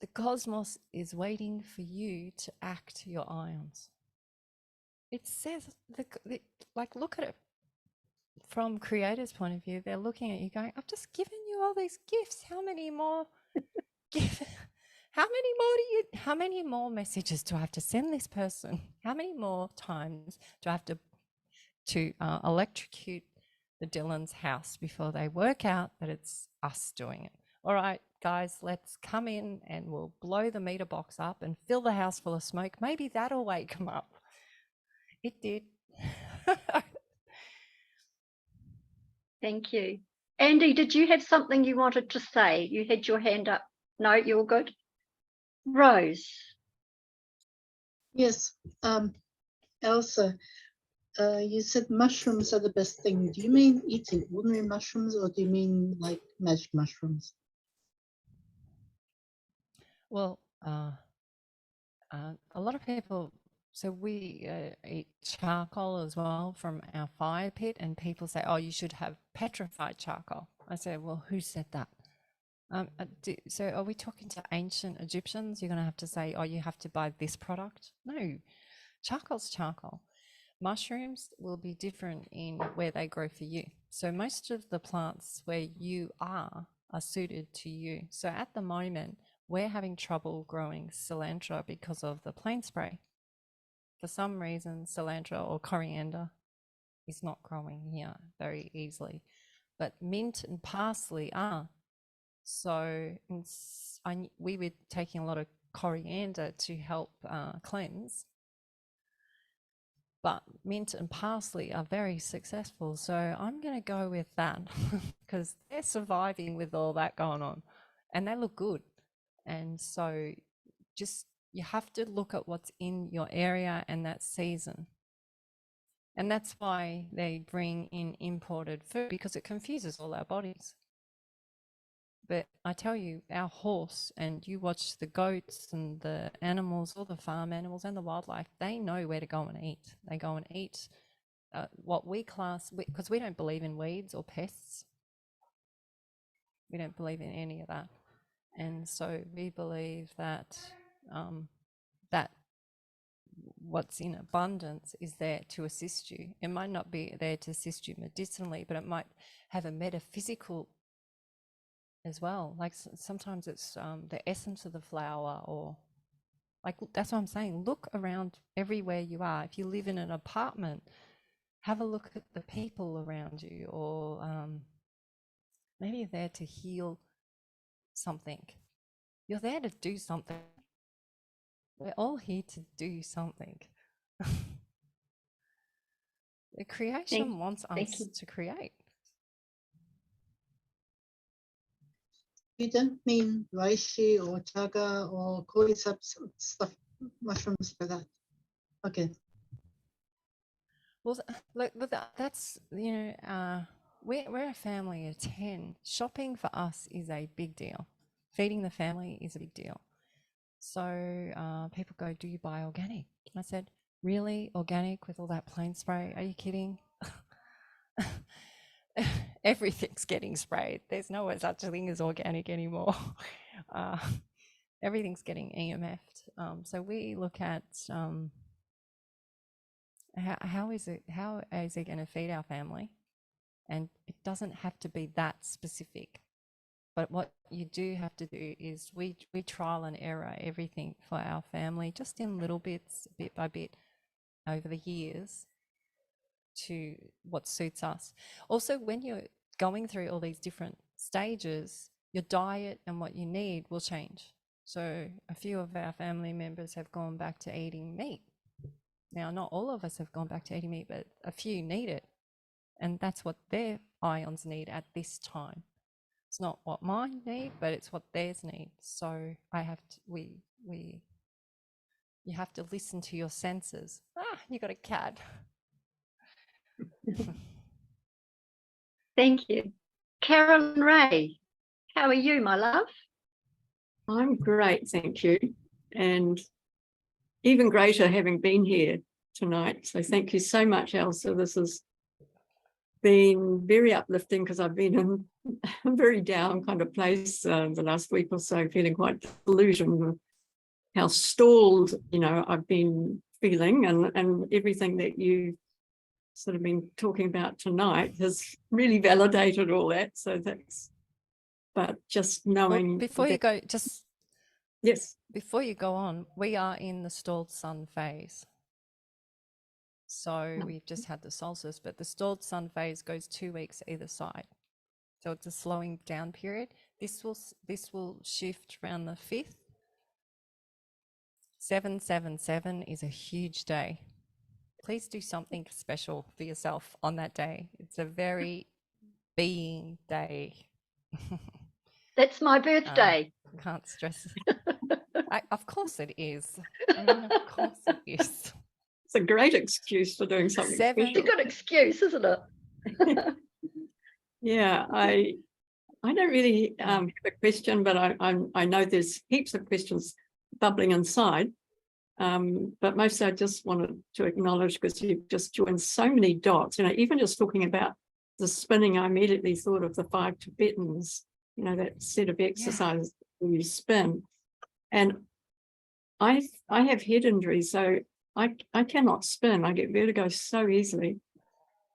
The cosmos is waiting for you to act your ions. It says, like, look at it from creator's point of view. They're looking at you going, I've just given you all these gifts. How many more? How many more messages do I have to send this person? How many more times do I have to electrocute the Dillon's house before they work out that it's us doing it? All right, guys, let's come in and we'll blow the meter box up and fill the house full of smoke. Maybe that'll wake them up. It did. Thank you. Andy, did you have something you wanted to say? You had your hand up. No, you're good. Rose. Yes, Elsa, you said mushrooms are the best thing. Do you mean eating ordinary mushrooms or do you mean like magic mushrooms? Well, a lot of people, so we eat charcoal as well from our fire pit, and people say, oh, you should have petrified charcoal. I say, well, who said that? So are we talking to ancient Egyptians? You're going to have to say, oh, you have to buy this product. No, charcoal's charcoal. Mushrooms will be different in where they grow for you. So most of the plants where you are suited to you. So at the moment, we're having trouble growing cilantro because of the plain spray. For some reason, cilantro or coriander is not growing here very easily, but mint and parsley are. So we were taking a lot of coriander to help cleanse, but mint and parsley are very successful. So I'm going to go with that because they're surviving with all that going on and they look good. And so just, you have to look at what's in your area and that season. And that's why they bring in imported food, because it confuses all our bodies. But I tell you, our horse, and you watch the goats and the animals, all the farm animals and the wildlife, they know where to go and eat. They go and eat what we class, because we don't believe in weeds or pests. We don't believe in any of that. And so we believe that that what's in abundance is there to assist you. It might not be there to assist you medicinally, but it might have a metaphysical as well. Like sometimes it's the essence of the flower, or like, that's what I'm saying. Look around everywhere you are. If you live in an apartment, have a look at the people around you, or maybe you're there to heal something. You're there to do something. We're all here to do something. The creation wants us you. to create. You don't mean reishi or chaga or cordyceps stuff, mushrooms for that. Okay. Well, look, that's, you know, we're a family of 10. Shopping for us is a big deal. Feeding the family is a big deal. So people go, do you buy organic? I said, really? Organic with all that plain spray? Are you kidding? Everything's getting sprayed. There's no such thing as organic anymore. Everything's getting EMF'd. So we look at how is it going to feed our family? And it doesn't have to be that specific. But what you do have to do is we trial and error everything for our family, just in little bits, bit by bit, over the years, to what suits us. Also, when you're going through all these different stages, your diet and what you need will change. So a few of our family members have gone back to eating meat. Now, not all of us have gone back to eating meat, but a few need it. And that's what their ions need at this time. It's not what mine need, but it's what theirs need. So I have to, you have to listen to your senses. You got a cat. Thank you. Carolyn Ray, how are you, my love? I'm great, thank you. And even greater having been here tonight. So thank you so much, Elsa. This has been very uplifting, because I've been in a very down kind of place the last week or so, feeling quite disillusioned with how stalled, you know, I've been feeling, and everything that you sort of been talking about tonight has really validated all that. So that's, but just knowing. Well, before you go, yes, before you go on, we are in the stalled sun phase. So we've just had the solstice, but the stalled sun phase goes 2 weeks either side. So it's a slowing down period. This will shift around the 5th. 777 is a huge day. Please do something special for yourself on that day. It's a very being day. That's my birthday. Can't stress it. Of course it is. I mean, of course it is. it's a great excuse for doing something Seven. It's a good excuse, isn't it? Yeah, I don't really have a question, but I know there's heaps of questions bubbling inside. But mostly I just wanted to acknowledge, because you've just joined so many dots, you know, even just talking about the spinning, I immediately thought of the 5 Tibetans, you know, that set of exercises where you spin. And I have head injury, so I cannot spin. I get vertigo so easily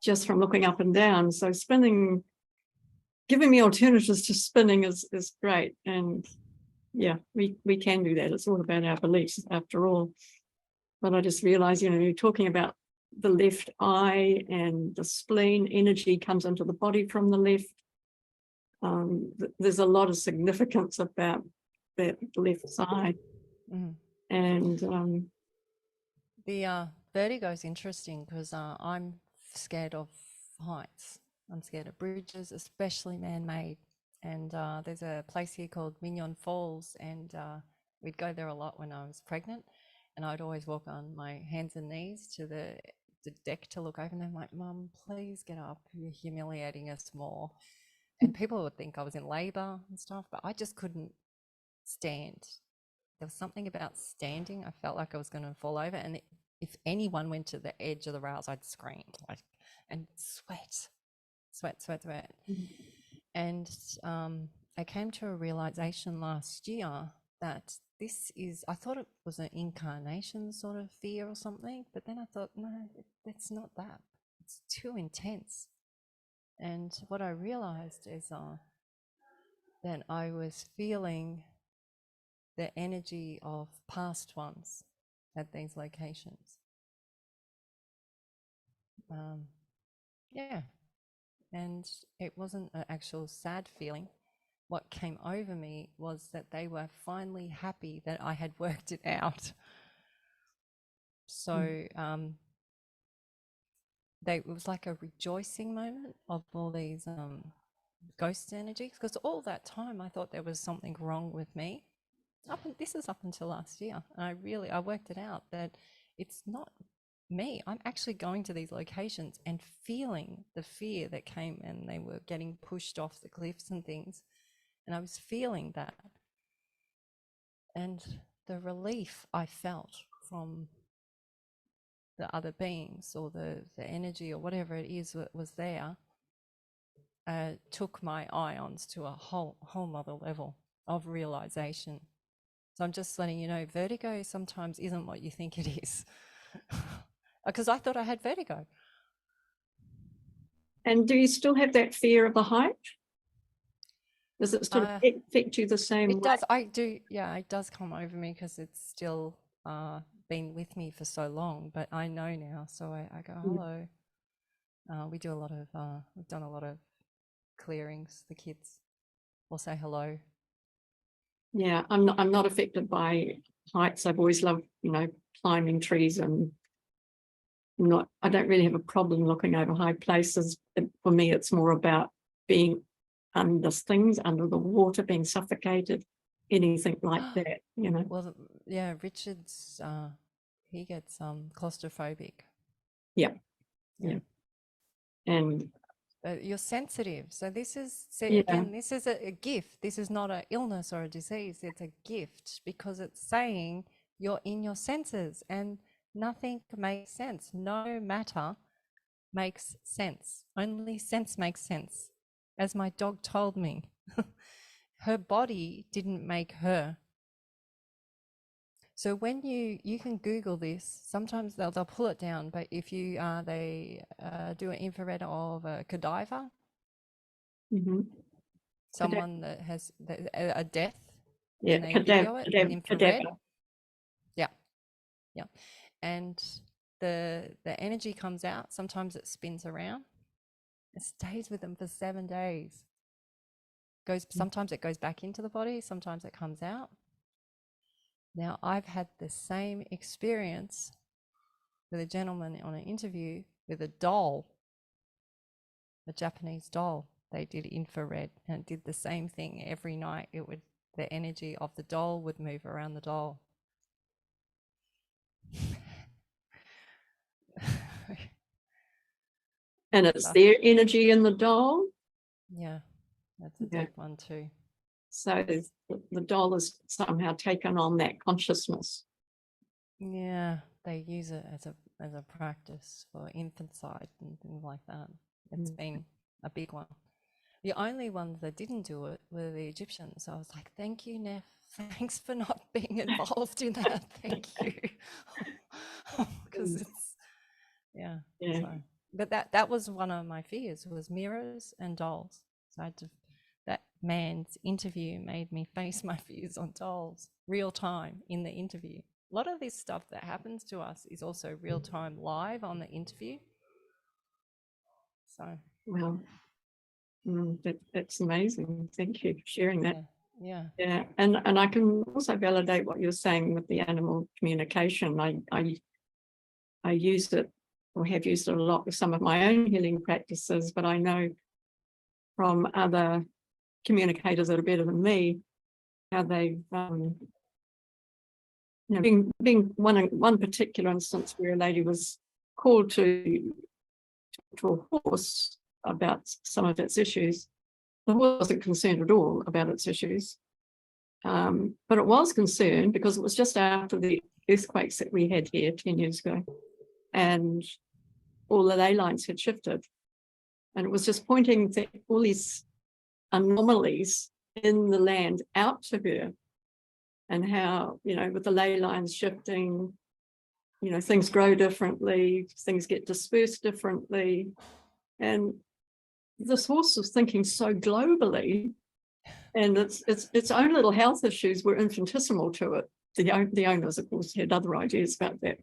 just from looking up and down. So spinning, giving me alternatives to spinning is great. And yeah, we can do that. It's all about our beliefs after all. But I just realized, you know, you're talking about the left eye and the spleen, energy comes into the body from the left. There's a lot of significance about that left side. And the vertigo is interesting, because I'm scared of heights. I'm scared of bridges, especially man-made. And there's a place here called Mignon Falls, and we'd go there a lot when I was pregnant, and I'd always walk on my hands and knees to the deck to look over, and I'm like, Mum, please get up, you're humiliating us more. And people would think I was in labor and stuff, but I just couldn't stand. There was something about standing. I felt like I was going to fall over, and if anyone went to the edge of the rails, I'd scream and sweat. And I came to a realization last year that I thought it was an incarnation sort of fear or something, but then I thought, no, it's not that. It's too intense. And what I realized is that I was feeling the energy of past ones at these locations. Yeah. And it wasn't an actual sad feeling. What came over me was that they were finally happy that I had worked it out. So it was like a rejoicing moment of all these ghost energies, because all that time I thought there was something wrong with me. This is up until last year, and I worked it out that it's not me. I'm actually going to these locations and feeling the fear that came, and they were getting pushed off the cliffs and things, and I was feeling that, and the relief I felt from the other beings or the energy or whatever it is that was there took my ions to a whole other level of realization. So I'm just letting you know, vertigo sometimes isn't what you think it is. Because I thought I had vertigo. And do you still have that fear of the height? Does it still affect you the same way? It does. I do. Yeah, it does come over me because it's still been with me for so long. But I know now, so I go, hello. We've done a lot of clearings. The kids will say hello. Yeah, I'm not affected by heights. I've always loved, climbing trees, and I don't really have a problem looking over high places. For me, it's more about being under things, under the water, being suffocated, anything like that, Well, yeah, Richard's he gets claustrophobic. Yeah. And you're sensitive, so this is Yeah. again, this is a gift. This is not an illness or a disease. It's a gift because it's saying you're in your senses and nothing makes sense. No matter makes sense. Only sense makes sense, as my dog told me. Her body didn't make her. So when you can Google this, sometimes they'll pull it down, but if you they do an infrared of a cadaver, someone that has a death, and they video it in infrared. Yeah, and the energy comes out. Sometimes it spins around. It stays with them for 7 days. Sometimes it goes back into the body. Sometimes it comes out. Now, I've had the same experience with a gentleman on an interview with a doll, a Japanese doll. They did infrared and it did the same thing every night. The energy of the doll would move around the doll. And it's their energy in the doll? Yeah, that's a deep one too. So the doll has somehow taken on that consciousness. Yeah, they use it as a practice for infanticide and things like that. It's been a big one. The only ones that didn't do it were the Egyptians. So I was like, thank you, Neff. Thanks for not being involved in that. Thank you. Because it's, So, but that was one of my fears, was mirrors and dolls. So that man's interview made me face my fears on dolls, real time in the interview. A lot of this stuff that happens to us is also real time live on the interview. So, well, that's amazing. Thank you for sharing that. Yeah. And I can also validate what you're saying with the animal communication. I use it, or have used it a lot with some of my own healing practices, but I know from other communicators that are better than me how they've being one particular instance where a lady was called to a horse about some of its issues. The horse wasn't concerned at all about its issues, but it was concerned because it was just after the earthquakes that we had here 10 years ago, and all the ley lines had shifted. And it was just pointing to all these anomalies in the land out to her, and how, you know, with the ley lines shifting, you know, things grow differently, things get dispersed differently. And this horse was thinking so globally, and its own little health issues were infinitesimal to it. The owners, of course, had other ideas about that.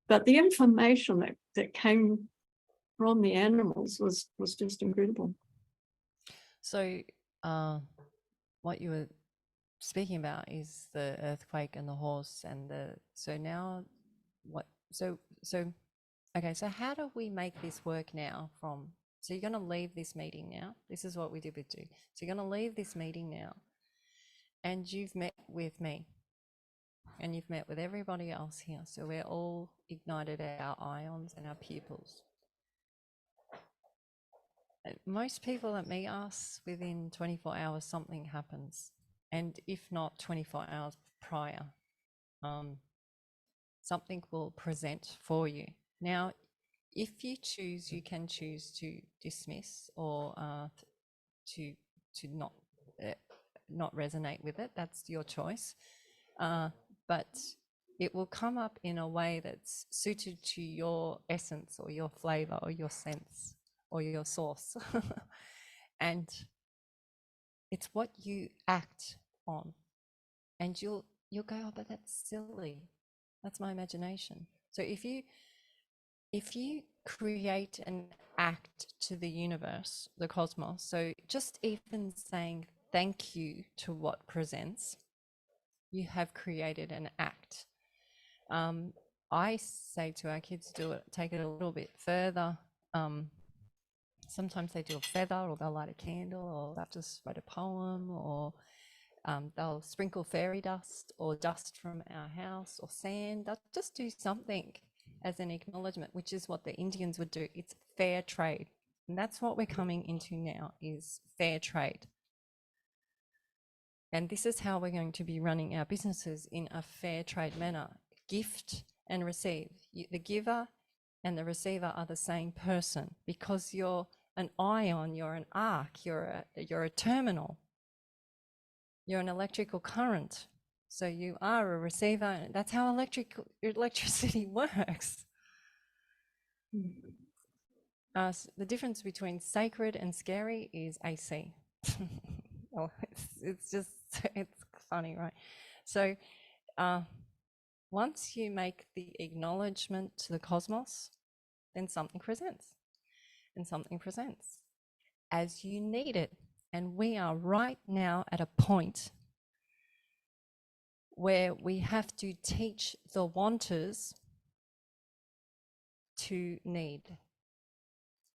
But the information that came from the animals was just incredible. So what you were speaking about is the earthquake and the horse and okay, so how do we make this work now so you're going to leave this meeting now. This is what we did with Jude. So you're going to leave this meeting now, and you've met with me, and you've met with everybody else here. So we're all ignited our ions and our pupils. Most people that meet us, within 24 hours, something happens. And if not 24 hours prior, something will present for you. Now, if you choose, you can choose to dismiss or to not resonate with it. That's your choice. But it will come up in a way that's suited to your essence or your flavor or your sense or your source. And it's what you act on. And you'll go, oh, but that's silly. That's my imagination. So if you create an act to the universe, the cosmos, so just even saying thank you to what presents, you have created an act. I say to our kids, take it a little bit further. Sometimes they do a feather, or they'll light a candle, or they'll just write a poem, or they'll sprinkle fairy dust or dust from our house or sand. They'll just do something as an acknowledgement, which is what the Indians would do. It's fair trade. And that's what we're coming into now, is fair trade. And this is how we're going to be running our businesses, in a fair trade manner. Gift and receive. The giver and the receiver are the same person, because you're an ion, you're an arc, you're a terminal. You're an electrical current. So you are a receiver, and that's how electricity works. The difference between sacred and scary is AC. Oh, it's funny, right? So once you make the acknowledgement to the cosmos, then something presents, and something presents as you need it. And we are right now at a point where we have to teach the wanters to need.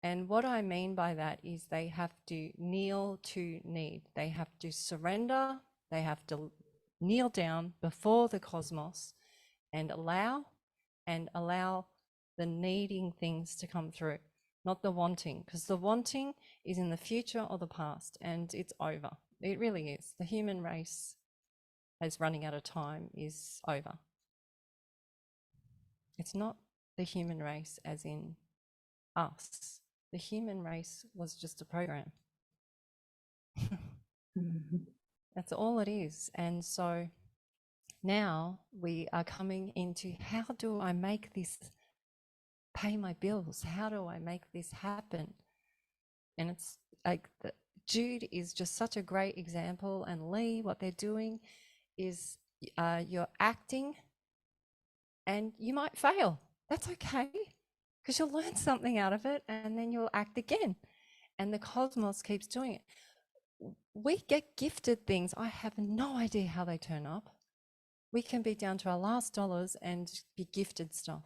And what I mean by that is they have to kneel to need. They have to surrender. They have to kneel down before the cosmos and allow the needing things to come through, not the wanting, because the wanting is in the future or the past, and it's over. It really is. The human race, as running out of time, is over. It's not the human race as in us. The human race was just a program. That's all it is. And so now we are coming into, how do I make this pay my bills? How do I make this happen? And it's like Jude is just such a great example, and Lee, what they're doing is you're acting, and you might fail. That's okay, because you'll learn something out of it, and then you'll act again. And the cosmos keeps doing it. We get gifted things. I have no idea how they turn up. We can be down to our last dollars and be gifted stuff.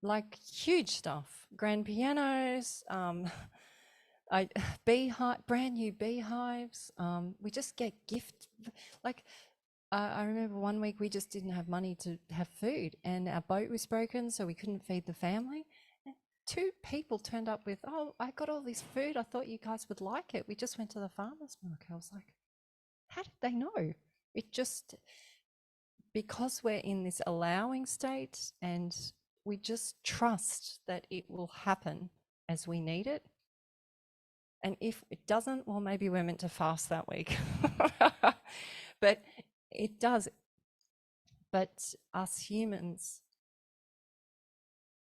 Like huge stuff, grand pianos, brand new beehives. We just get gift. Like I remember one week we just didn't have money to have food, and our boat was broken, so we couldn't feed the family. two people turned up with, oh, I got all this food. I thought you guys would like it. We just went to the farmer's market. I was like, how did they know? It just, because we're in this allowing state and we just trust that it will happen as we need it. And if it doesn't, well, maybe we're meant to fast that week. But it does. But us humans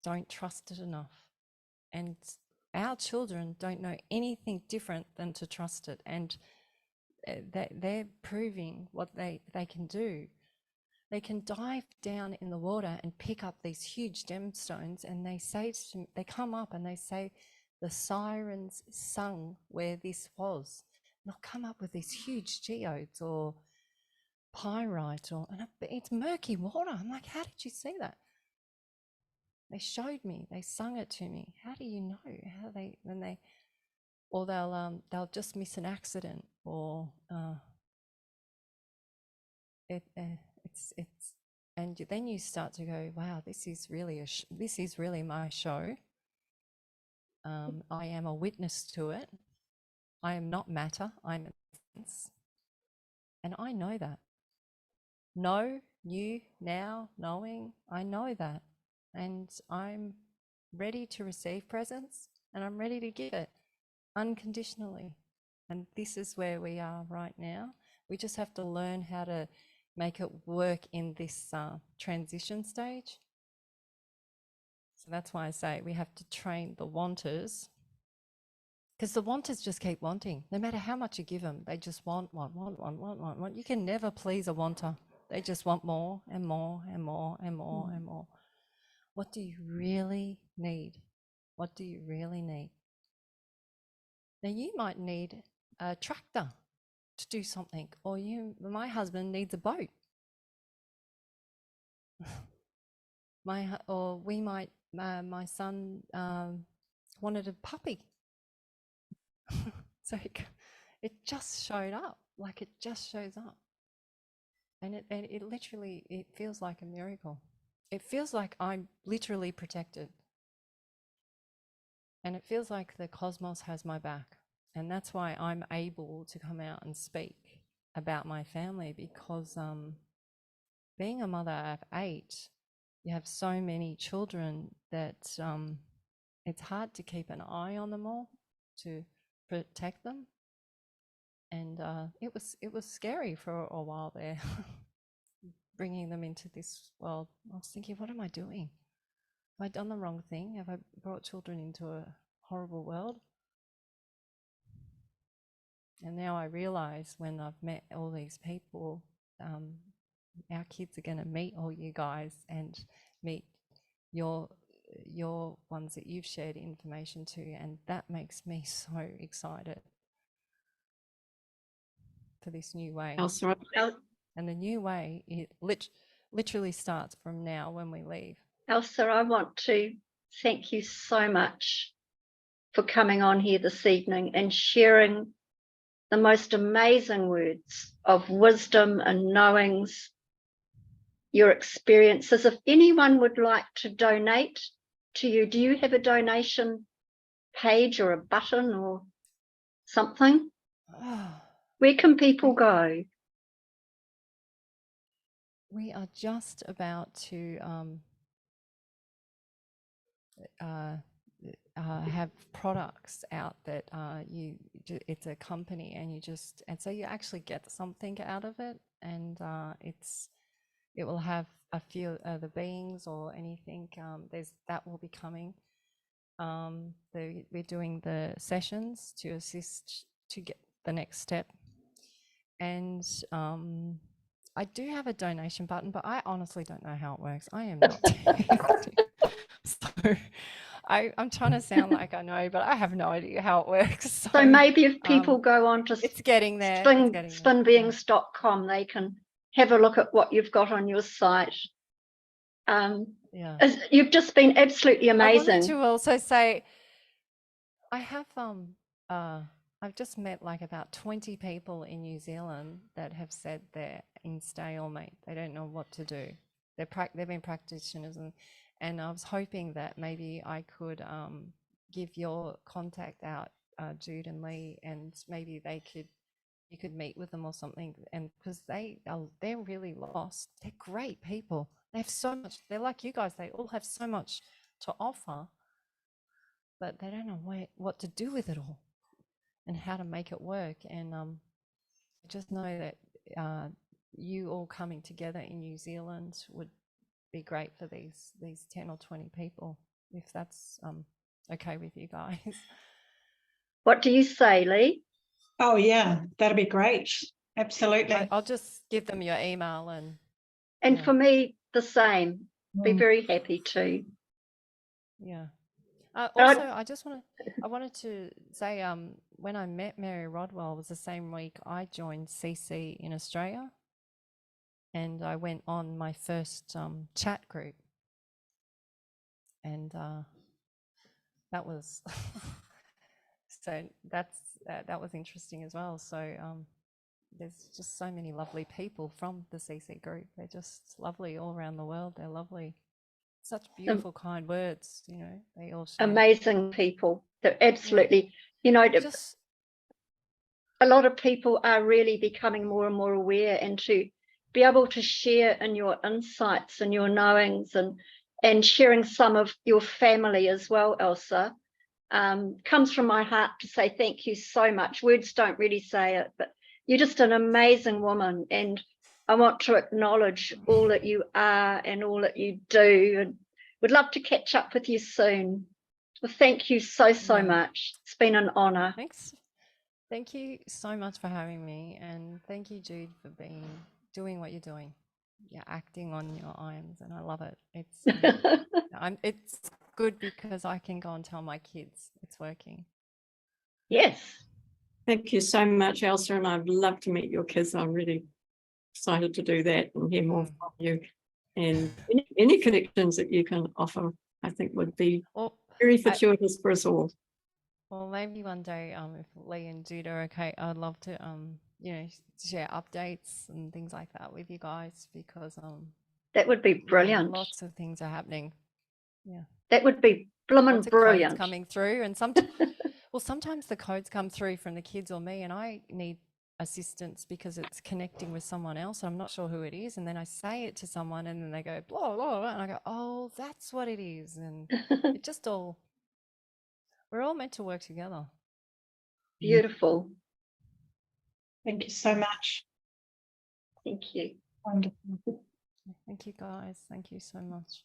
don't trust it enough. And our children don't know anything different than to trust it. And they're proving what they can do. They can dive down in the water and pick up these huge gemstones, and they say to me, they come up and they say, the sirens sung where this was. They'll come up with these huge geodes or pyrite, and it's murky water. I'm like, how did you see that? They showed me, they sung it to me. How do you know? How they, when they, or they'll just miss an accident, or and then you start to go, wow, this is really this is really my show. I am a witness to it. I am not matter. I'm essence, and I know that. Now, knowing, I know that, and I'm ready to receive presence, and I'm ready to give it unconditionally. And this is where we are right now. We just have to learn how to make it work in this transition stage. So that's why I say we have to train the wanters, because the wanters just keep wanting. No matter how much you give them, they just want. You can never please a wanter. They just want more and more and more and more and more. What do you really need? What do you really need? Now, you might need a tractor to do something, or my husband needs a boat. My son wanted a puppy. So it just showed up, like it just shows up. And it literally, it feels like a miracle. It feels like I'm literally protected. And it feels like the cosmos has my back. And that's why I'm able to come out and speak about my family, because being a mother of 8, you have so many children that it's hard to keep an eye on them all, to protect them. And it was scary for a while there, bringing them into this world. I was thinking, what am I doing? Have I done the wrong thing? Have I brought children into a horrible world? And now I realize, when I've met all these people, our kids are going to meet all you guys and meet your ones that you've shared information to, and that makes me so excited for this new way. Elsa, And the new way, it literally starts from now when we leave. Elsa, I want to thank you so much for coming on here this evening and sharing the most amazing words of wisdom and knowings, your experiences. If anyone would like to donate to you, do you have a donation page or a button or something? Where can people go? We are just about to have products out that it's a company, and so you actually get something out of it, and it will have a few the beings or anything. That will be coming. We're doing the sessions to assist to get the next step, and I do have a donation button, but I honestly don't know how it works. I am not so I'm trying to sound like I know, but I have no idea how it works. So maybe if people go on to it's getting there, spinbeings.com, they can have a look at what you've got on your site. Yeah, you've just been absolutely amazing. I wanted to also say, I have I've just met like about 20 people in New Zealand that have said they're in stalemate. They don't know what to do. They've been practitioners, And I was hoping that maybe I could give your contact out, Jude and Lee, and maybe you could meet with them or something. And because they're really lost. They're great people. They have so much. They're like you guys. They all have so much to offer, but they don't know what to do with it all and how to make it work. And I just know that you all coming together in New Zealand would be great for these 10 or 20 people, if that's okay with you guys. What do you say, Lee? Oh, yeah, that'd be great. Absolutely. I'll just give them your email and And for me, the same. Be Mm. very happy to. yeah. But Also, I wanted to say, when I met Mary Rodwell, it was the same week I joined CC in Australia, and I went on my first chat group, and that was so that was interesting as well. So there's just so many lovely people from the CC group. They're just lovely all around the world. They're lovely. Such beautiful, kind words, you know, they all share. amazing people. They're absolutely, you know, Just a lot of people are really becoming more and more aware, and to be able to share in your insights and your knowings and sharing some of your family as well, Elsa, comes from my heart to say thank you so much. Words don't really say it, but you're just an amazing woman, and I want to acknowledge all that you are and all that you do, and would love to catch up with you soon. Well, thank you so Yeah. much. It's been an honor. thanks. Thank you so much for having me, and thank you, Jude, for doing what you're doing. You're acting on your irons, and I love it. It's good because I can go and tell my kids it's working. Yes. Thank you so much, Elsa, and I'd love to meet your kids. I'm really excited to do that and hear more from you. And any connections that you can offer, I think would be Well, very fortuitous for us all. well, maybe one day, if Lee and Jude are okay, I'd love to, you know, share updates and things like that with you guys, because that would be brilliant. Yeah, lots of things are happening. Yeah, that would be blooming lots of brilliant. codes coming through, and sometimes the codes come through from the kids or me, and I need assistance because it's connecting with someone else. I'm not sure who it is, and then I say it to someone, and then they go blah blah blah, and I go, oh, that's what it is, and it just all. We're all meant to work together. Beautiful. Thank you so much. Thank you. Wonderful. Thank you, guys. Thank you so much.